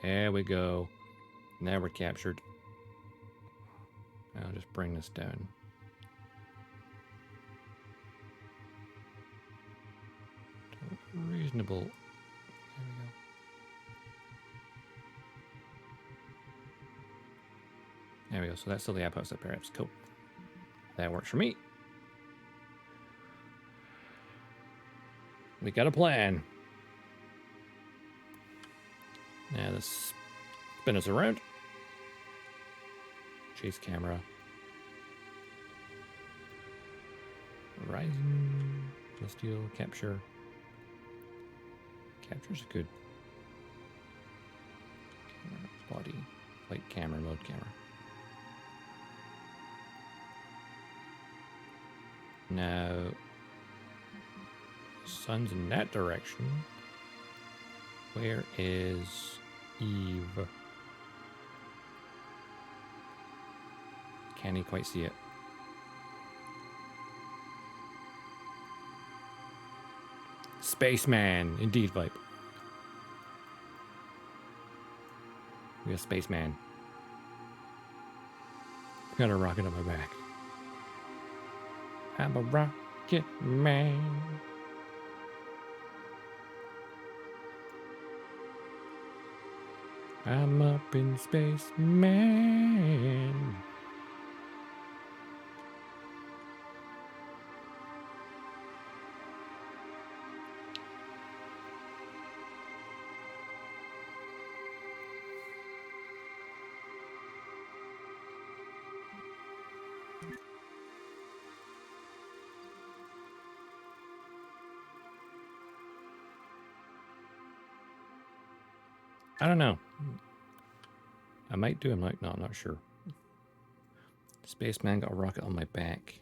There we go. Now we're captured. I'll just bring this down. Reasonable. There we go. There we go. So that's still the outpost up there. That's cool. That works for me. We got a plan. Now let's spin us around. Chase camera. Horizon. Celestial. Capture. Capture's good. Camera, body. Flight camera. Mode camera. Now, sun's in that direction. Where is Eve? Can't he quite see it? Spaceman, indeed, Vipe. We got Spaceman. Got a rocket on my back. I'm a rocket man. I'm up in space, man. I don't know. I might do, I might not, I'm not sure. Spaceman got a rocket on my back.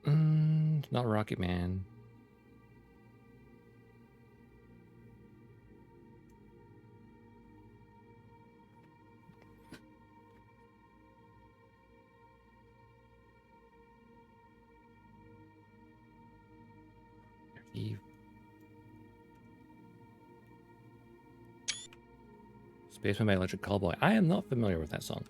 Not a rocket man. Eve. Spaceman by Electric Callboy. I am not familiar with that song.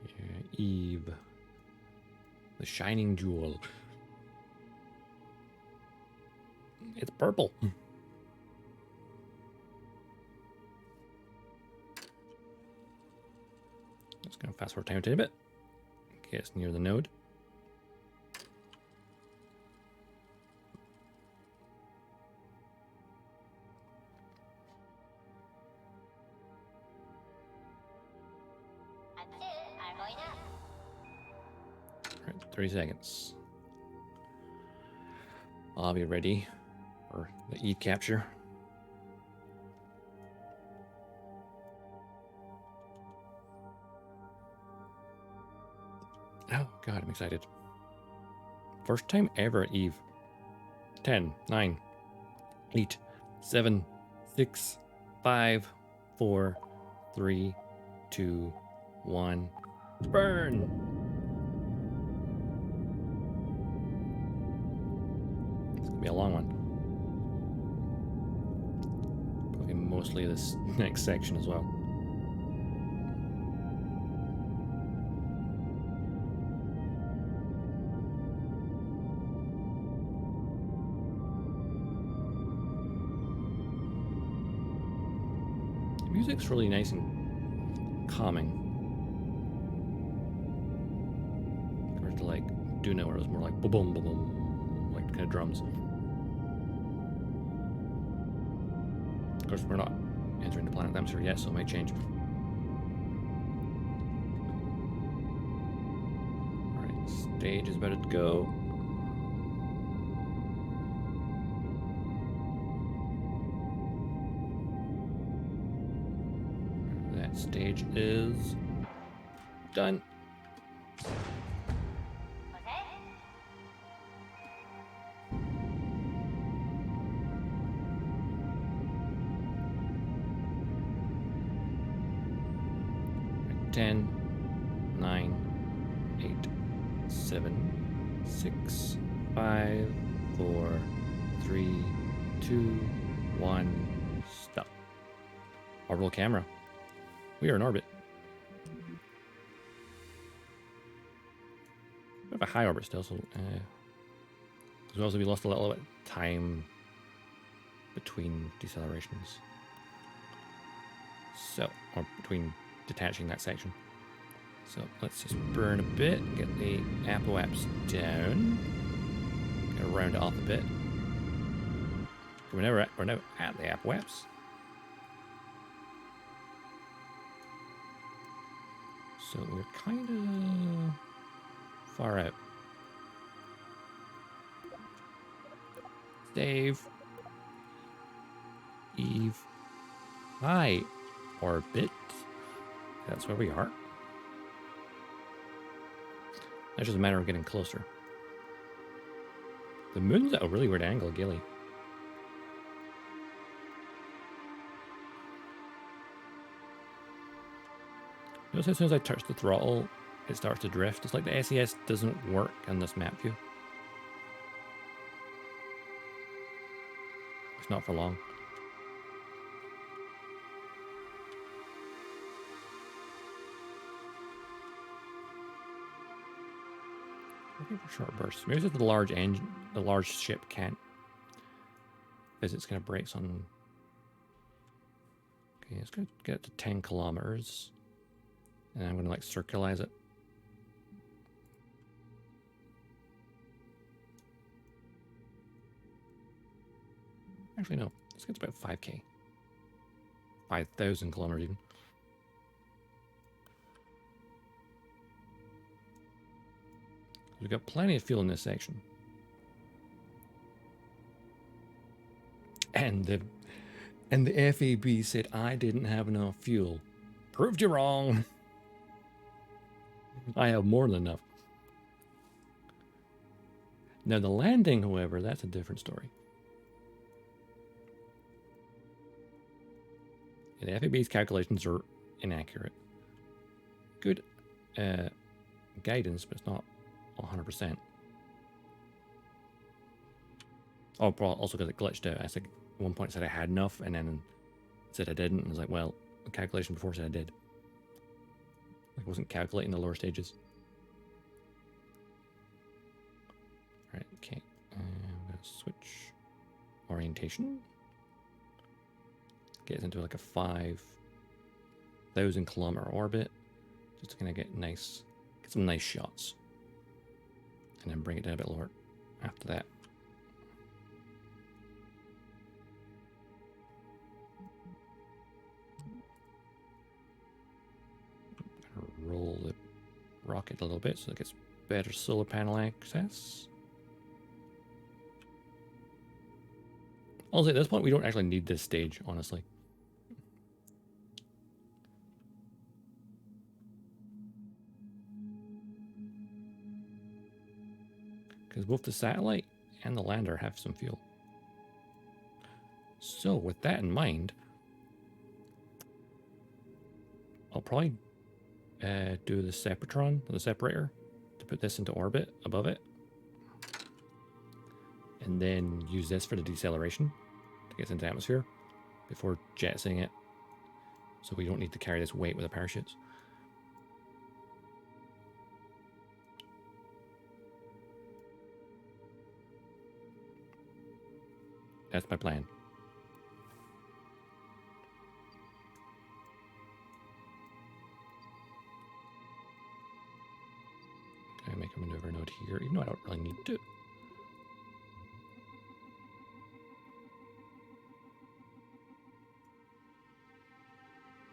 Yeah, Eve. The shining jewel. It's purple. Just gonna fast forward time a tiny bit. Gets near the node. Alright, 30 seconds. I'll be ready for the E capture. Oh god, I'm excited. First time ever at Eve. 10, 9, 8, 7, 6, 5, 4, 3, 2, 1. Burn! It's gonna be a long one. Probably mostly this next section as well. Music's really nice and calming. Compared to like Duna, where it was more like boom, boom, boom, boom, like kind of drums. Of course, we're not entering the planet atmosphere yet, so it might change. Alright, stage is about to go. Stage is done. Right, 10, 9, 8, 7, 6, 5, 4, 3, 2, 1, stop. Orbital camera. We are in orbit. We have a high orbit still, so as well as we lost a little bit of time between decelerations. So, or between detaching that section. So let's just burn a bit, get the apoaps down, get round it off a bit. We're now at the apoaps. So we're kind of far out. Save. Eve. Hi. Orbit. That's where we are. It's just a matter of getting closer. The moon's at a really weird angle, Gilly. Notice as soon as I touch the throttle, it starts to drift. It's like the SES doesn't work on this map view. It's not for long. Looking for short bursts. Maybe it's the large engine, the large ship can't, because it's gonna brakes on. Okay, it's gonna get to 10 kilometers. And I'm going to like circularize it. Actually, no. Let's get to about 5K. 5,000 kilometers even. We've got plenty of fuel in this section. And the FAB said I didn't have enough fuel. Proved you wrong. I have more than enough. Now the landing, however, that's a different story. The FAB's calculations are inaccurate. Good guidance, but it's not 100%. Oh, also because it glitched out. I said at one point it said I had enough, and then it said I didn't. And I was like, well, the calculation before said I did. I wasn't calculating the lower stages. Alright, okay. I'm going to switch orientation. Get into like a 5,000 kilometer orbit. Just to kind of get nice. Get some nice shots. And then bring it down a bit lower after that. Roll the rocket a little bit so it gets better solar panel access. Honestly, at this point, we don't actually need this stage, honestly. Because both the satellite and the lander have some fuel. So, with that in mind, I'll probably do the separator, to put this into orbit above it. And then use this for the deceleration to get into the atmosphere before jettisoning it. So we don't need to carry this weight with the parachutes. That's my plan. Can I make a maneuver node here? Even though I don't really need to.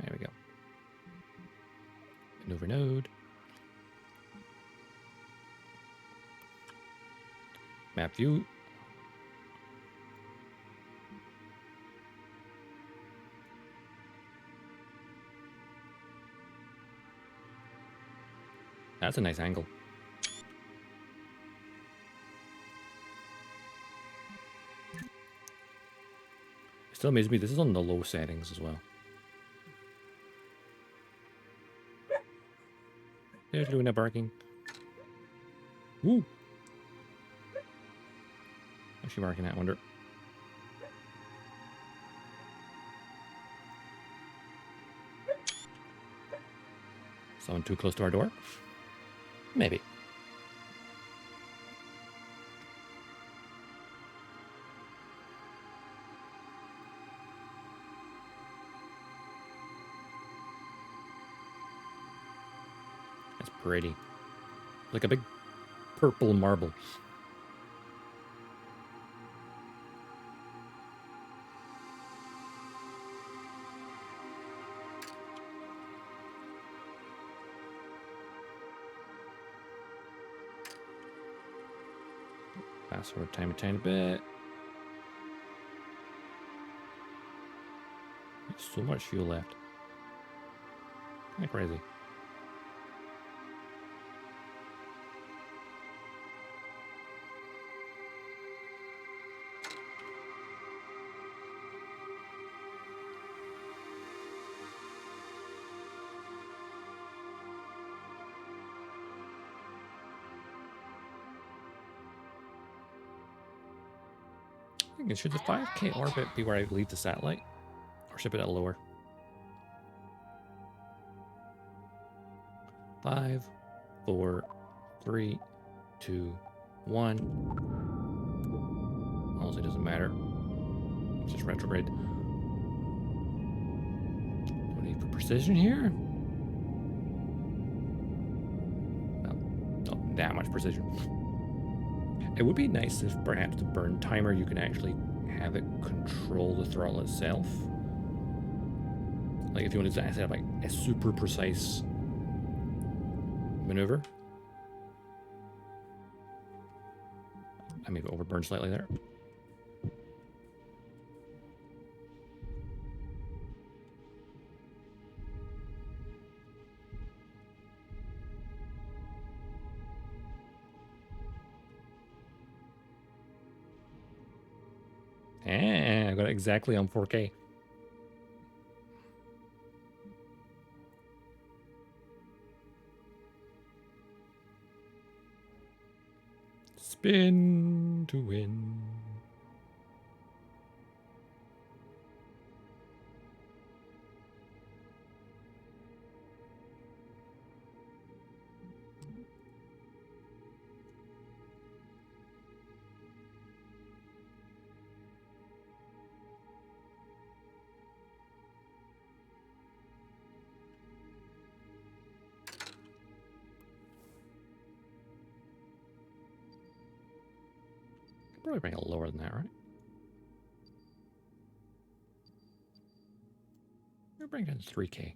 There we go. Maneuver node. Map view. That's a nice angle. It still amazes me, this is on the low settings as well. There's Luna barking. Woo! What's she barking at, I wonder? Someone too close to our door? Maybe. That's pretty. Like a big purple marble. Fast forward time a tiny bit. There's so much fuel left. Kind of crazy. Should the 5K orbit be where I leave the satellite? Or should I put it lower? 5, 4, 3, 2, 1. Honestly, doesn't matter. It's just retrograde. No need for precision here. Well, not that much precision. It would be nice if perhaps the burn timer, you can actually have it control the throttle itself. Like if you wanted to set up like a super precise maneuver. I maybe overburned slightly there. I got it exactly on 4K. Spin to win. Could probably bring it lower than that, right? We'll bring it down to 3K.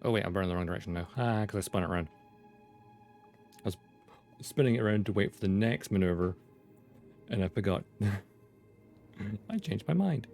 Oh wait, I'm burning the wrong direction now. Ah, because I spun it around. I was spinning it around to wait for the next maneuver, and I forgot. I changed my mind.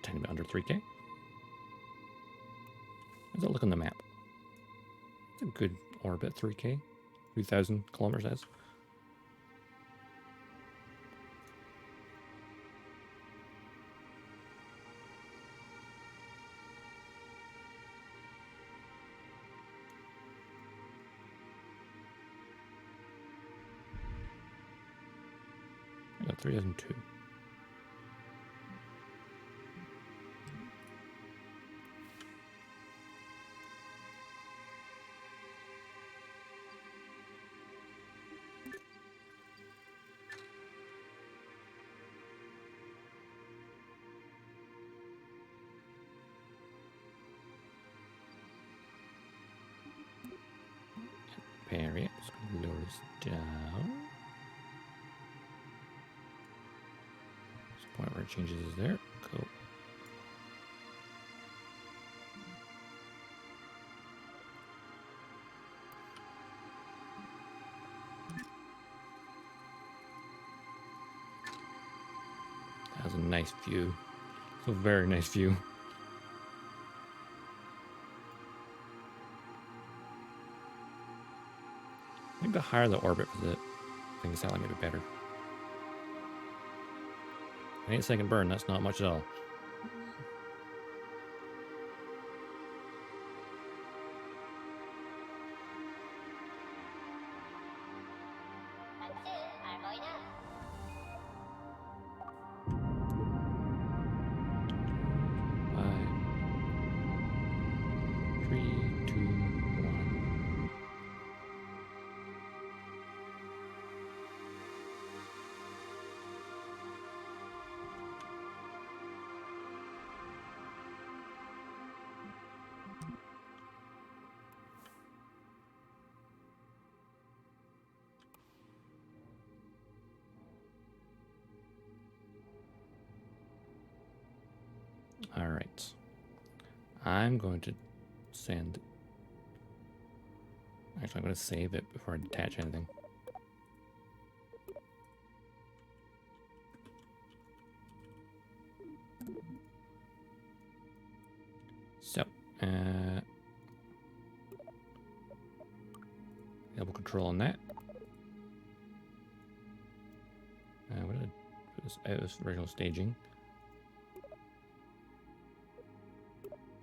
Tiny bit under 3K. How does that look on the map? It's a good orbit, 3K. 3,000 kilometers, that is. I got 3,002. Parry it. Just going to lower this down. There's a point where it changes is there. Cool. That was a nice view. It's a very nice view. I think the higher the orbit for the thing sound maybe better. An 8-second burn, that's not much at all. All right. I'm going to send... Actually, I'm going to save it before I detach anything. So, double control on that. What did I put this out of original staging?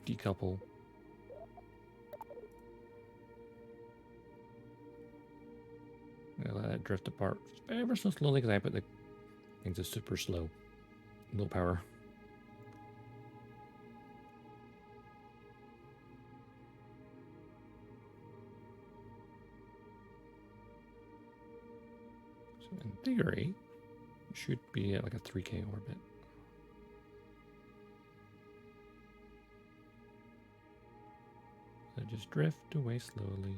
Decouple. I'm gonna let that drift apart ever so slowly because I put the things are super slow. Low power. So in theory, it should be at like a 3K orbit. So just drift away slowly.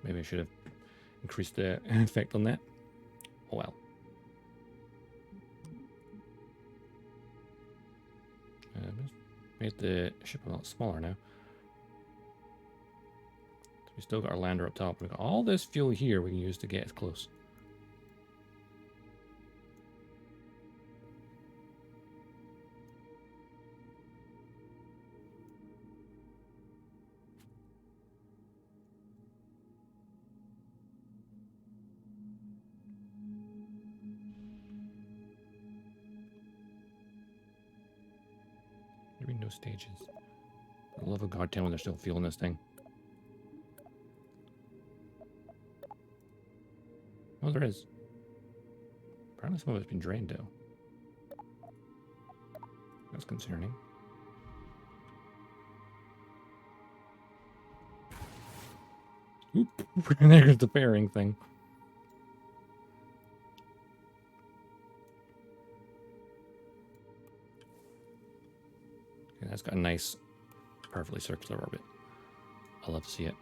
Maybe I should have increased the effect on that. Oh well. Made the ship a lot smaller now. So we still got our lander up top. We've got all this fuel here we can use to get as close. Maybe no stages. For the love of God, tell me they're still fueling this thing. Oh, there is. Apparently some of it's been drained, though. That's concerning. Oop, there's the fairing thing. Okay, that's got a nice, perfectly circular orbit. I love to see it.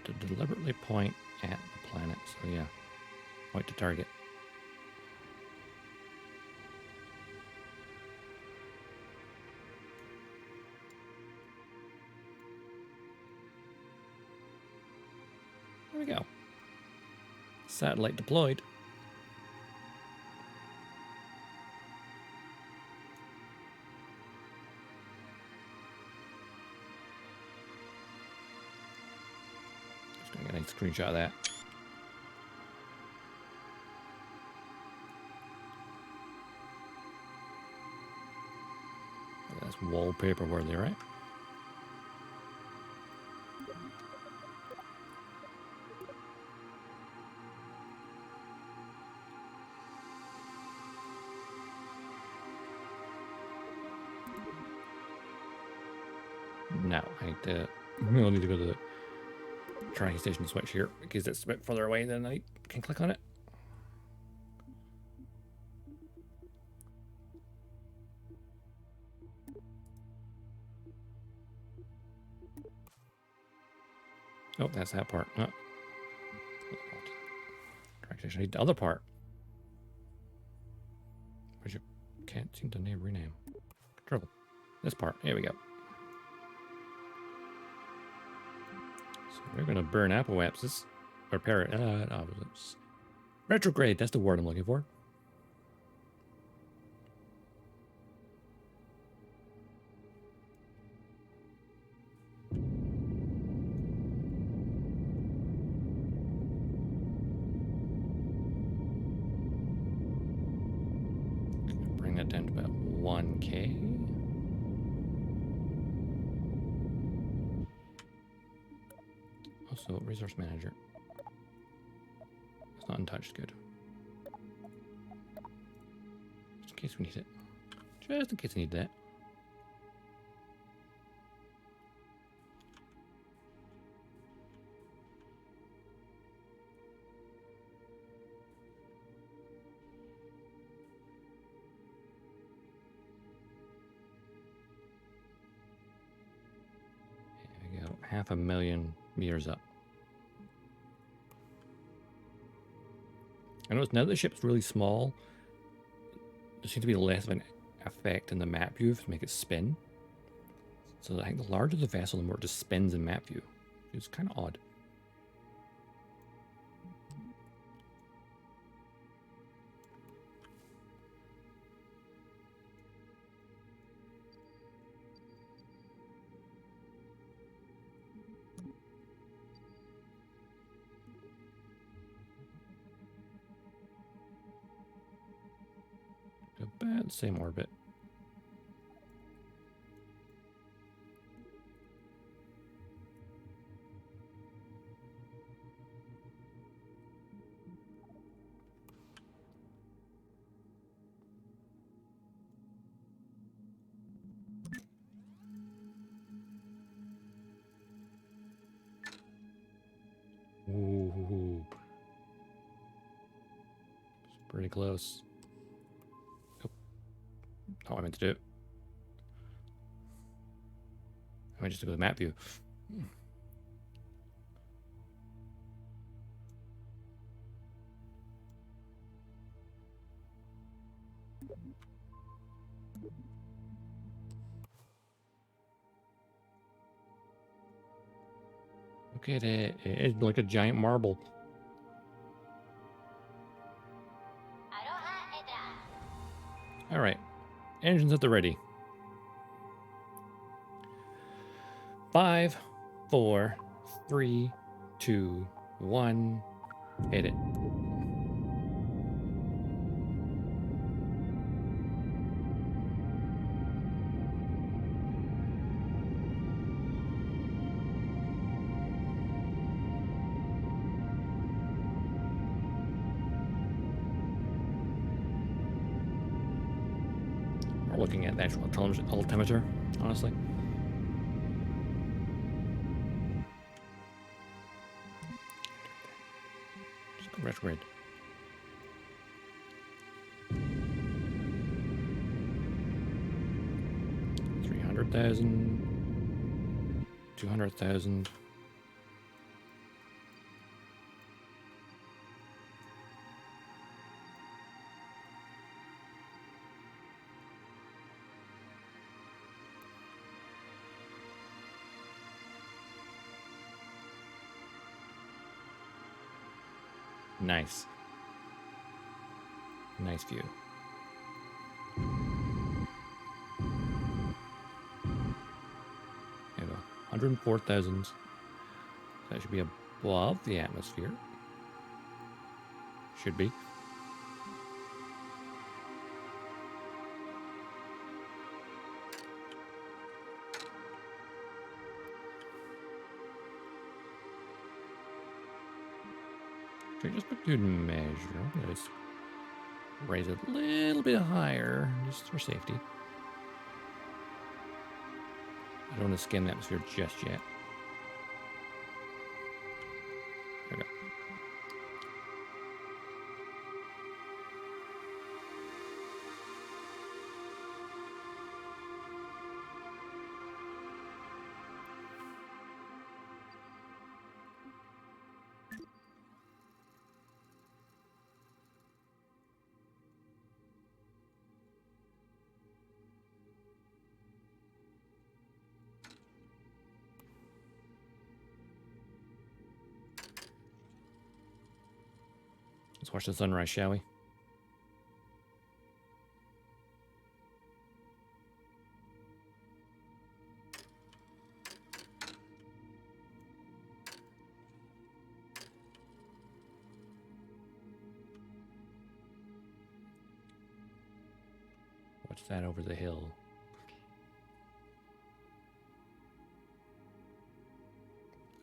To deliberately point at the planet. So yeah, point to target. There we go. Satellite deployed. Just gonna get a nice screenshot of that. That's wallpaper worthy, right? Now, we'll need to go to the tracking station switch here because it's a bit further away than I can click on it. Oh, that's that part. Oh. Tracking station. I need the other part. Which you can't seem to rename. Trouble. This part. Here we go. So we're going to burn apoapsis. Or retrograde. That's the word I'm looking for. Bring that down to about 1K. Also, resource manager. It's not untouched. Good. Just in case we need it. Just in case I need that. There we go. 500,000 meters up. I notice now that the ship's really small, there seems to be less of an effect in the map view to make it spin. So I think the larger the vessel, the more it just spins in map view. It's kind of odd. About the same orbit. Ooh. It's pretty close. Oh. Not what I meant to do. I meant just to go to map view. Look at it. It's like a giant marble. All right. Engines at the ready. 5, 4, 3, 2, 1. Hit it. We're looking at the actual altimeter, honestly. Just go retrograde. 300,000, 200,000. Nice. Nice view. There we go. 104,000. That should be above the atmosphere. Should be. Just for good measure, let's raise it a little bit higher, just for safety. I don't want to skim the atmosphere just yet. There we go. Let's watch the sunrise, shall we? What's that over the hill?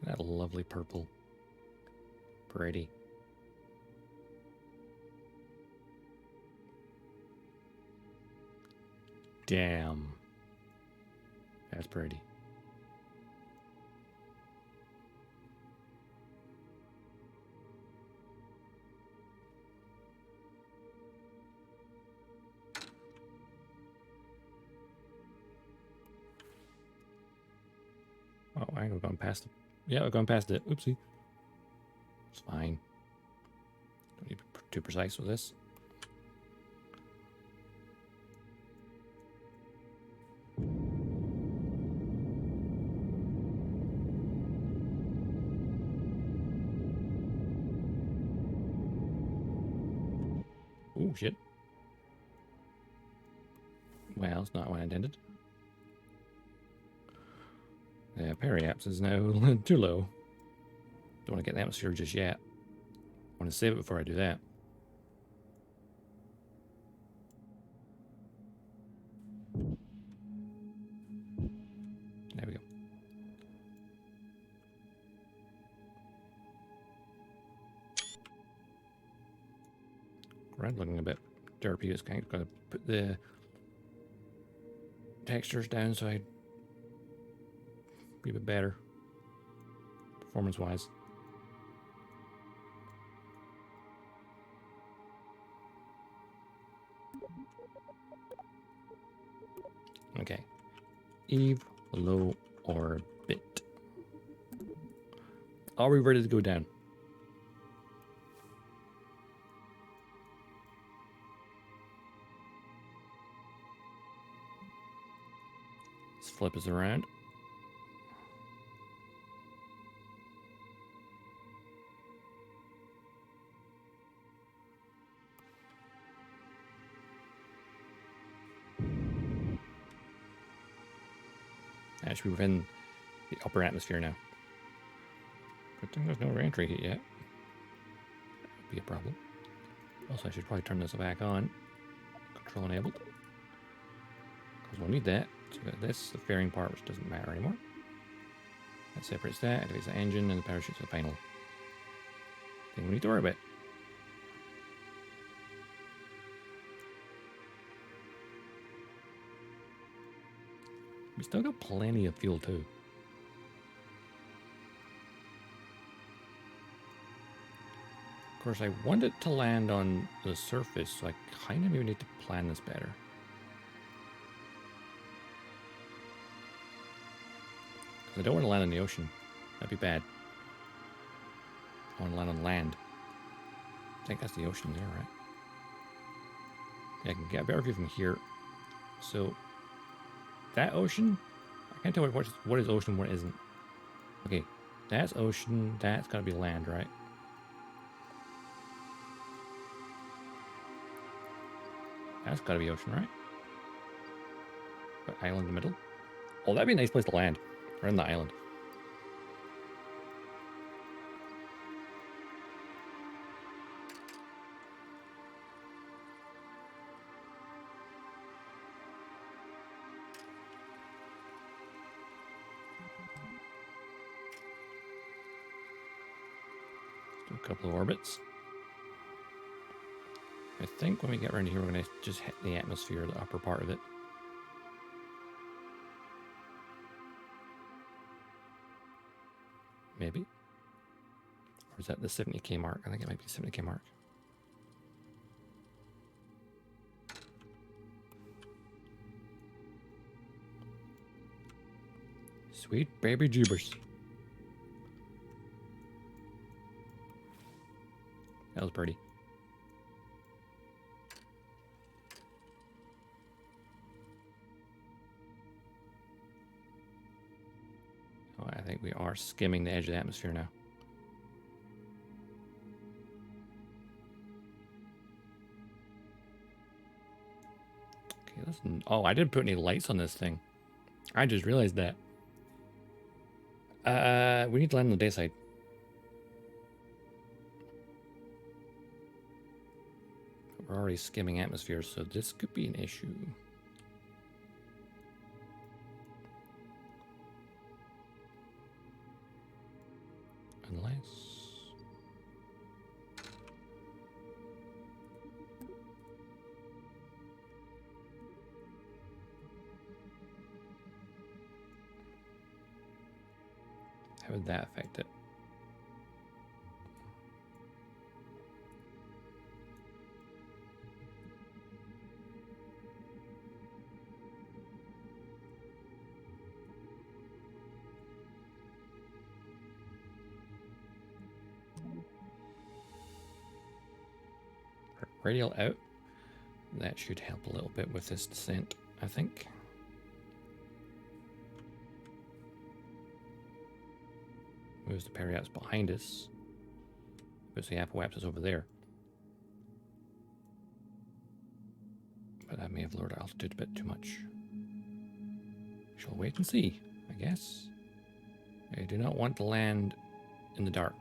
That lovely purple. Pretty. Damn. That's pretty. Oh, I ain't going past it. Yeah, I've gone past it. Oopsie. It's fine. Don't need to be too precise with this. Oh, shit. Well, it's not what I intended. Yeah, periaps is now too low. Don't want to get the atmosphere just yet. I want to save it before I do that. There we go. Red looking a bit derpy. It's kind of got to put the textures down so I'd be a bit better performance-wise. Okay. Eve, low orbit. Are we ready to go down? flip us around. That should be within the upper atmosphere now. Good thing there's no re-entry heat yet. That would be a problem. Also, I should probably turn this back on. Control enabled. Because we'll need that. So we got this, the fairing part, which doesn't matter anymore. That separates that, activates the engine, and the parachute's the final thing we need to worry about. We still got plenty of fuel too. Of course, I want it to land on the surface, so I kind of maybe need to plan this better. Because I don't want to land in the ocean. That'd be bad. I want to land on land. I think that's the ocean there, right? Yeah, I can get a better view from here. So, that ocean, I can't tell what is ocean, what isn't. Okay, that's ocean, that's gotta be land, right? That's gotta be ocean, right? But island in the middle? Oh, that'd be a nice place to land. Right on the island. Do a couple of orbits. I think when we get around here, we're going to just hit the atmosphere, the upper part of it. Maybe. Or is that the 70k mark? I think it might be the 70k mark. Sweet baby jeebers. That was pretty. Oh, I think we are skimming the edge of the atmosphere now. Okay, listen. Oh, I didn't put any lights on this thing. I just realized that. We need to land on the day side. We're already skimming atmosphere, so this could be an issue. Unless... How would that affect it? Radial out. That should help a little bit with this descent, I think. Moves the periapts behind us. Puts the apoapsis is over there. But that may have lowered our altitude a bit too much. We shall wait and see, I guess. I do not want to land in the dark.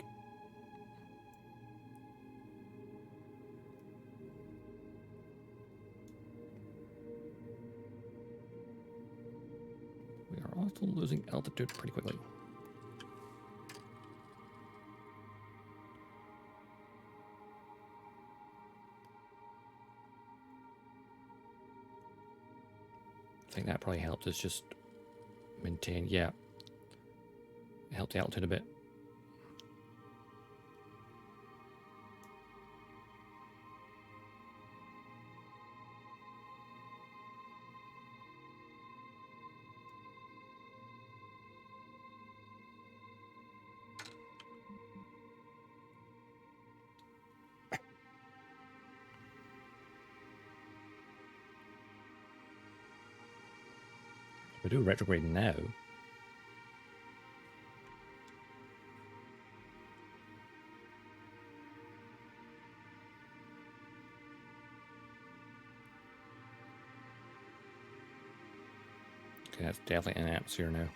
We are also losing altitude pretty quickly. I think that probably helped us just maintain, yeah. It helped the altitude a bit. do retrograde now. Okay, that's definitely an atmosphere now.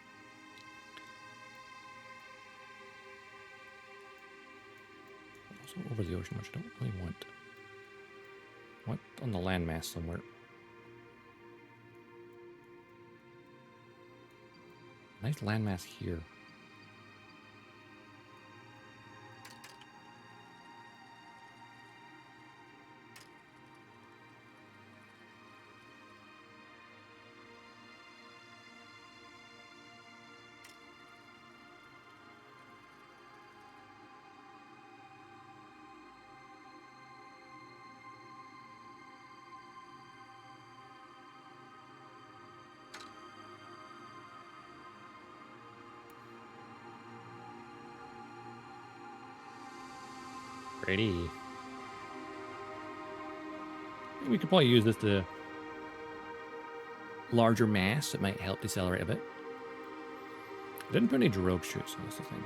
Also over the ocean, which I don't really want. What on the landmass somewhere? Nice landmass here. Pretty. We could probably use this to larger mass. It might help decelerate a bit. I didn't put any drogue shoots, that's the thing.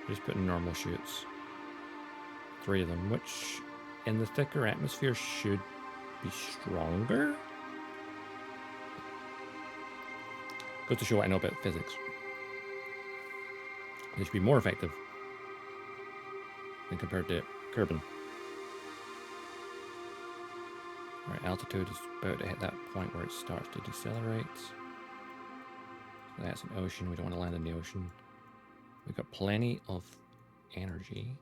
Just put in normal shoots. 3 of them, which in the thicker atmosphere should be stronger. Goes to show what I know about physics. They should be more effective than compared to Kerbal. Alright, altitude is about to hit that point where it starts to decelerate. So that's an ocean. We don't want to land in the ocean. We've got plenty of energy.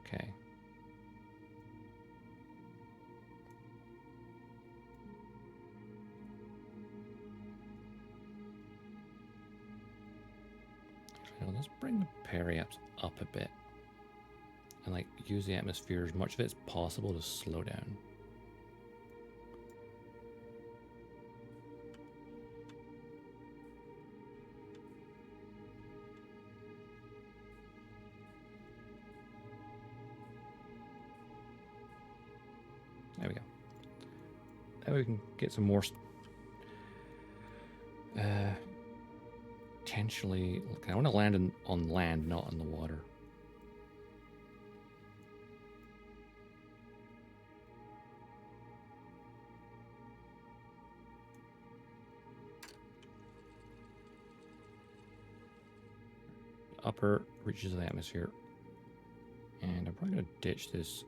Okay. Actually, let's bring the periaps up a bit and like use the atmosphere as much of it as possible to slow down. There we go. Now we can get some more potentially. Look, I want to land on land, not on the water. Upper reaches of the atmosphere, and I'm probably going to ditch this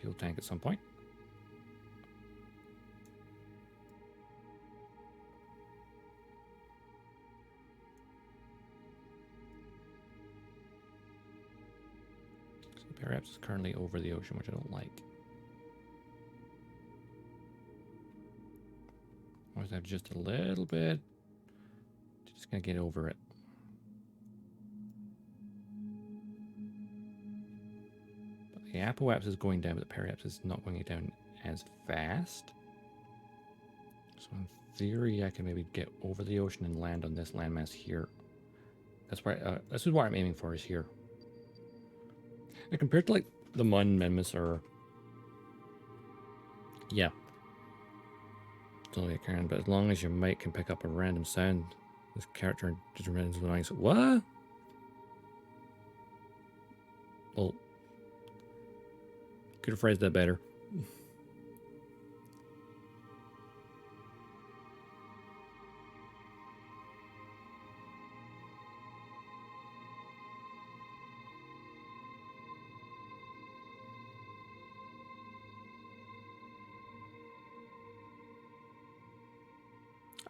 fuel tank at some point. Perhaps it's currently over the ocean, which I don't like. I always have just a little bit. Just gonna get over it. But the apoapsis is going down, but the periapsis is not going down as fast. So in theory, I can maybe get over the ocean and land on this landmass here. That's where this is what I'm aiming for, is here. And compared to like the Mun Minmus or yeah, totally a Karen. But as long as your mic can pick up a random sound, this character determines when I say what. Well, could have phrased that better.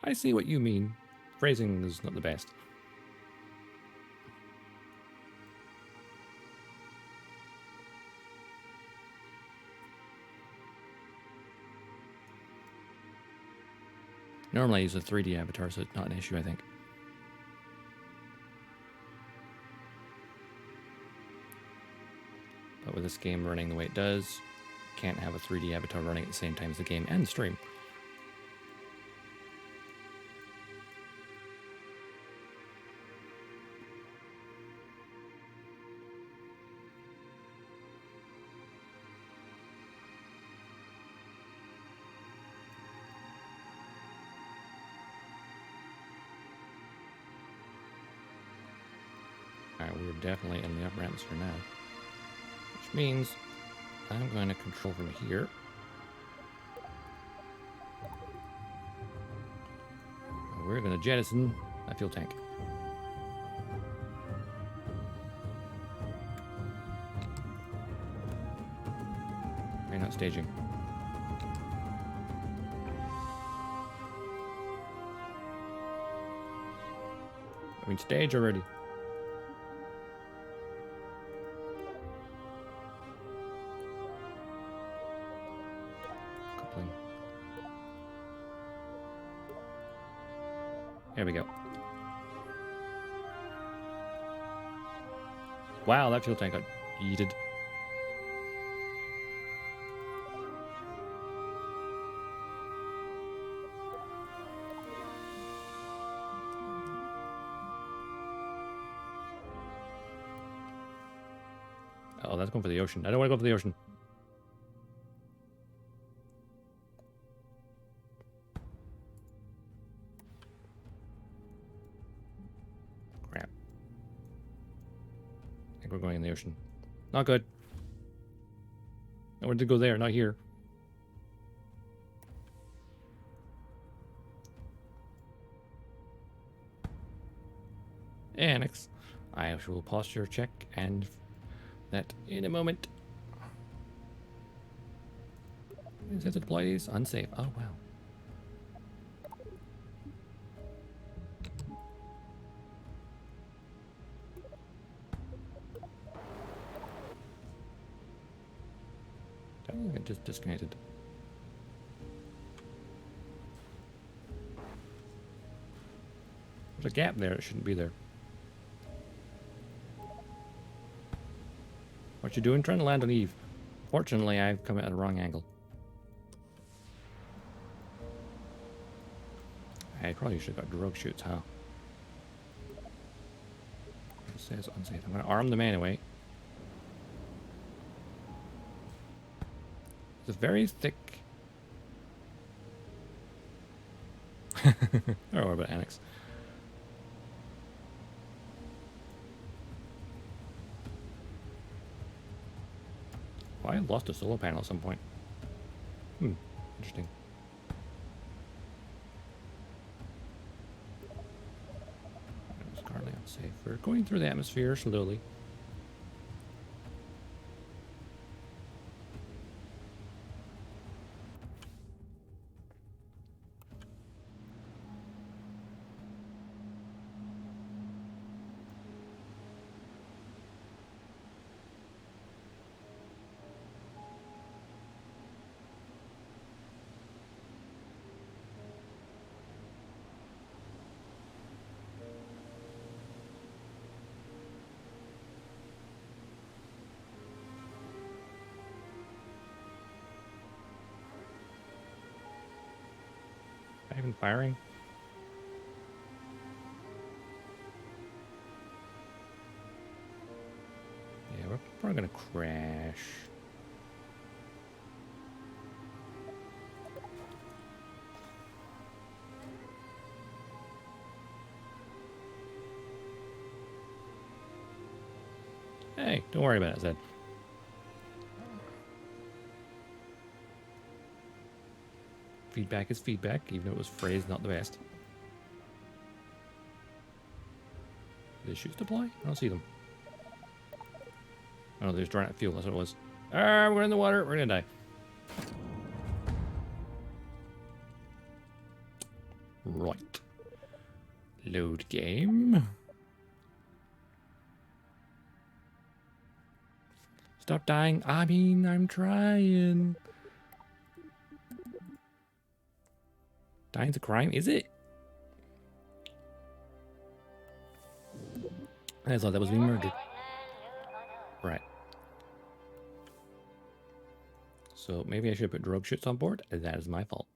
I see what you mean. Phrasing is not the best. Normally I use a 3D avatar, so it's not an issue, I think. But with this game running the way it does, can't have a 3D avatar running at the same time as the game and the stream. Alright, we're definitely in the upper atmosphere now. Which means I'm going to control from here. We're going to jettison that fuel tank. We're not staging. I mean, stage already. Coupling. There we go. Wow, that fuel tank got yeeted. Oh, that's going for the ocean. I don't want to go for the ocean. Crap. I think we're going in the ocean. Not good. I wanted to go there, not here. Annex. I will posture check and that in a moment. Is it to deploy these? Unsafe. Oh, wow. I think it just disconnected. There's a gap there. It shouldn't be there. What you doing? Trying to land on Eve. Fortunately, I've come at the wrong angle. I probably should have got drogue shoots, huh? It says unsafe. I'm going to arm them anyway. It's very thick. Don't worry about Annex. Oh, I lost a solar panel at some point. Interesting. It's currently unsafe. We're going through the atmosphere slowly. Even firing? Yeah, we're probably gonna crash. Hey, don't worry about it, Zed. Feedback is feedback, even though it was phrased not the best. Did the shoots deploy? I don't see them. Oh, they're just drawing out fuel, that's what it was. Ah, we're in the water, we're gonna die. Right. Load game. Stop dying. I mean, I'm trying. Dying's a crime, is it? I thought that was being murdered. Right. So maybe I should put drug chutes on board. That is my fault.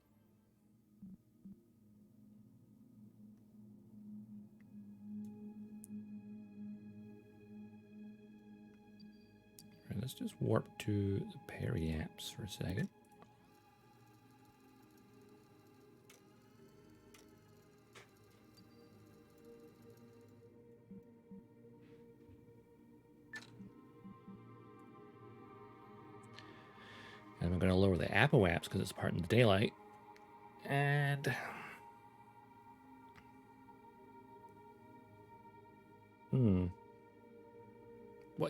All right, let's just warp to the periapts for a second. And I'm going to lower the apoaps because it's part in the daylight. And well,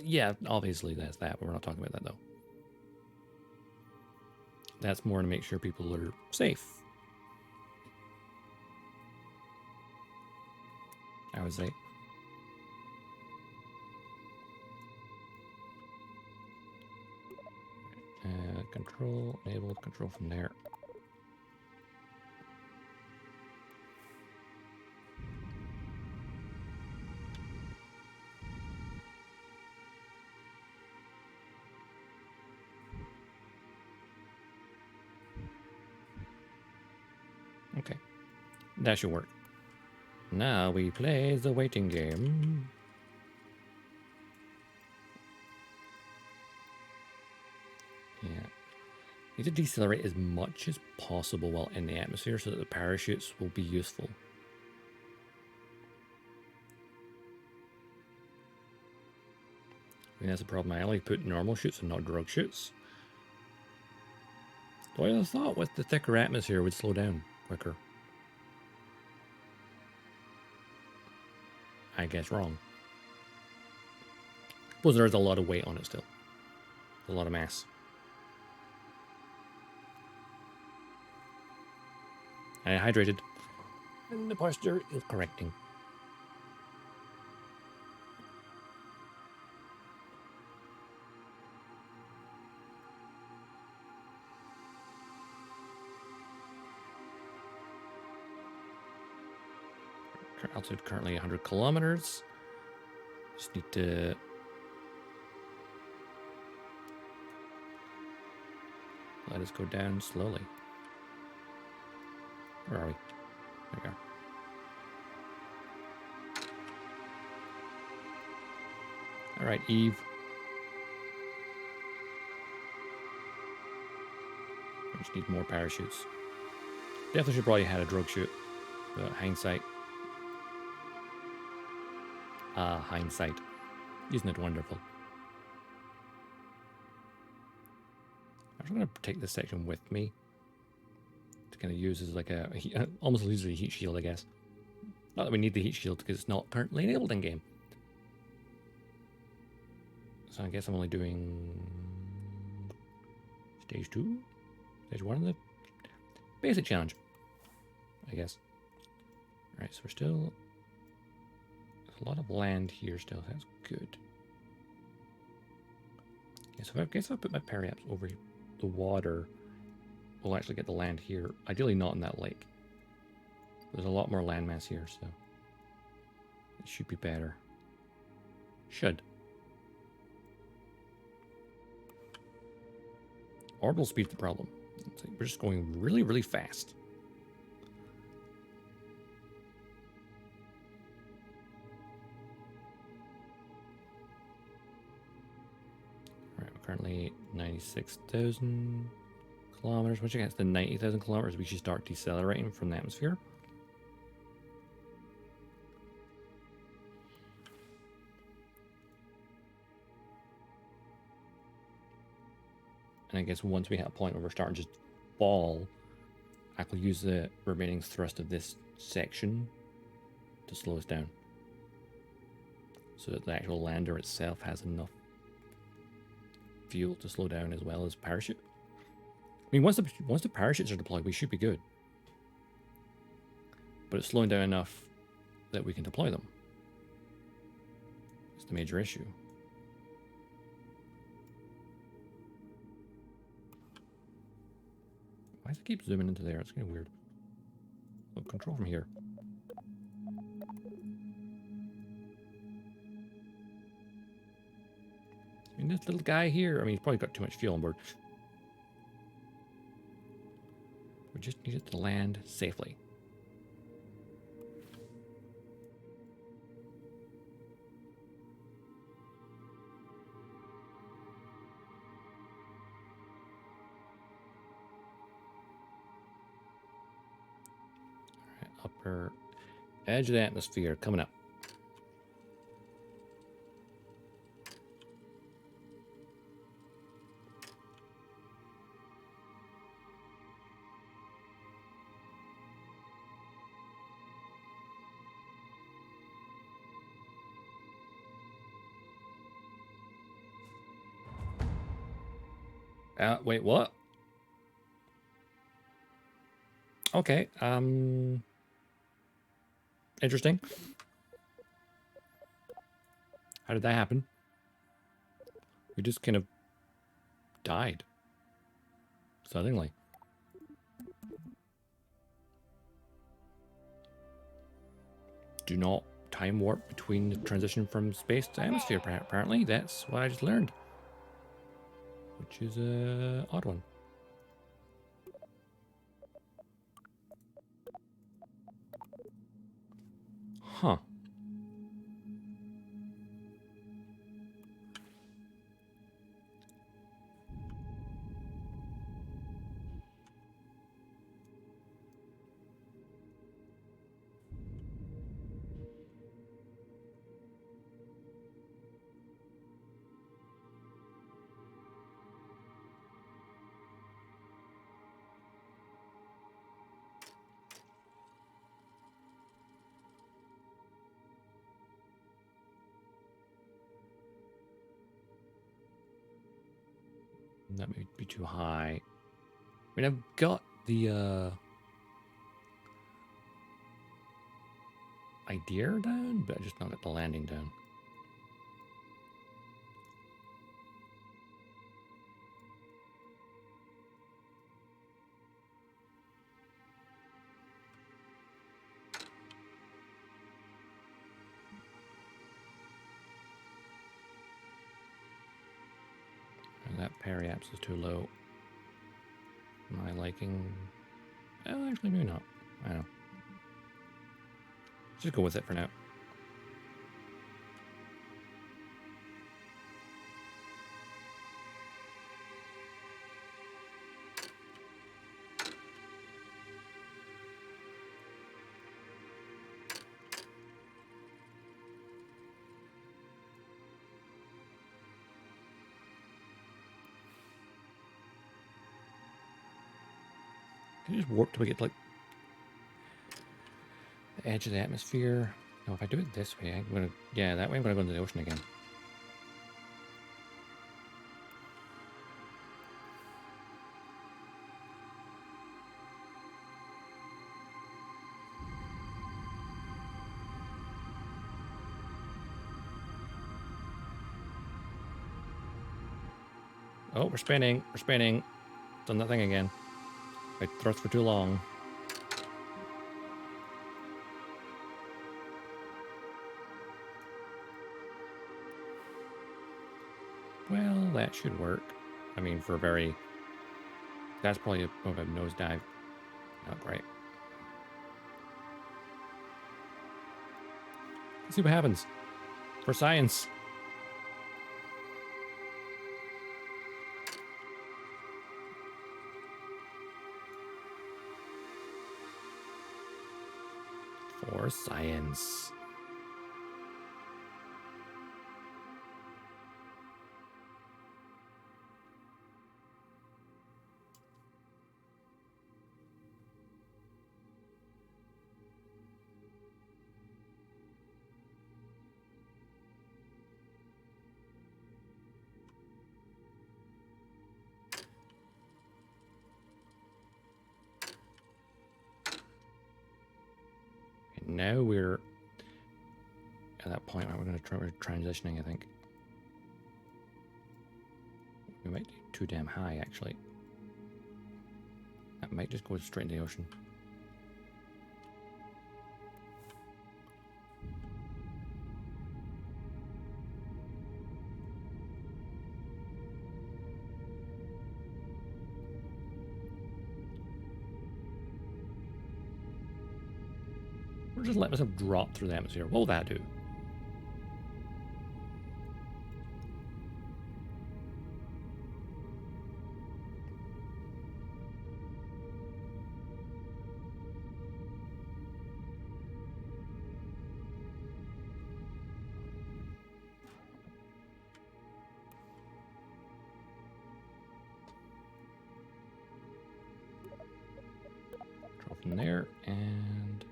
yeah, obviously that's that, but we're not talking about that though. That's more to make sure people are safe. I would say. Control, enable control from there. Okay, that should work. Now we play the waiting game. Yeah. Need to decelerate as much as possible while in the atmosphere so that the parachutes will be useful. I mean, that's a problem. I only put normal chutes and not drug chutes. So I thought with the thicker atmosphere would slow down quicker. I guess wrong. Suppose there's a lot of weight on it still. A lot of mass. I hydrated. And the posture is correcting. Altitude currently 100 kilometers. Just need to let us go down slowly. Where are we? There we are. All right, Eve. We just need more parachutes. Definitely should probably had a drug chute. But hindsight. Hindsight. Isn't it wonderful? I'm just going to take this section with me. To kind of use as like a, almost use a heat shield, I guess. Not that we need the heat shield because it's not currently enabled in game. So I guess I'm only doing stage 2, stage 1 of the basic challenge, I guess. All right, so we're still, there's a lot of land here still. That's good. Okay, so I guess I'll put my periapts over the water. We'll actually get the land here. Ideally not in that lake. There's a lot more landmass here, so it should be better. Should. Orbital speed's the problem. We're just going really, really fast. All right, we're currently 96,000 kilometers. Once you get to 90,000 kilometers, we should start decelerating from the atmosphere. And I guess once we hit a point where we're starting to just fall, I will use the remaining thrust of this section to slow us down. So that the actual lander itself has enough fuel to slow down as well as parachute. I mean, once the parachutes are deployed, we should be good. But it's slowing down enough that we can deploy them. It's the major issue. Why does it keep zooming into there? It's kind of weird. Oh, control from here. I mean, this little guy here, I mean, he's probably got too much fuel on board. We just need it to land safely. All right, upper edge of the atmosphere coming up. Wait, what? Okay, interesting. How did that happen? We just kind of died suddenly. Do not time warp between the transition from space to atmosphere, apparently. That's what I just learned. Which is a odd one. Huh. That may be too high. I mean, I've got the idea down, but I just not got the landing down. And that periapse is too low. My liking. Oh, actually, maybe not. I don't know. Just go with it for now. Can you just warp till we get like the edge of the atmosphere? No, if I do it this way, I'm gonna, yeah, that way I'm gonna go into the ocean again. Oh, we're spinning. We're spinning. Done that thing again. I thrust for too long. Well, that should work. I mean, for a very... That's probably a nosedive. Not great. Let's see what happens. For science. For science. And now we're at that point where we're going to try transitioning, I think. We might be too damn high, actually. That might just go straight into the ocean. just let myself drop through the atmosphere. What will that do? Drop in there and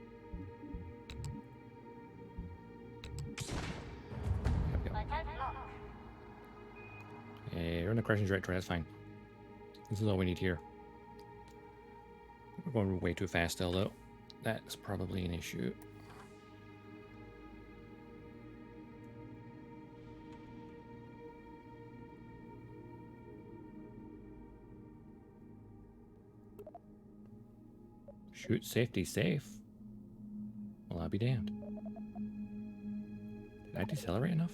we're in the correction trajectory, that's fine. This is all we need here. We're going way too fast still, though. That's probably an issue. Shoot, safety, safe. Well, I'll be damned. Did I decelerate enough?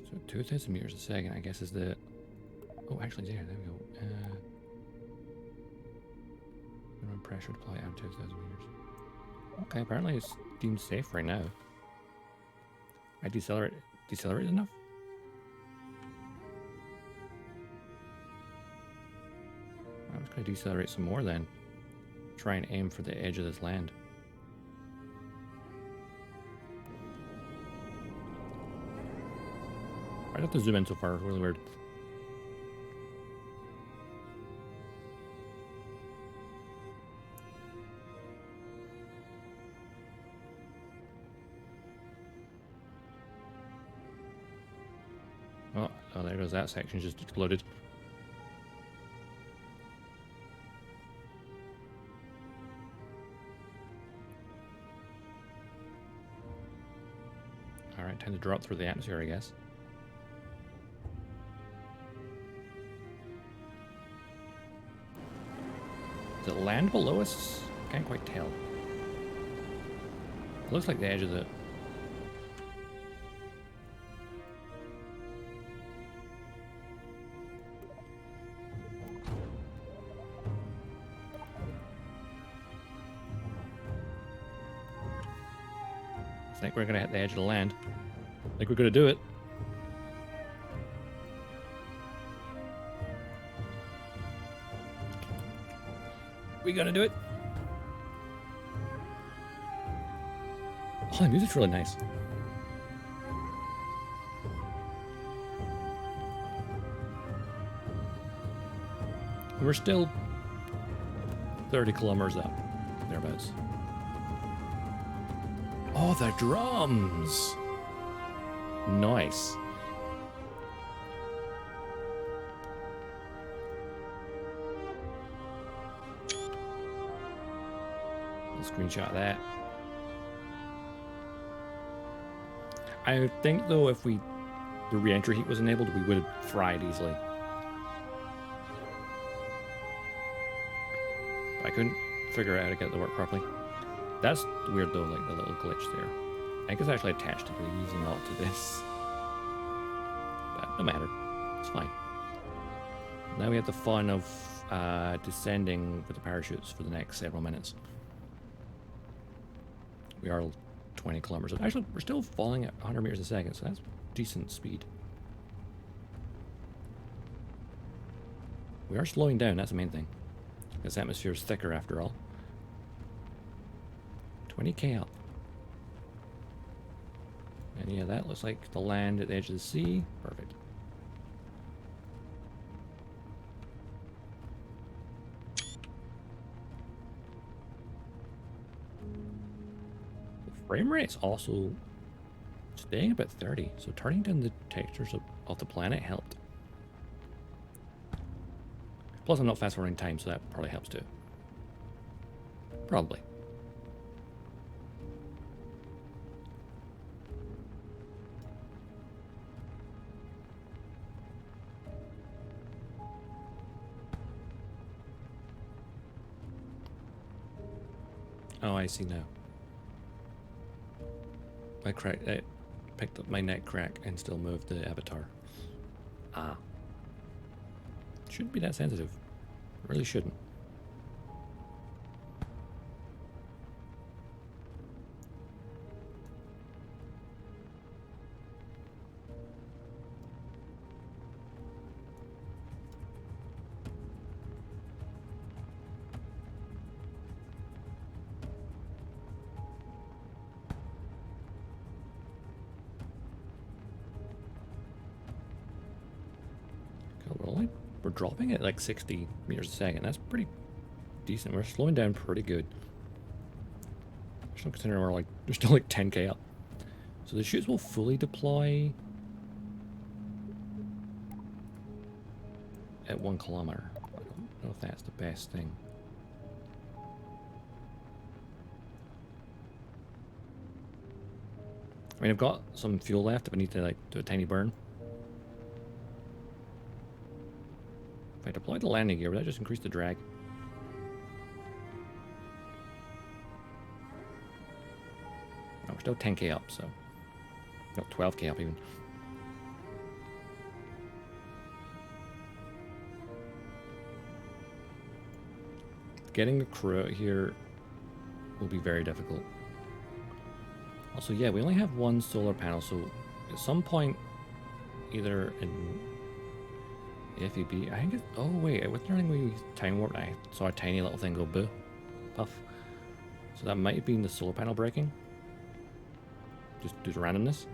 So 2,000 meters a second, I guess, is the... Oh, actually, there we go. Minimum pressure deploy out 2,000 meters. Okay, apparently it's deemed safe right now. I decelerated enough? I'm just going to decelerate some more then. Try and aim for the edge of this land. I'd have to zoom in so far, really weird. Oh, there goes that section, just exploded. Alright, time to drop through the atmosphere, I guess. Does it land below us? Can't quite tell. It looks like the edge of the... I think we're going to hit the edge of the land. I think we're going to do it. We gonna do it? Oh, the music's really nice. We're still 30 kilometers up, thereabouts. Oh, the drums! Nice. Screenshot of that. I think though if the re-entry heat was enabled, we would have fried easily. I couldn't figure out how to get it to work properly. That's weird though, like the little glitch there. I think it's actually attached to these and not to this. But no matter. It's fine. Now we have the fun of descending with the parachutes for the next several minutes. We are 20 kilometers. Actually, we're still falling at 100 meters a second, so that's decent speed. We are slowing down, that's the main thing. This atmosphere is thicker after all. 20k up. And yeah, that looks like the land at the edge of the sea. Perfect. Frame rate's also staying about 30, so turning down the textures of the planet helped. Plus, I'm not fast forwarding time, so that probably helps too. Probably. Oh, I see now. I picked up my neck crack and still moved the avatar. Ah. shouldn't be that sensitive. It really shouldn't. We're dropping at like 60 meters a second. That's pretty decent. We're slowing down pretty good. Just considering we're still like 10k up. So the chutes will fully deploy at 1 kilometer. I don't know if that's the best thing. I mean, I've got some fuel left if I need to like do a tiny burn. If I deploy the landing gear, would that just increase the drag? No, we're still 10k up, so... No, 12k up even. Getting the crew out here will be very difficult. Also, yeah, we only have one solar panel, so at some point, either in FEB, I think it's... Oh, wait, what's the thing we time warped? I saw a tiny little thing go boo. Puff. So that might have been the solar panel breaking. Just due to randomness.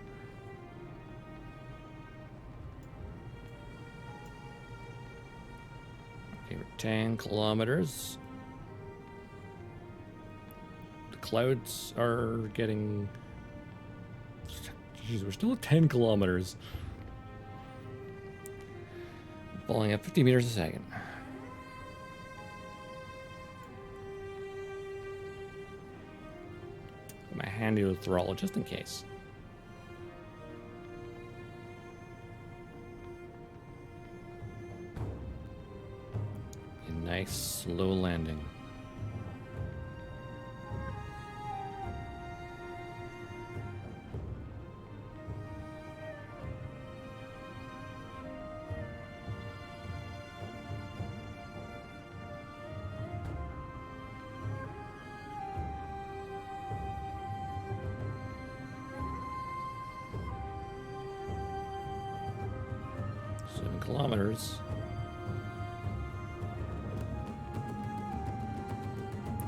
Okay, we're 10 kilometers. The clouds are getting... Jeez, we're still at 10 kilometers. Falling at 50 meters a second. Put my hand to the throttle just in case. A nice slow landing. Kilometers.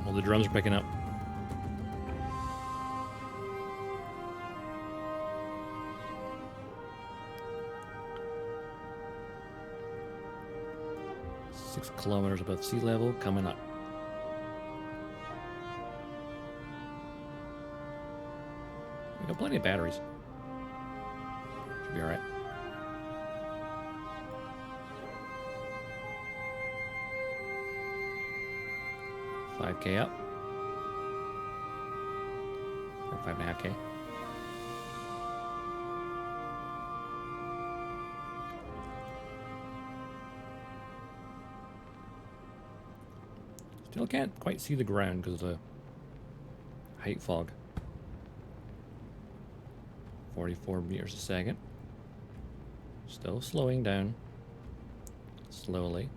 All the drums are picking up. Six kilometers above sea level coming up. We got plenty of batteries. Should be alright. 5k up. Or 5.5k. Still can't quite see the ground because of the height fog. 44 meters a second. Still slowing down. Slowly.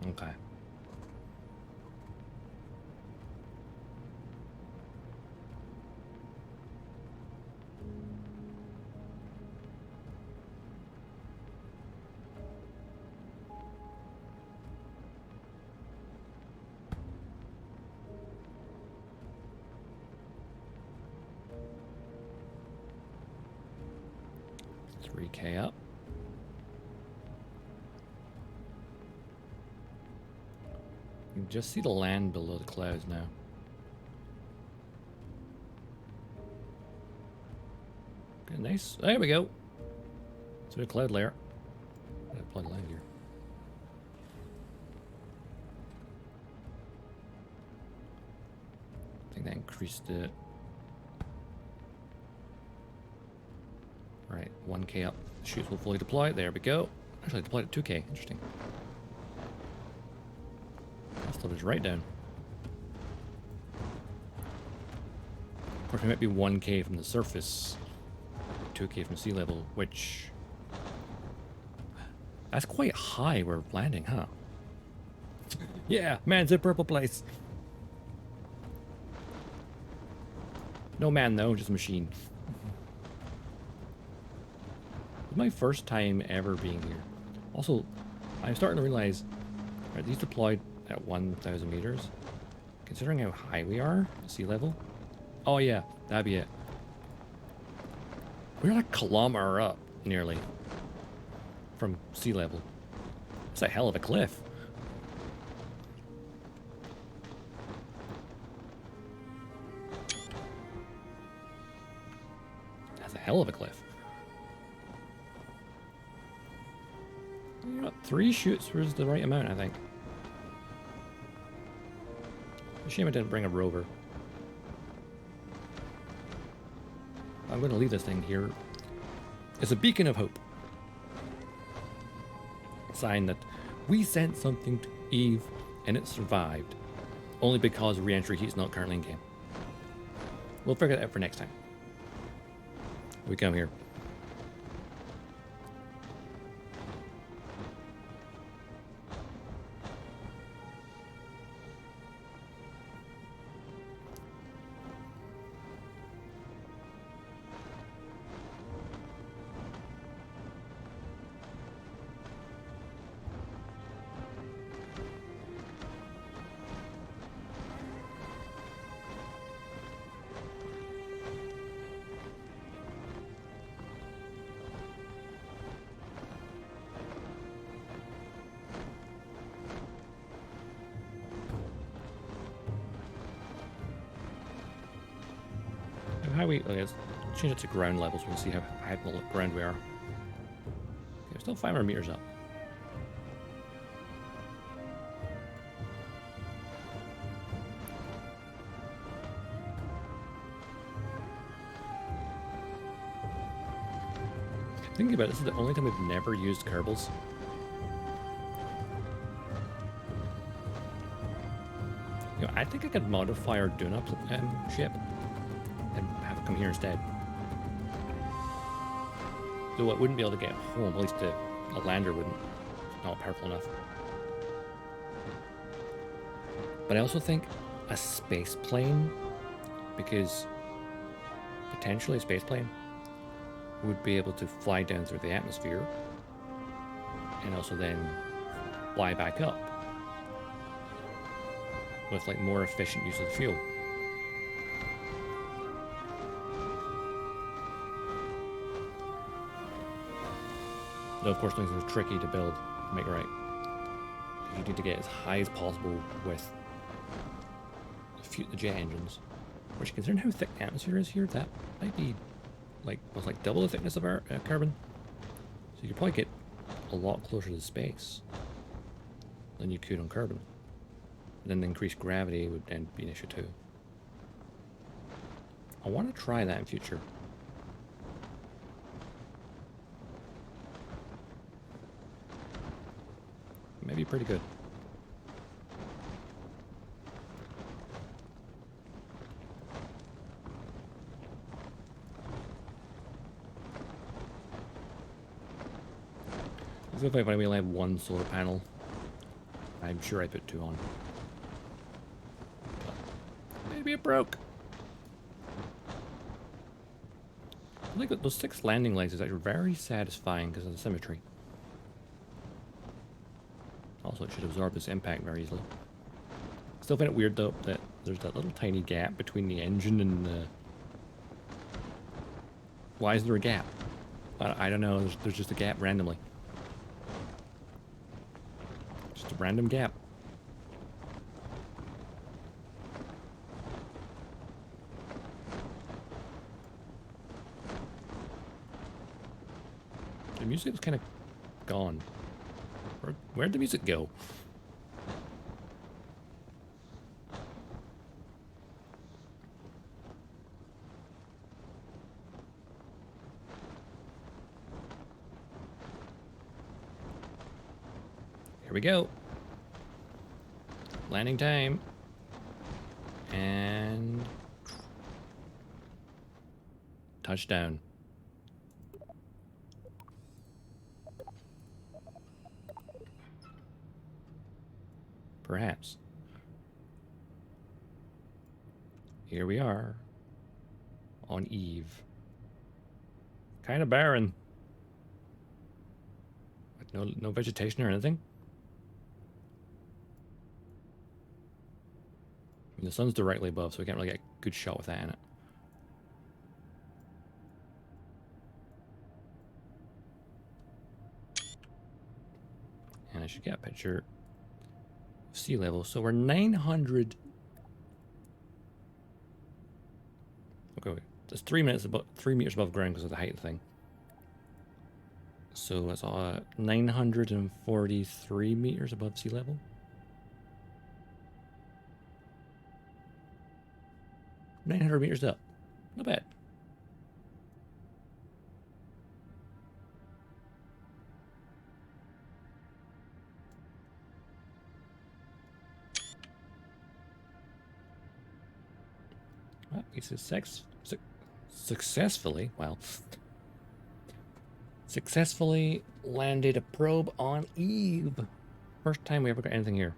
Okay. $3K up. You can just see the land below the clouds now. Okay, nice. There we go. It's a cloud layer. I apply the land here. I think that increased it. Alright, 1K up. The chutes will fully deploy. There we go. Actually, I deployed at 2K. Interesting. That stuff is right down. course, we might be 1k from the surface, 2k from sea level, which... That's quite high we're landing, huh? Yeah, man's a purple place. No man though, just machine. It's my first time ever being here. Also, I'm starting to realize, are these deployed at 1,000 meters? Considering how high we are at sea level? Oh yeah, that'd be it. We're like a kilometer up, nearly, from sea level. It's a hell of a cliff. That's a hell of a cliff. You know, 3 shoots was the right amount, I think. Shame I didn't bring a rover. I'm going to leave this thing here. It's a beacon of hope. A sign that we sent something to Eve and it survived. Only because re-entry heat's not currently in game. We'll figure that out for next time. We come here. How we... Okay, let's change it to ground level so we can see how high the ground we are. Okay, we're still 500 meters up. Thinking about it, this is the only time we've never used Kerbals. You know, I think I could modify our Duna ship and have it come here instead. Though it wouldn't be able to get home, at least a lander wouldn't. It's not powerful enough. But I also think a space plane, because potentially a space plane would be able to fly down through the atmosphere and also then fly back up with like more efficient use of the fuel. Though of course things are tricky to build, to make right. You need to get as high as possible with the jet engines. Which, considering how thick the atmosphere is here, that might be like double the thickness of our carbon. So you could probably get a lot closer to space than you could on carbon. And then the increased gravity would then be an issue too. I want to try that in future. Maybe pretty good. It's so funny, we only have one solar panel. I'm sure I put 2 on. But maybe it broke. I think that those 6 landing legs is actually very satisfying because of the symmetry. Also, it should absorb this impact very easily. Still find it weird though that there's that little tiny gap between the engine and the... Why is there a gap? I don't know, there's just a gap randomly. Just a random gap. The music was kind of gone. Where'd the music go? Here we go. Landing time. And... Touchdown. Perhaps. Here we are. On Eve. Kind of barren. No vegetation or anything. I mean, the sun's directly above, so we can't really get a good shot with that in it. And I should get a picture of sea level. So we're 900. Okay, that's 3 meters above ground because of the height thing. So that's 943 meters above sea level. $900 meters up. Not bad. Well, we successfully landed a probe on Eve. First time we ever got anything here.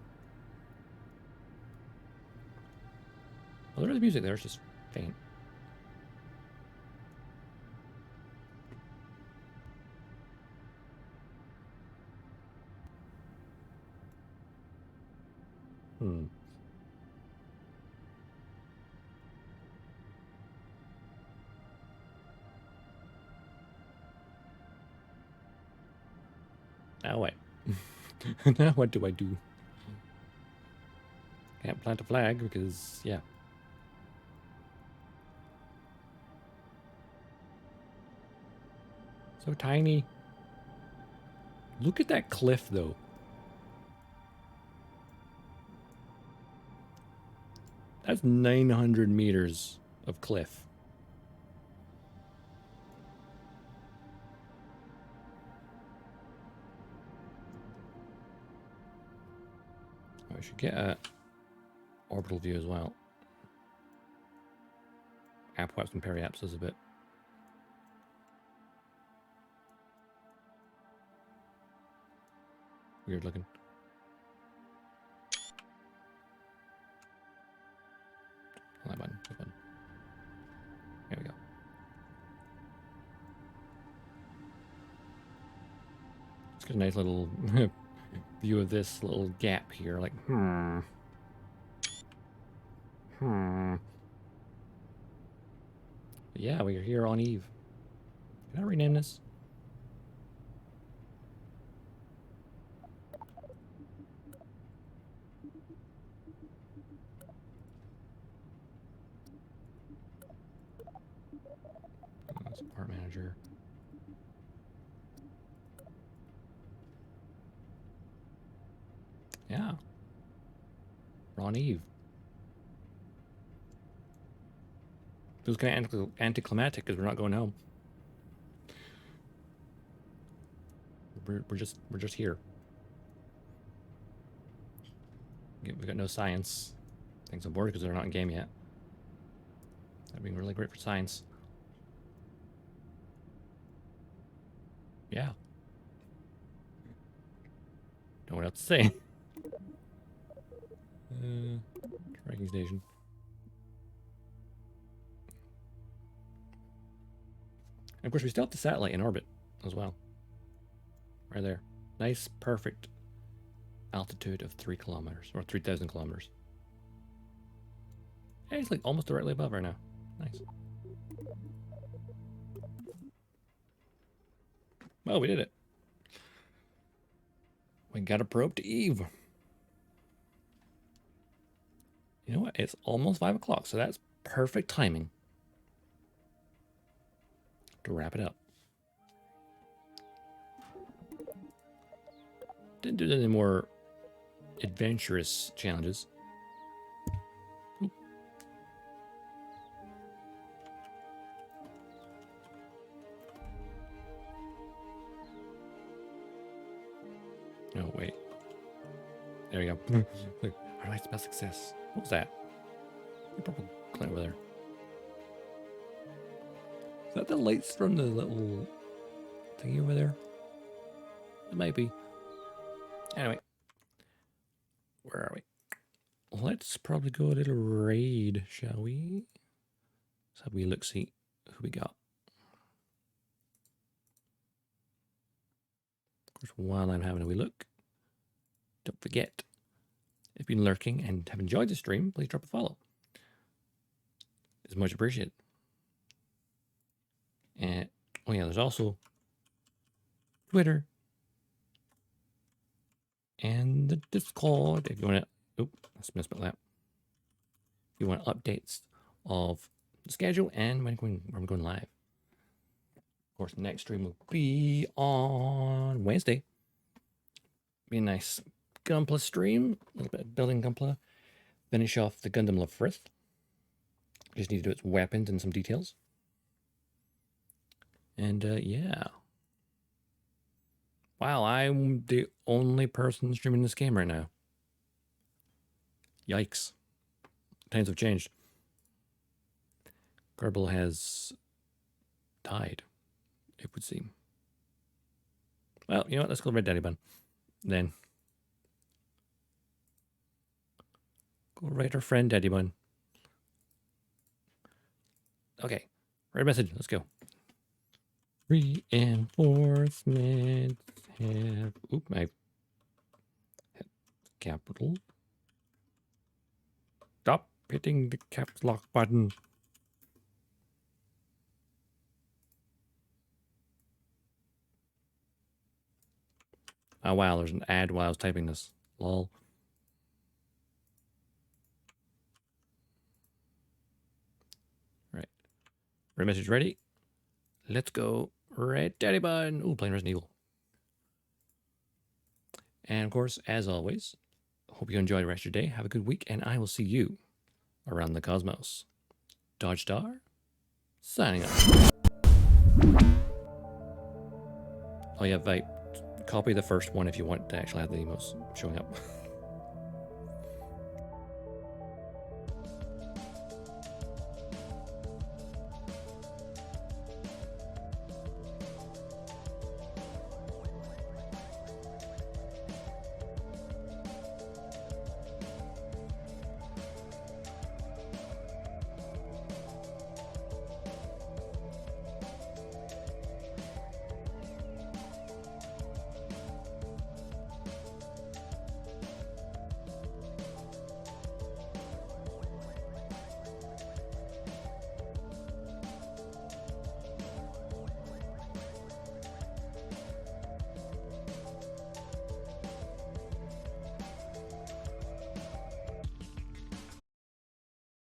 Well, there is music there, it's just faint. Now what? Now what do I do? Can't plant a flag because, yeah. So tiny. Look at that cliff, though. That's 900 meters of cliff. I should get a orbital view as well. Apoapsis and periapsis a bit. Weird looking. Hold that button. That button. There we go. Let's get a nice little view of this little gap here. Like, Yeah, we are here on Eve. Can I rename this? Support manager. Yeah. We're on Eve. It was kind of anticlimactic because we're not going home. We're just here. We got no science things on board because they're not in game yet. That'd be really great for science. Yeah. Don't know what else to say. Tracking station. And of course, we still have the satellite in orbit as well. Right there. Nice, perfect altitude of 3 kilometers, or 3,000 kilometers. Yeah, it's like almost directly above right now. Nice. Well, we did it. We got a probe to Eve. You know what? It's almost 5 o'clock, so that's perfect timing to wrap it up. Didn't do any more adventurous challenges. Oop. Oh, wait. There we go. Look, how do I spell success? What was that? The purple client over there. that the lights from the little thingy over there? It might be. Anyway, where are we? Let's probably go a little raid, shall we? Let's have a wee look, see who we got. Of course, while I'm having a wee look, don't forget, if you've been lurking and have enjoyed the stream, please drop a follow. It's much appreciated. And, oh yeah, there's also Twitter and the Discord if you want to. Oop, let's misspell that. If you want updates of the schedule and when I'm going live. Of course, next stream will be on Wednesday. Be a nice Gunpla stream, a little bit of building Gunpla. Finish off the Gundam Love Frith. Just need to do its weapons and some details. And yeah. Wow, I'm the only person streaming this game right now. Yikes. Times have changed. Kerbal has died, it would seem. Well, you know what? Let's go Red Daddy Bun. Then. Go right our friend Daddy Bun. Okay. Red message. Let's go. Reinforcements have... Oop, my capital. Stop hitting the caps lock button. Oh wow, there's an ad while I was typing this. Lol. Right. Red message ready. Let's go. Red Daddy Bun. Ooh, playing Resident Evil. And of course, as always, hope you enjoy the rest of your day. Have a good week, and I will see you around the cosmos. Dodgestar, signing off. Oh yeah, Vipe. Copy the first one if you want to actually have the emotes showing up.